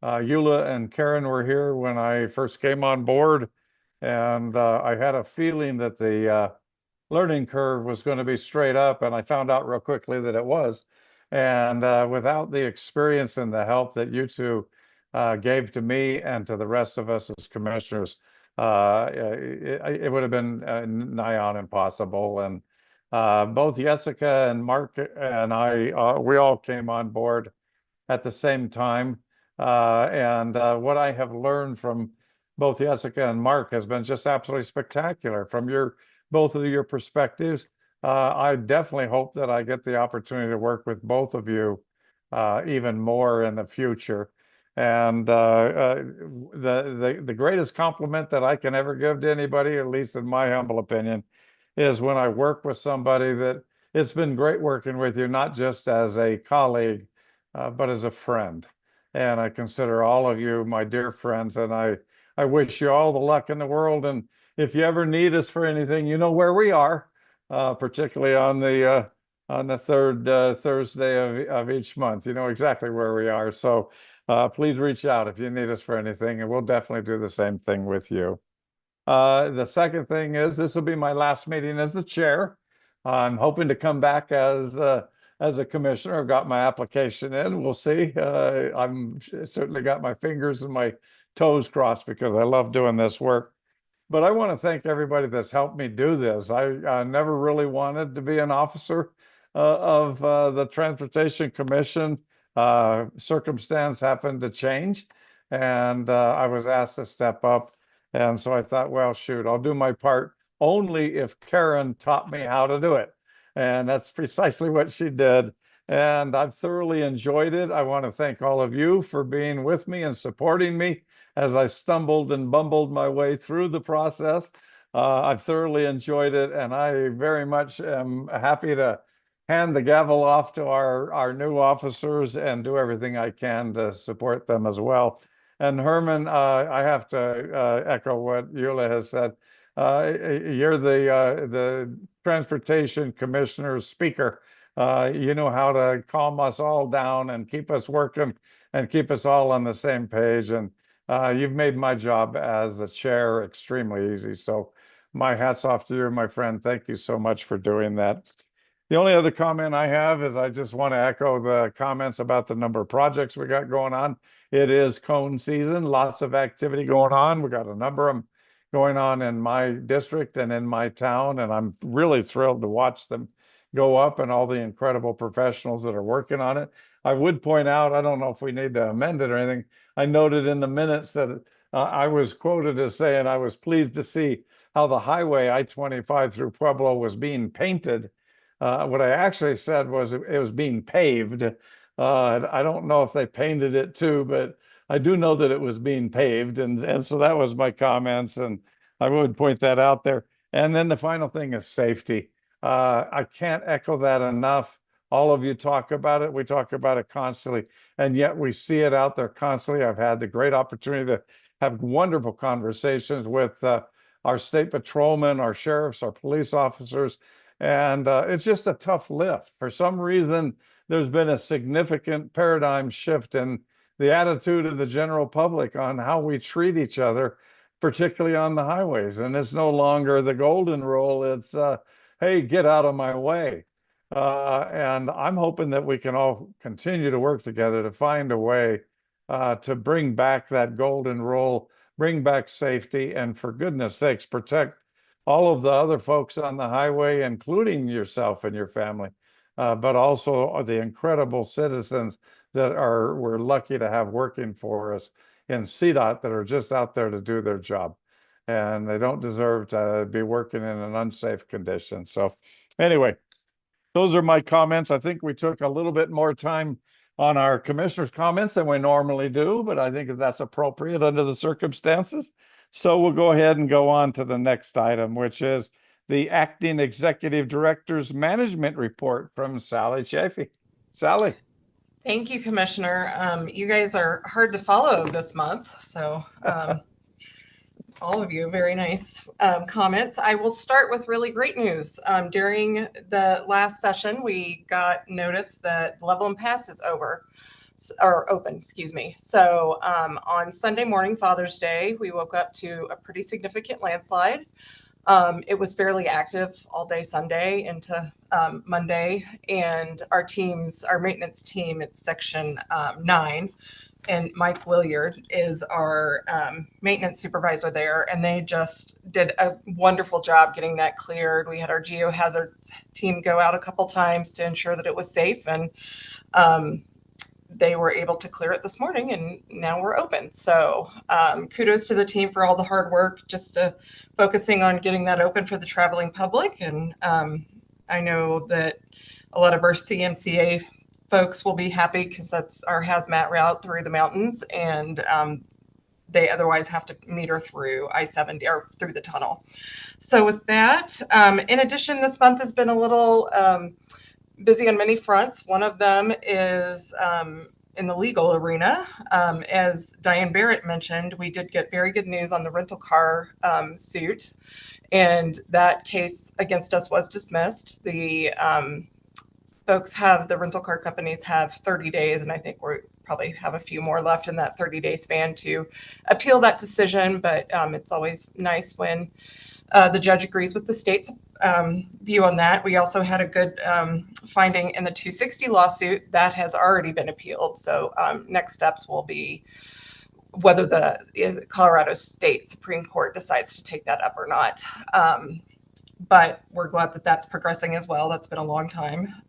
Eula and Karen were here when I first came on board, and I had a feeling that the learning curve was going to be straight up, and I found out real quickly that it was. And without the experience and the help that you two gave to me and to the rest of us as commissioners, it would have been nigh on impossible. And both Jessica and Mark and I, we all came on board at the same time. And what I have learned from both Jessica and Mark has been just absolutely spectacular from both of your perspectives. I definitely hope that I get the opportunity to work with both of you even more in the future. And the greatest compliment that I can ever give to anybody, at least in my humble opinion, is when I work with somebody that it's been great working with you, not just as a colleague, but as a friend. And I consider all of you my dear friends, and I wish you all the luck in the world. And if you ever need us for anything, you know where we are, particularly on the third Thursday of each month. You know exactly where we are. So please reach out if you need us for anything, and we'll definitely do the same thing with you. The second thing is, this will be my last meeting as the chair. I'm hoping to come back as a commissioner. I've got my application in. We'll see. I'm certainly got my fingers and my toes crossed because I love doing this work. But I want to thank everybody that's helped me do this. I never really wanted to be an officer of the Transportation Commission. Circumstance happened to change, and I was asked to step up. And so I thought, well, shoot, I'll do my part only if Karen taught me how to do it. And that's precisely what she did. And I've thoroughly enjoyed it. I want to thank all of you for being with me and supporting me as I stumbled and bumbled my way through the process. I've thoroughly enjoyed it, and I very much am happy to hand the gavel off to our new officers and do everything I can to support them as well. And Herman, I have to echo what Eula has said. You're the Transportation Commissioner's speaker. You know how to calm us all down and keep us working and keep us all on the same page. And you've made my job as the chair extremely easy. So my hat's off to you, my friend. Thank you so much for doing that. The only other comment I have is I just want to echo the comments about the number of projects we got going on. It is cone season, lots of activity going on. We got a number of them going on in my district and in my town, and I'm really thrilled to watch them go up and all the incredible professionals that are working on it. I would point out, I don't know if we need to amend it or anything. I noted in the minutes that I was quoted as saying I was pleased to see how the highway I-25 through Pueblo was being painted. What I actually said was it was being paved. I don't know if they painted it too, but I do know that it was being paved. And so that was my comments, and I would point that out there. And then the final thing is safety. I can't echo that enough. All of you talk about it. We talk about it constantly, and yet we see it out there constantly. I've had the great opportunity to have wonderful conversations with our state patrolmen, our sheriffs, our police officers, and it's just a tough lift. For some reason, there's been a significant paradigm shift in the attitude of the general public on how we treat each other, particularly on the highways. And it's no longer the golden rule. It's, hey, get out of my way. And I'm hoping that we can all continue to work together to find a way to bring back that golden rule, bring back safety, and for goodness sakes, protect all of the other folks on the highway, including yourself and your family, but also the incredible citizens that we're lucky to have working for us in CDOT that are just out there to do their job. And they don't deserve to be working in an unsafe condition. So anyway, those are my comments. I think we took a little bit more time on our commissioner's comments than we normally do, but I think that's appropriate under the circumstances. So we'll go ahead and go on to the next item, which is the Acting Executive Director's Management Report from Sally Chaffee. Sally. Thank you, Commissioner. You guys are hard to follow this month, so all of you, very nice comments. I will start with really great news. During the last session, we got notice that Levelland Pass is open, excuse me. So on Sunday morning, Father's Day, we woke up to a pretty significant landslide. It was fairly active all day Sunday into Monday, and our maintenance team, it's section 9, and Mike Williard is our maintenance supervisor there, and they just did a wonderful job getting that cleared. We had our geohazard team go out a couple times to ensure that it was safe, and they were able to clear it this morning, and now we're open. So kudos to the team for all the hard work, just focusing on getting that open for the traveling public. And I know that a lot of our CMCA folks will be happy because that's our hazmat route through the mountains, and they otherwise have to meter through I-70 or through the tunnel. So with that, in addition, this month has been a little busy on many fronts. One of them is in the legal arena. As Diane Barrett mentioned, we did get very good news on the rental car suit, and that case against us was dismissed. The the rental car companies have 30 days, and I think we probably have a few more left in that 30-day span to appeal that decision, but it's always nice when the judge agrees with the state's view on that. We also had a good finding in the 260 lawsuit that has already been appealed. So next steps will be whether the Colorado State Supreme Court decides to take that up or not. But we're glad that that's progressing as well. That's been a long time.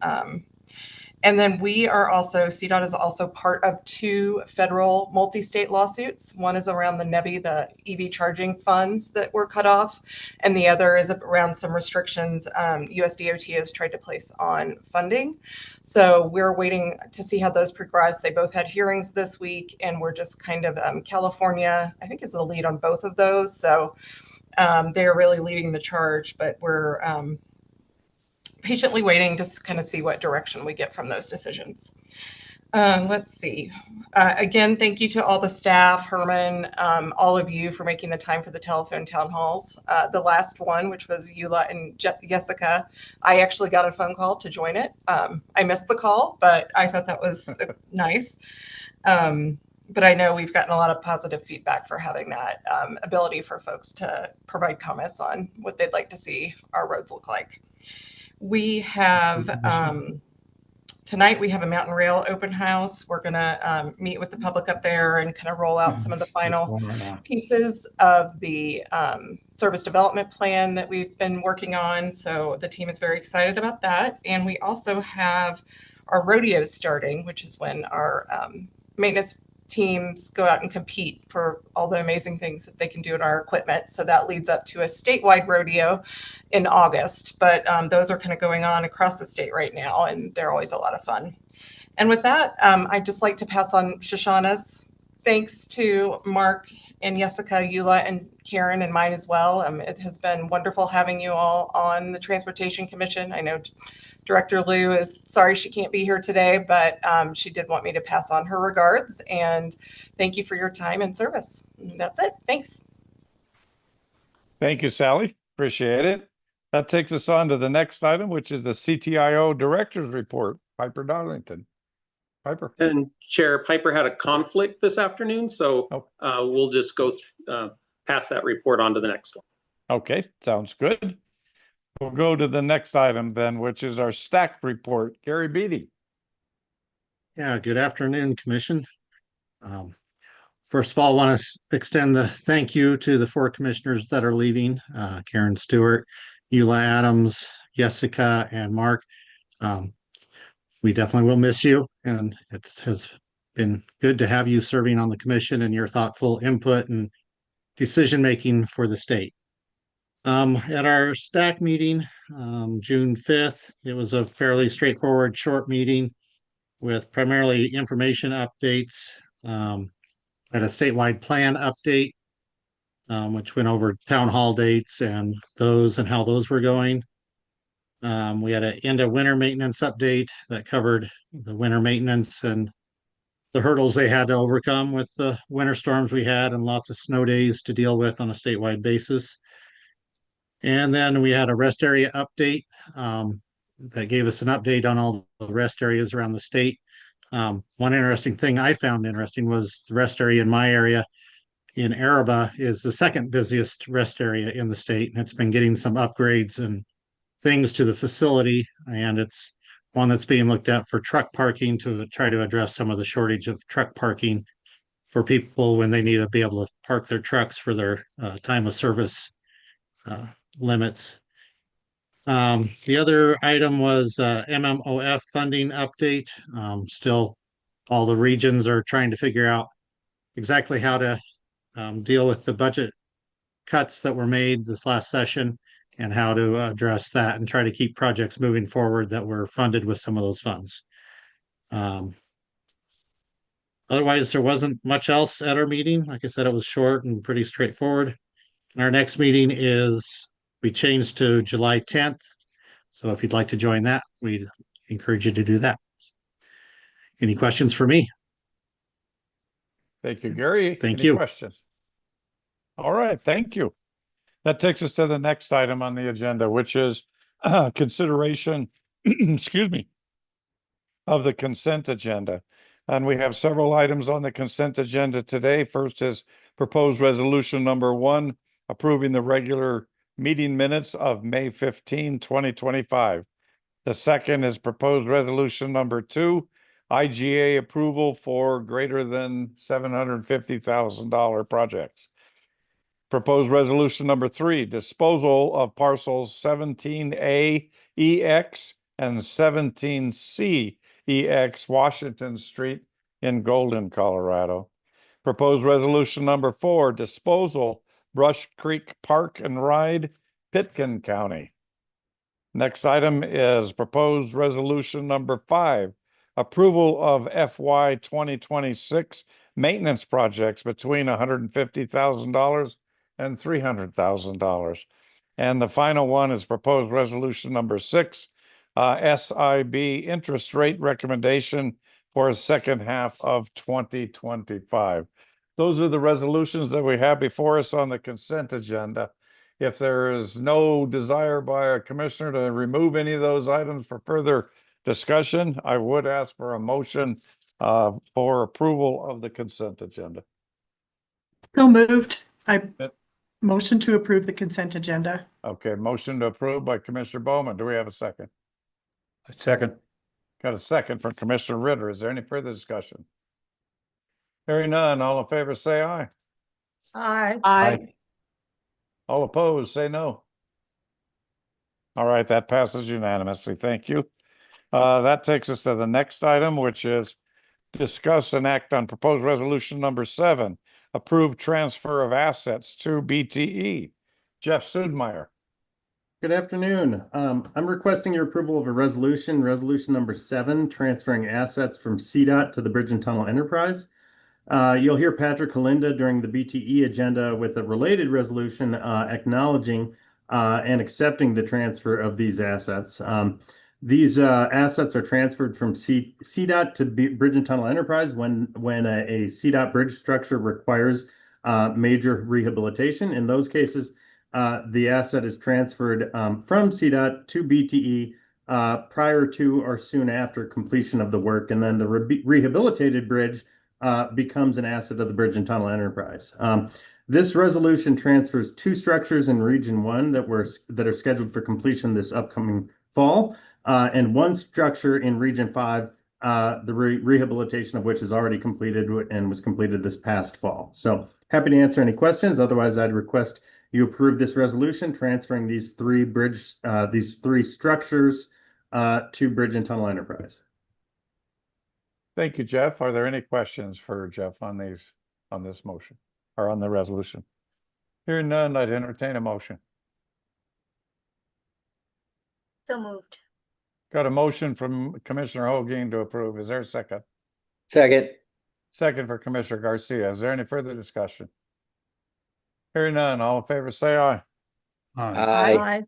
And then CDOT is also part of 2 federal multi-state lawsuits. One is around the NEVI, the EV charging funds that were cut off, and the other is around some restrictions USDOT has tried to place on funding. So we're waiting to see how those progress. They both had hearings this week, and we're just kind of, California, I think, is the lead on both of those. So they're really leading the charge, but we're patiently waiting to kind of see what direction we get from those decisions. Let's see. Again, thank you to all the staff, Herman, all of you for making the time for the telephone town halls. The last one, which was Eula and Jessica, I actually got a phone call to join it. I missed the call, but I thought that was nice. But I know we've gotten a lot of positive feedback for having that ability for folks to provide comments on what they'd like to see our roads look like. We have, tonight we have a Mountain Rail open house. We're gonna meet with the public up there and kind of roll out some of the final pieces of the service development plan that we've been working on. So the team is very excited about that. And we also have our rodeos starting, which is when our maintenance teams go out and compete for all the amazing things that they can do in our equipment. So that leads up to a statewide rodeo in August. But those are kind of going on across the state right now, and they're always a lot of fun. And with that, I'd just like to pass on Shoshana's thanks to Mark and Jessica, Eula, and Karen, and mine as well. It has been wonderful having you all on the Transportation Commission. I know Director Liu is sorry she can't be here today, but she did want me to pass on her regards, and thank you for your time and service. That's it. Thanks. Thank you, Sally. Appreciate it. That takes us on to the next item, which is the CTIO Director's Report. Piper Darlington. Piper. And Chair, Piper had a conflict this afternoon, so we'll just go pass that report on to the next one. Okay, sounds good. We'll go to the next item then, which is our stacked report. Gary Beatty. Yeah, good afternoon, Commission. First of all, I want to extend the thank you to the 4 commissioners that are leaving, Karen Stewart, Eula Adams, Jessica, and Mark. We definitely will miss you, and it has been good to have you serving on the commission and your thoughtful input and decision-making for the state. At our stack meeting, June 5th, it was a fairly straightforward short meeting with primarily information updates, at a statewide plan update, which went over town hall dates and how those were going. We had an end of winter maintenance update that covered the winter maintenance and the hurdles they had to overcome with the winter storms we had and lots of snow days to deal with on a statewide basis. And then we had a rest area update that gave us an update on all the rest areas around the state. One interesting thing I found interesting was the rest area in my area in Araba is the second busiest rest area in the state. And it's been getting some upgrades and things to the facility. And it's one that's being looked at for truck parking to try to address some of the shortage of truck parking for people when they need to be able to park their trucks for their time of service limits. The other item was MMOF funding update. Still, all the regions are trying to figure out exactly how to deal with the budget cuts that were made this last session and how to address that and try to keep projects moving forward that were funded with some of those funds. Otherwise, there wasn't much else at our meeting. Like I said, it was short and pretty straightforward. And our next meeting we changed to July 10th. So if you'd like to join that, we'd encourage you to do that. Any questions for me? Thank you, Gary. Thank Any you. questions? All right, thank you. That takes us to the next item on the agenda, which is consideration, excuse me, of the consent agenda. And we have several items on the consent agenda today. First is proposed resolution number 1, approving the regular meeting minutes of May 15, 2025. The second is proposed resolution number 2, IGA approval for greater than $750,000 projects. Proposed resolution number 3, disposal of parcels 17A EX and 17C EX Washington Street in Golden, Colorado. Proposed resolution number 4, disposal Brush Creek Park and Ride, Pitkin County. Next item is proposed resolution number 5, approval of FY 2026 maintenance projects between $150,000 and $300,000. And the final one is proposed resolution number 6, SIB interest rate recommendation for a second half of 2025. Those are the resolutions that we have before us on the consent agenda. If there is no desire by a commissioner to remove any of those items for further discussion, I would ask for a motion for approval of the consent agenda. So moved. Motion to approve the consent agenda. Okay, motion to approve by Commissioner Bowman. Do we have a second? A second. Got a second from Commissioner Ritter. Is there any further discussion? Hearing none, all in favor say aye. Aye. Aye. All opposed, say no. All right, that passes unanimously. Thank you. That takes us to the next item, which is discuss and act on proposed resolution number 7, approve transfer of assets to BTE. Jeff Sudmeyer. Good afternoon. I'm requesting your approval of a resolution number 7, transferring assets from CDOT to the Bridge and Tunnel Enterprise. You'll hear Patrick Kalinda during the BTE agenda with a related resolution acknowledging and accepting the transfer of these assets. These assets are transferred from CDOT to Bridge and Tunnel Enterprise when a CDOT bridge structure requires major rehabilitation. In those cases, the asset is transferred from CDOT to BTE prior to or soon after completion of the work, and then the rehabilitated bridge becomes an asset of the Bridge and Tunnel Enterprise. This resolution transfers 2 structures in Region 1 that are scheduled for completion this upcoming fall, and 1 structure in Region 5, the rehabilitation of which is already completed and was completed this past fall. So happy to answer any questions. Otherwise, I'd request you approve this resolution transferring these 3 structures to Bridge and Tunnel Enterprise. Thank you, Jeff. Are there any questions for Jeff on this motion or on the resolution? Hearing none, I'd entertain a motion. So moved. Got a motion from Commissioner Holguin to approve. Is there a second? Second. Second for Commissioner Garcia. Is there any further discussion? Hearing none, all in favor say aye. Aye.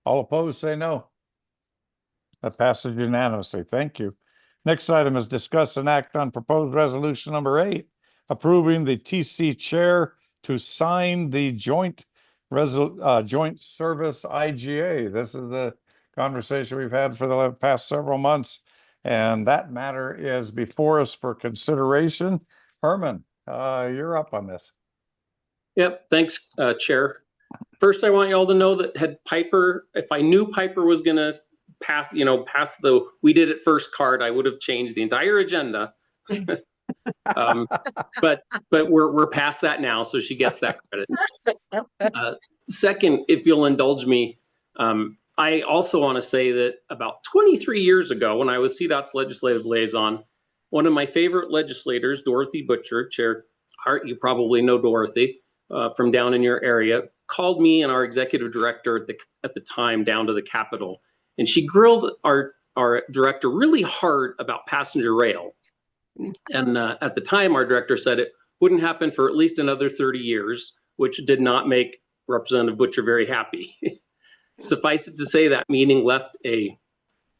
All opposed say no. That passes unanimously. Thank you. Next item is discuss and act on proposed resolution number 8, approving the TC chair to sign the joint service IGA. This is the conversation we've had for the past several months, and that matter is before us for consideration. Herman, you're up on this. Yep. Thanks, Chair. First, I want you all to know that if I knew Piper was going to pass the "we did it first" card, I would have changed the entire agenda. But we're past that now, so she gets that credit. Second, if you'll indulge me, I also want to say that about 23 years ago, when I was CDOT's legislative liaison, one of my favorite legislators, Dorothy Butcher, Chair Hart, you probably know Dorothy from down in your area, called me and our executive director at the time down to the Capitol, and she grilled our director really hard about passenger rail. And at the time, our director said it wouldn't happen for at least another 30 years, which did not make Representative Butcher very happy. Suffice it to say, that meeting left a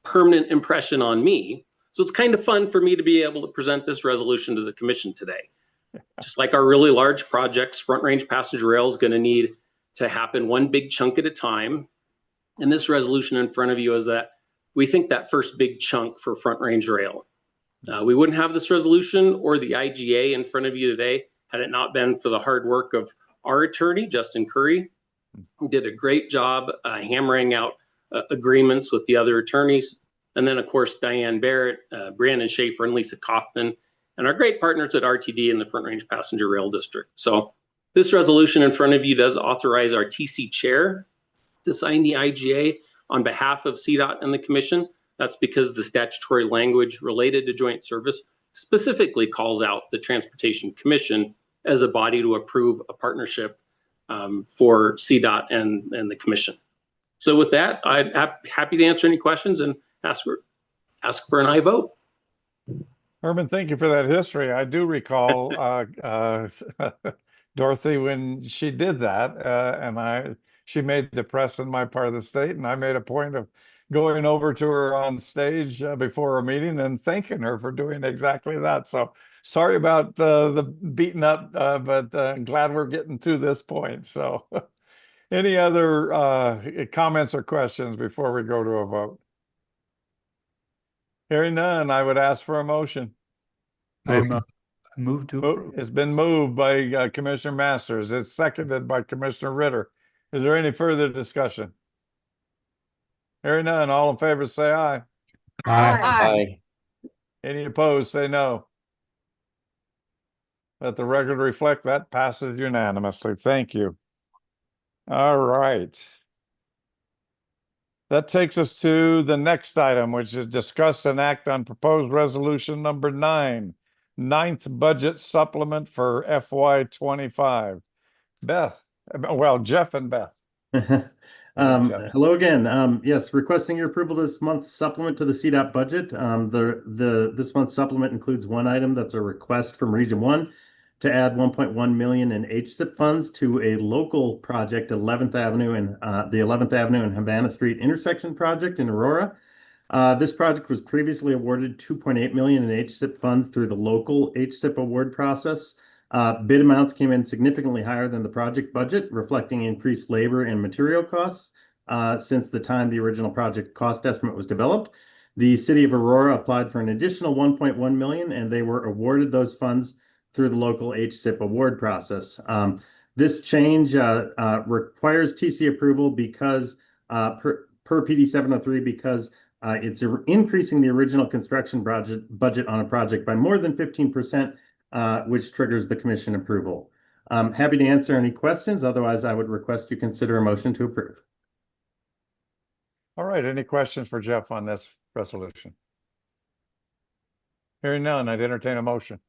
permanent impression on me. So it's kind of fun for me to be able to present this resolution to the commission today. Just like our really large projects, Front Range Passenger Rail is going to need to happen one big chunk at a time. And this resolution in front of you is that we think that first big chunk for Front Range Rail. We wouldn't have this resolution or the IGA in front of you today had it not been for the hard work of our attorney, Justin Curry, who did a great job hammering out agreements with the other attorneys. And then, of course, Diane Barrett, Brandon Schaefer, and Lisa Kaufman, and our great partners at RTD and the Front Range Passenger Rail District. So this resolution in front of you does authorize our TC chair to sign the IGA on behalf of CDOT and the commission. That's because the statutory language related to joint service specifically calls out the Transportation Commission as a body to approve a partnership for CDOT and the commission. So with that, I'm happy to answer any questions and ask for an aye vote. Herman, thank you for that history. I do recall Dorothy when she did that, and she made the press in my part of the state, and I made a point of going over to her on stage before a meeting and thanking her for doing exactly that. So sorry about the beating up, but I'm glad we're getting to this point. So any other comments or questions before we go to a vote? Hearing none, I would ask for a motion. Move to approve. It's been moved by Commissioner Masters. It's seconded by Commissioner Ritter. Is there any further discussion? Hearing none, all in favor say aye. Aye. Any opposed say no. Let the record reflect that passes unanimously. Thank you. All right. That takes us to the next item, which is discuss and act on proposed resolution number 9, ninth budget supplement for FY 25. Beth, well, Jeff and Beth. Jeff. Hello again. Yes, requesting your approval this month's supplement to the CDOT budget. This month's supplement includes one item that's a request from Region 1 to add 1.1 million in HSIP funds to a local project, 11th Avenue and the 11th Avenue and Havana Street intersection project in Aurora. This project was previously awarded 2.8 million in HSIP funds through the local HSIP award process. Bid amounts came in significantly higher than the project budget, reflecting increased labor and material costs since the time the original project cost estimate was developed. The city of Aurora applied for an additional 1.1 million, and they were awarded those funds through the local HSIP award process. This change requires TC approval because per PD 703 because it's increasing the original construction budget on a project by more than 15%, which triggers the commission approval. I'm happy to answer any questions. Otherwise, I would request you consider a motion to approve. All right, any questions for Jeff on this resolution? Hearing none, I'd entertain a motion.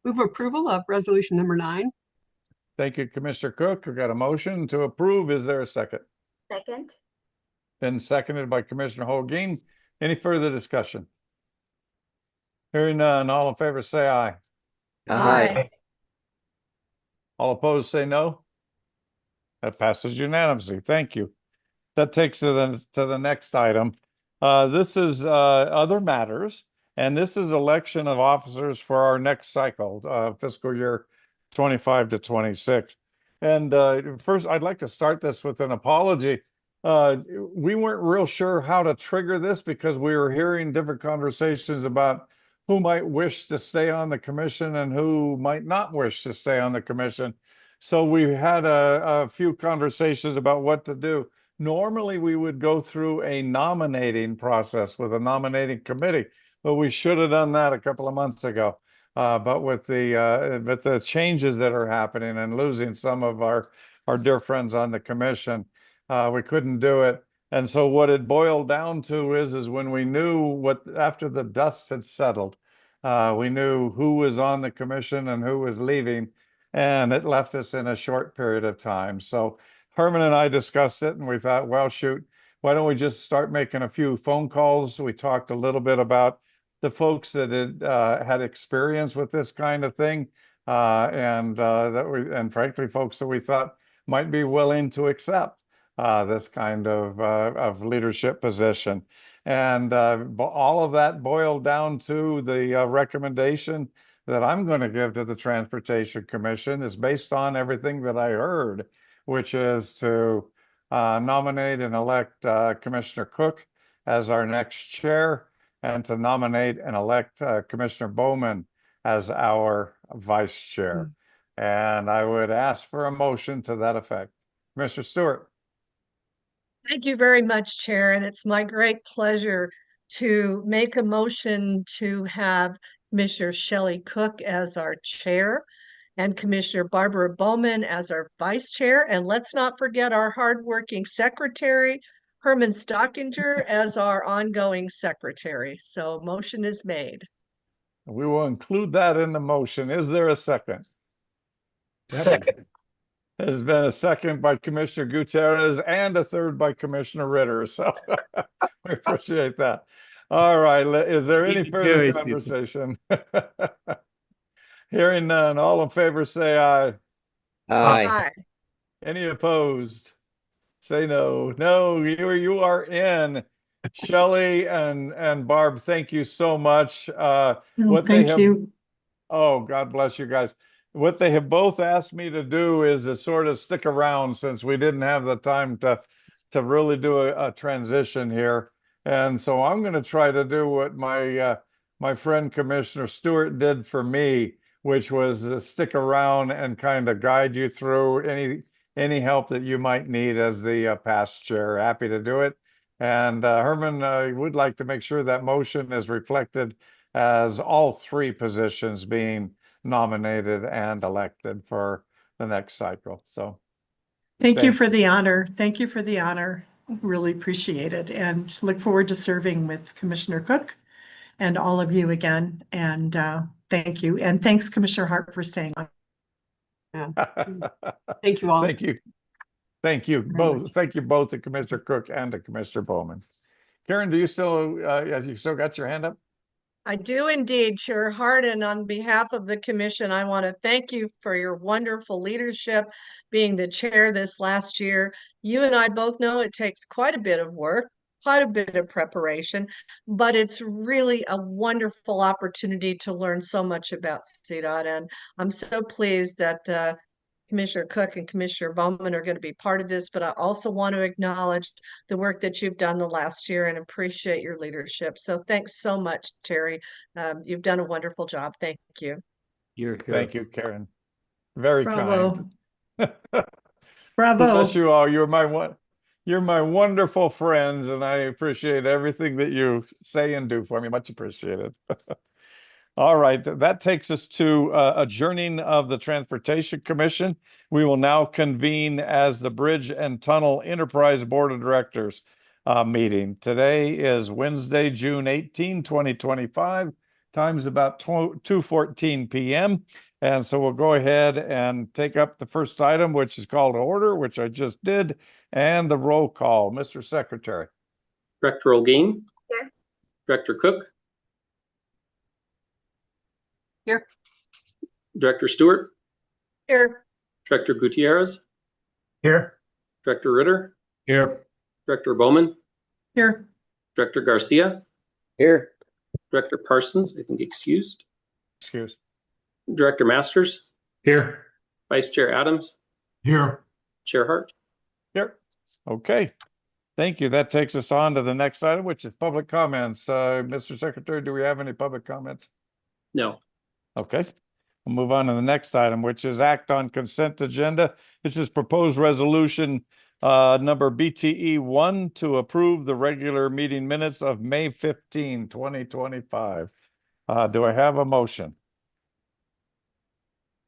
Move approval of resolution number 9. Thank you, Commissioner Cook. We've got a motion to approve. Is there a second? Second. Been seconded by Commissioner Holguin. Any further discussion? Hearing none, all in favor say aye. Aye. All opposed say no. That passes unanimously. Thank you. That takes us to the next item. This is other matters, and this is election of officers for our next cycle, fiscal year 25 to 26. And first, I'd like to start this with an apology. We weren't real sure how to trigger this because we were hearing different conversations about who might wish to stay on the commission and who might not wish to stay on the commission. So we had a few conversations about what to do. Normally, we would go through a nominating process with a nominating committee, but we should have done that a couple of months ago. But with the changes that are happening and losing some of our dear friends on the commission, we couldn't do it. And so what it boiled down to is when we knew after the dust had settled, we knew who was on the commission and who was leaving, and it left us in a short period of time. So Herman and I discussed it, and we thought, well, shoot, why don't we just start making a few phone calls? We talked a little bit about the folks that had experience with this kind of thing, and frankly, folks that we thought might be willing to accept this kind of leadership position. And all of that boiled down to the recommendation that I'm going to give to the Transportation Commission is based on everything that I heard, which is to nominate and elect Commissioner Cook as our next chair, and to nominate and elect Commissioner Bowman as our vice chair. And I would ask for a motion to that effect. Commissioner Stewart. Thank you very much, Chair. And it's my great pleasure to make a motion to have Commissioner Shelley Cook as our chair and Commissioner Barbara Bowman as our vice chair. And let's not forget our hardworking secretary, Herman Stockinger, as our ongoing secretary. So motion is made. We will include that in the motion. Is there a second? Second. There's been a second by Commissioner Gutierrez and a third by Commissioner Ritter. So we appreciate that. All right. Is there any further conversation? Hearing none. All in favor say aye. Aye. Any opposed? Say no. No, you are in. Shelley and Barb, thank you so much. Thank you. Oh, God bless you guys. What they have both asked me to do is to sort of stick around since we didn't have the time to really do a transition here. And so I'm going to try to do what my friend Commissioner Stewart did for me, which was to stick around and kind of guide you through any help that you might need as the past chair. Happy to do it. And Herman would like to make sure that motion is reflected as all three positions being nominated and elected for the next cycle. So Thank you for the honor. Thank you for the honor. Really appreciate it and look forward to serving with Commissioner Cook and all of you again. And thank you. And thanks, Commissioner Hart, for staying on. Yeah. Thank you all. Thank you. Thank you both. Thank you both to Commissioner Cook and to Commissioner Bowman. Karen, do you still, you still got your hand up? I do indeed, Chair Hart, and on behalf of the commission, I want to thank you for your wonderful leadership, being the chair this last year. You and I both know it takes quite a bit of work, quite a bit of preparation, but it's really a wonderful opportunity to learn so much about CDOT, and I'm so pleased that Commissioner Cook and Commissioner Bowman are going to be part of this, but I also want to acknowledge the work that you've done the last year and appreciate your leadership. So thanks so much, Terry. You've done a wonderful job. Thank you. Thank you, Karen. Very Bravo. kind. Bravo. Bless you all. You're my wonderful friends, and I appreciate everything that you say and do for me. Much appreciated. All right, that takes us to adjourning of the Transportation Commission. We will now convene as the Bridge and Tunnel Enterprise Board of Directors meeting. Today is Wednesday, June 18, 2025. Time's about 2:14 p.m. And so we'll go ahead and take up the first item, which is called to order, which I just did, and the roll call. Mr. Secretary. Director Olguin. Here. Director Cook. Here. Director Stewart. Here. Director Gutierrez. Here. Director Ritter. Here. Director Bowman. Here. Director Garcia. Here. Director Parsons, I think excused. Excused. Director Masters. Here. Vice Chair Adams. Here. Chair Hart. Here. Okay. Thank you. That takes us on to the next item, which is public comments. Mr. Secretary, do we have any public comments? No. Okay. We'll move on to the next item, which is act on consent agenda. This is proposed resolution number BTE 1 to approve the regular meeting minutes of May 15, 2025. Do I have a motion?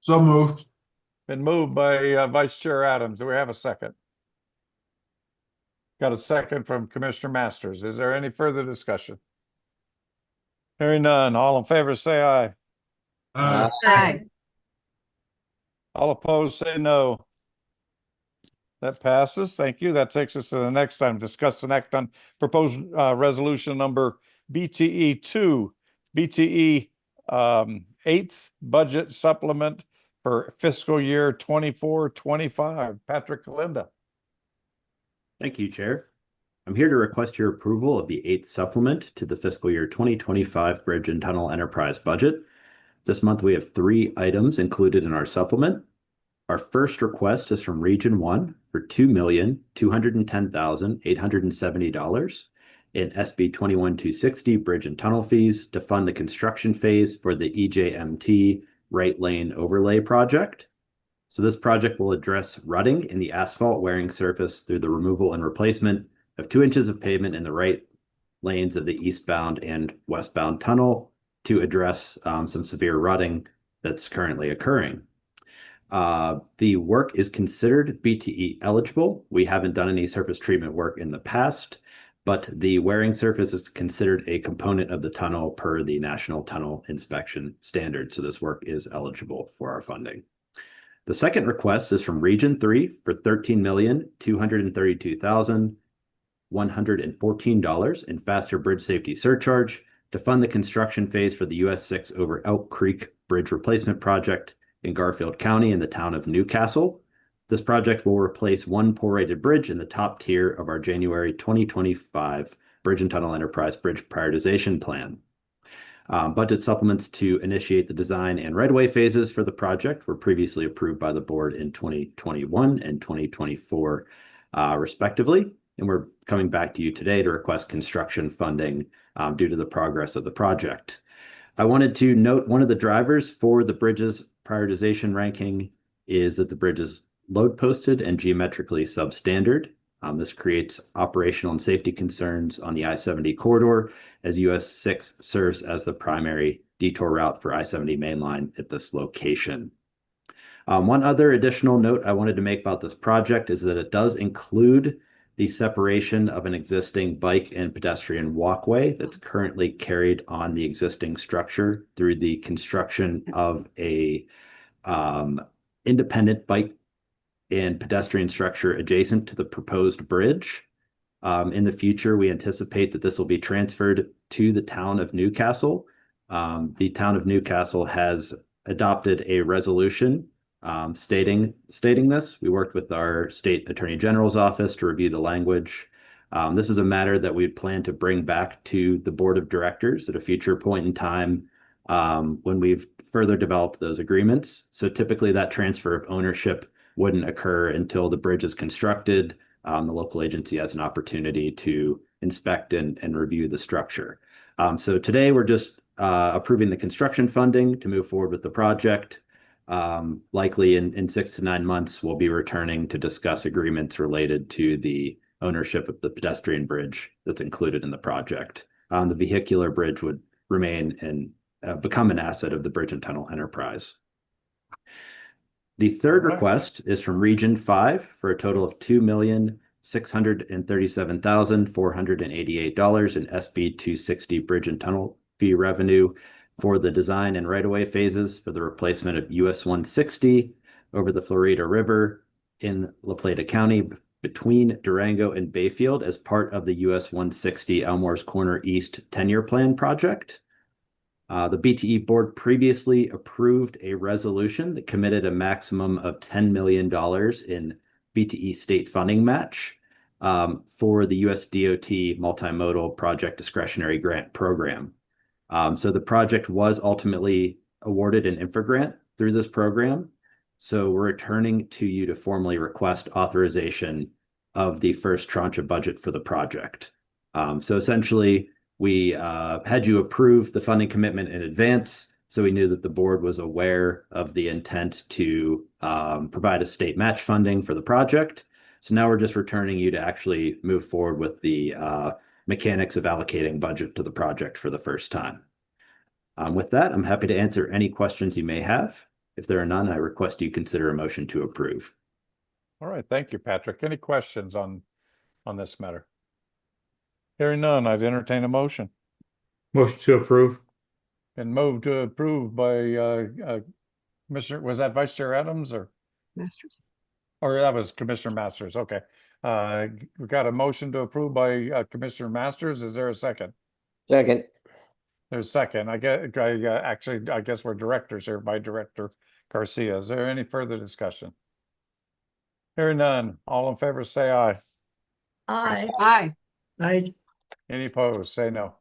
So moved. Been moved by Vice Chair Adams. Do we have a second? Got a second from Commissioner Masters. Is there any further discussion? Hearing none. All in favor, say aye. Aye. All opposed, say no. That passes. Thank you. That takes us to the next item. Discuss and act on proposed resolution number BTE 2, BTE 8th budget supplement for fiscal year 24-25. Patrick Kalinda. Thank you, Chair. I'm here to request your approval of the 8th supplement to the fiscal year 2025 Bridge and Tunnel Enterprise budget. This month, we have 3 items included in our supplement. Our first request is from Region 1 for $2,210,870 in SB 21260 Bridge and Tunnel fees to fund the construction phase for the EJMT Right Lane Overlay Project. So this project will address rutting in the asphalt wearing surface through the removal and replacement of 2 inches of pavement in the right lanes of the eastbound and westbound tunnel to address some severe rutting that's currently occurring. The work is considered BTE eligible. We haven't done any surface treatment work in the past, but the wearing surface is considered a component of the tunnel per the National Tunnel Inspection Standard. So this work is eligible for our funding. The second request is from Region 3 for $13,232,114 in faster bridge safety surcharge to fund the construction phase for the US 6 over Elk Creek Bridge Replacement Project in Garfield County in the town of Newcastle. This project will replace one poor-rated bridge in the top tier of our January 2025 Bridge and Tunnel Enterprise Bridge Prioritization Plan. Budget supplements to initiate the design and right-of-way phases for the project were previously approved by the board in 2021 and 2024, respectively. And we're coming back to you today to request construction funding due to the progress of the project. I wanted to note one of the drivers for the bridge's prioritization ranking is that the bridge is load posted and geometrically substandard. This creates operational and safety concerns on the I-70 corridor as US 6 serves as the primary detour route for I-70 mainline at this location. One other additional note I wanted to make about this project is that it does include the separation of an existing bike and pedestrian walkway that's currently carried on the existing structure through the construction of a independent bike and pedestrian structure adjacent to the proposed bridge. In the future, we anticipate that this will be transferred to the town of New Castle. The town of New Castle has adopted a resolution stating this. We worked with our state attorney general's office to review the language. This is a matter that we plan to bring back to the board of directors at a future point in time when we've further developed those agreements. So typically that transfer of ownership wouldn't occur until the bridge is constructed. The local agency has an opportunity to inspect and review the structure. So today we're just approving the construction funding to move forward with the project. Likely in 6 to 9 months, we'll be returning to discuss agreements related to the ownership of the pedestrian bridge that's included in the project. The vehicular bridge would remain and become an asset of the Bridge and Tunnel Enterprise. The third request is from Region 5 for a total of $2,637,488 in SB 260 Bridge and Tunnel fee revenue for the design and right-of-way phases for the replacement of US 160 over the Florida River in La Plata County between Durango and Bayfield as part of the US 160 Elmore's Corner East 10-year plan project. The BTE board previously approved a resolution that committed a maximum of $10 million in BTE state funding match for the US DOT Multimodal Project Discretionary Grant Program. So the project was ultimately awarded an infra grant through this program. So we're returning to you to formally request authorization of the first tranche of budget for the project. So essentially, we had you approve the funding commitment in advance. So we knew that the board was aware of the intent to provide a state match funding for the project. So now we're just returning you to actually move forward with the mechanics of allocating budget to the project for the first time. With that, I'm happy to answer any questions you may have. If there are none, I request you consider a motion to approve. All right, thank you, Patrick. Any questions on this matter? Hearing none, I'd entertain a motion. Motion to approve. And moved to approve by Commissioner, was that Vice Chair Adams or? Masters. Or that was Commissioner Masters, okay. We got a motion to approve by Commissioner Masters. Is there a second? Second. There's a second. I guess we're directors here by Director Garcia. Is there any further discussion? Hearing none, all in favor say aye. Aye. Aye. Aye. Any opposed, say no.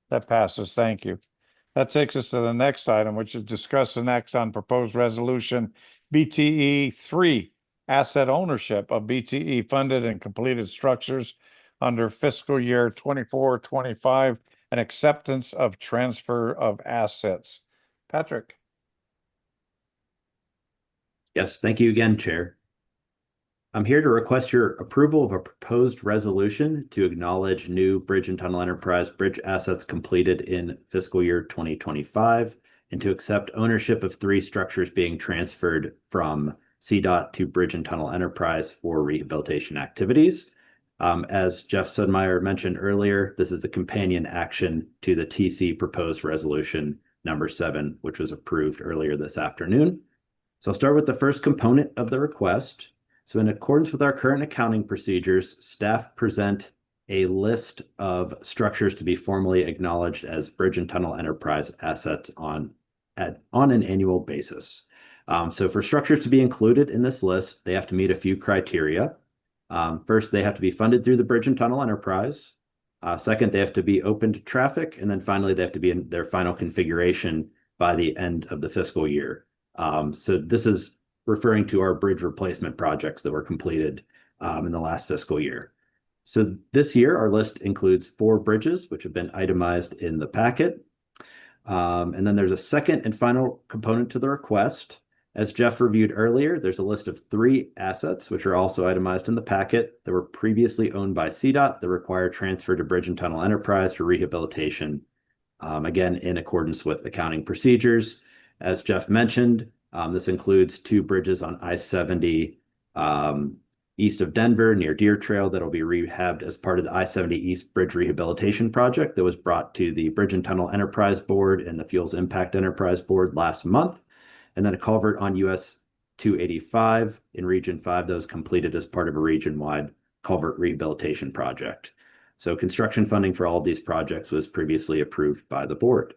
That passes, thank you. That takes us to the next item, which is discuss and act on proposed resolution BTE 3, asset ownership of BTE funded and completed structures under fiscal year 24-25 and acceptance of transfer of assets. Patrick. Yes, thank you again, Chair. I'm here to request your approval of a proposed resolution to acknowledge new Bridge and Tunnel Enterprise bridge assets completed in fiscal year 2025 and to accept ownership of 3 structures being transferred from CDOT to Bridge and Tunnel Enterprise for rehabilitation activities. As Jeff Sudmeyer mentioned earlier, this is the companion action to the TC proposed resolution number 7, which was approved earlier this afternoon. So I'll start with the first component of the request. So in accordance with our current accounting procedures, staff present a list of structures to be formally acknowledged as Bridge and Tunnel Enterprise assets on an annual basis. So for structures to be included in this list, they have to meet a few criteria. First, they have to be funded through the Bridge and Tunnel Enterprise. Second, they have to be open to traffic. And then finally, they have to be in their final configuration by the end of the fiscal year. So this is referring to our bridge replacement projects that were completed in the last fiscal year. So this year, our list includes 4 bridges, which have been itemized in the packet. And then there's a second and final component to the request. As Jeff reviewed earlier, there's a list of 3 assets, which are also itemized in the packet that were previously owned by CDOT that require transfer to Bridge and Tunnel Enterprise for rehabilitation. Again, in accordance with accounting procedures. As Jeff mentioned, This includes 2 bridges on I-70 east of Denver near Deer Trail that will be rehabbed as part of the I-70 East Bridge Rehabilitation Project that was brought to the Bridge and Tunnel Enterprise Board and the Fuels Impact Enterprise Board last month. And then a culvert on US 285 in Region 5 that was completed as part of a region-wide culvert rehabilitation project. So construction funding for all of these projects was previously approved by the board.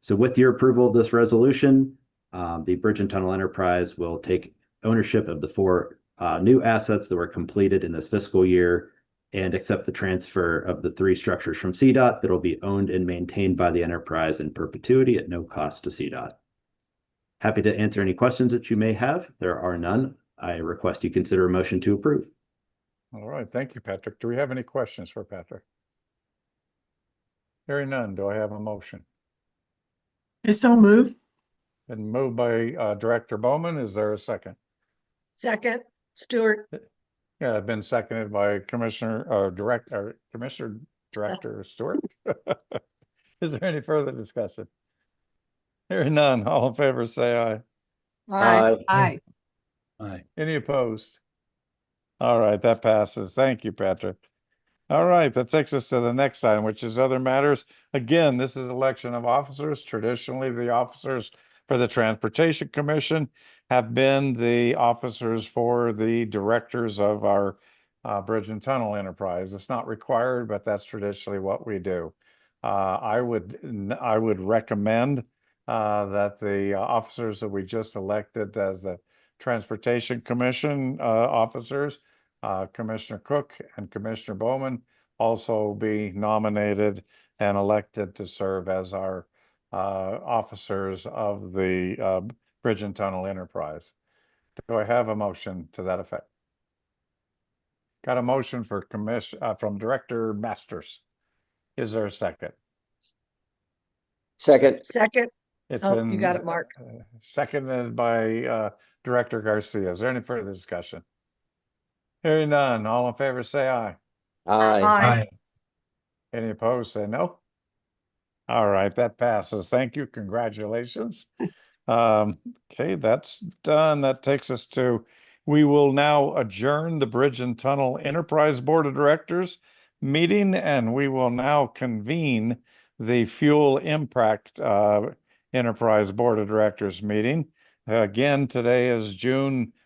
So with your approval of this resolution, the Bridge and Tunnel Enterprise will take ownership of the 4 new assets that were completed in this fiscal year and accept the transfer of the 3 structures from CDOT that will be owned and maintained by the enterprise in perpetuity at no cost to CDOT. Happy to answer any questions that you may have. There are none. I request you consider a motion to approve. All right, thank you, Patrick. Do we have any questions for Patrick? Hearing none, do I have a motion? I so move. Been moved by Director Bowman. Is there a second? Second, Stewart. Yeah, been seconded by Commissioner Director Stewart. Is there any further discussion? Hearing none, all in favor say aye. Aye. Aye. Aye. Any opposed? All right, that passes. Thank you, Patrick. All right, that takes us to the next item, which is other matters. Again, this is election of officers. Traditionally, the officers for the Transportation Commission have been the officers for the directors of our Bridge and Tunnel Enterprise. It's not required, but that's traditionally what we do. I would recommend that the officers that we just elected as the Transportation Commission officers, Commissioner Cook and Commissioner Bowman, also be nominated and elected to serve as our officers of the Bridge and Tunnel Enterprise. Do I have a motion to that effect? Got a motion for from Director Masters. Is there a second? Second. Second. It's Oh, been you got it, Mark. Seconded by Director Garcia. Is there any further discussion? Hearing none, all in favor say aye. Aye. Aye. Any opposed say no. All right, that passes. Thank you. Congratulations. Okay, that's done. That takes us to, we will now adjourn the Bridge and Tunnel Enterprise Board of Directors meeting, and we will now convene the Fuel Impact Enterprise Board of Directors meeting. Again, today is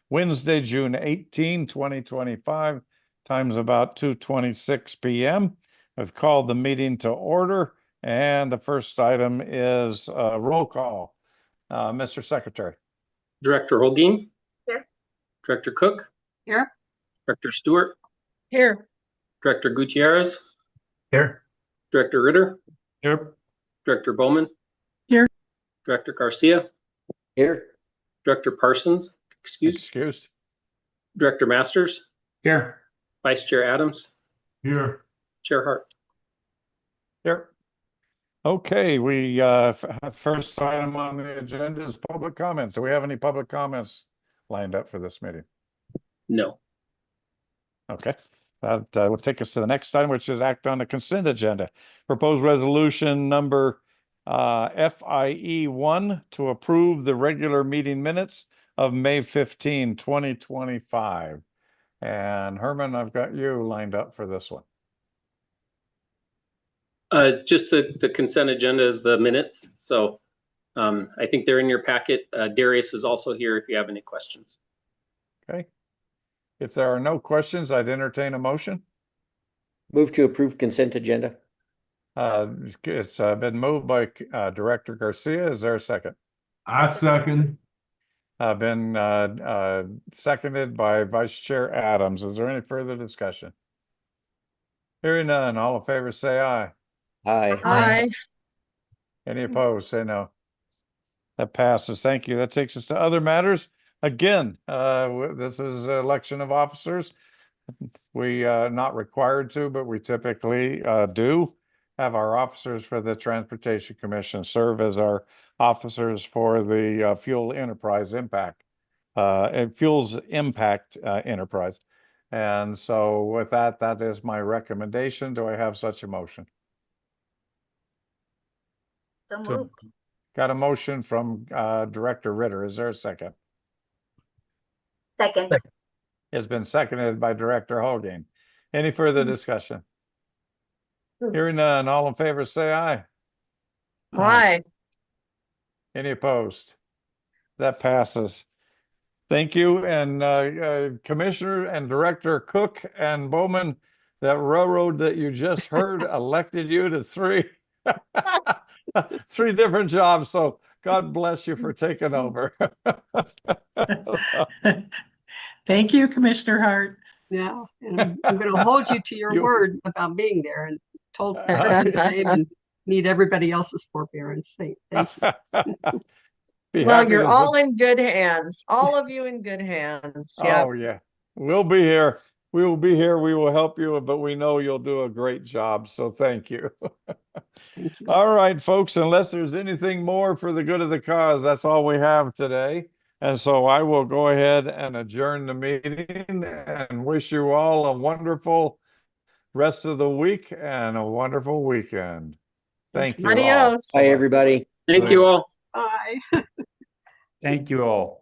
Wednesday, June 18, 2025. Time's about 2:26 p.m. I've called the meeting to order, and the first item is roll call. Mr. Secretary. Director Holguin. Here. Director Cook. Here. Director Stewart. Here. Director Gutierrez. Here. Director Ritter. Here. Director Bowman. Here. Director Garcia. Here. Director Parsons. Excused. Director Masters. Here. Vice Chair Adams. Here. Chair Hart. Here. Okay, we first item on the agenda is public comments. Do we have any public comments lined up for this meeting? No. Okay, that will take us to the next item, which is act on the consent agenda. Proposed resolution number FIE 1 to approve the regular meeting minutes of May 15, 2025. And Herman, I've got you lined up for this one. Just the consent agenda is the minutes. So I think they're in your packet. Darius is also here if you have any questions. Okay. If there are no questions, I'd entertain a motion. Move to approve consent agenda. It's been moved by Director Garcia. Is there a second? I second. Been seconded by Vice Chair Adams. Is there any further discussion? Hearing none, all in favor say aye. Aye. Aye. Any opposed, say no. That passes. Thank you. That takes us to other matters. Again, this is election of officers. We not required to, but we typically do have our officers for the Transportation Commission serve as our officers for the Fuels Impact Enterprise. And so with that, that is my recommendation. Do I have such a motion? So moved. Got a motion from Director Ritter. Is there a second? Second. It's been seconded by Director Holguin. Any further discussion? Hearing none, all in favor say aye. Aye. Any opposed? That passes. Thank you. And Commissioner and Director Cook and Bowman, that railroad that you just heard elected you to three different jobs. So God bless you for taking over. Thank you, Commissioner Hart. Yeah, and I'm going to hold you to your You- word about being there and told Chris's name and need everybody else's forbearance. Thank you. Be Well, happy you're to all sit- in good hands. All of you in good hands. Yeah. Oh, yeah. We'll be here. We will be here. We will help you, but we know you'll do a great job. So thank you. Thank you. All right, folks, unless there's anything more for the good of the cause, that's all we have today. And so I will go ahead and adjourn the meeting and wish you all a wonderful rest of the week and a wonderful weekend. Thank you all. Adios. Bye, everybody. Thank you all. Bye. Thank you all.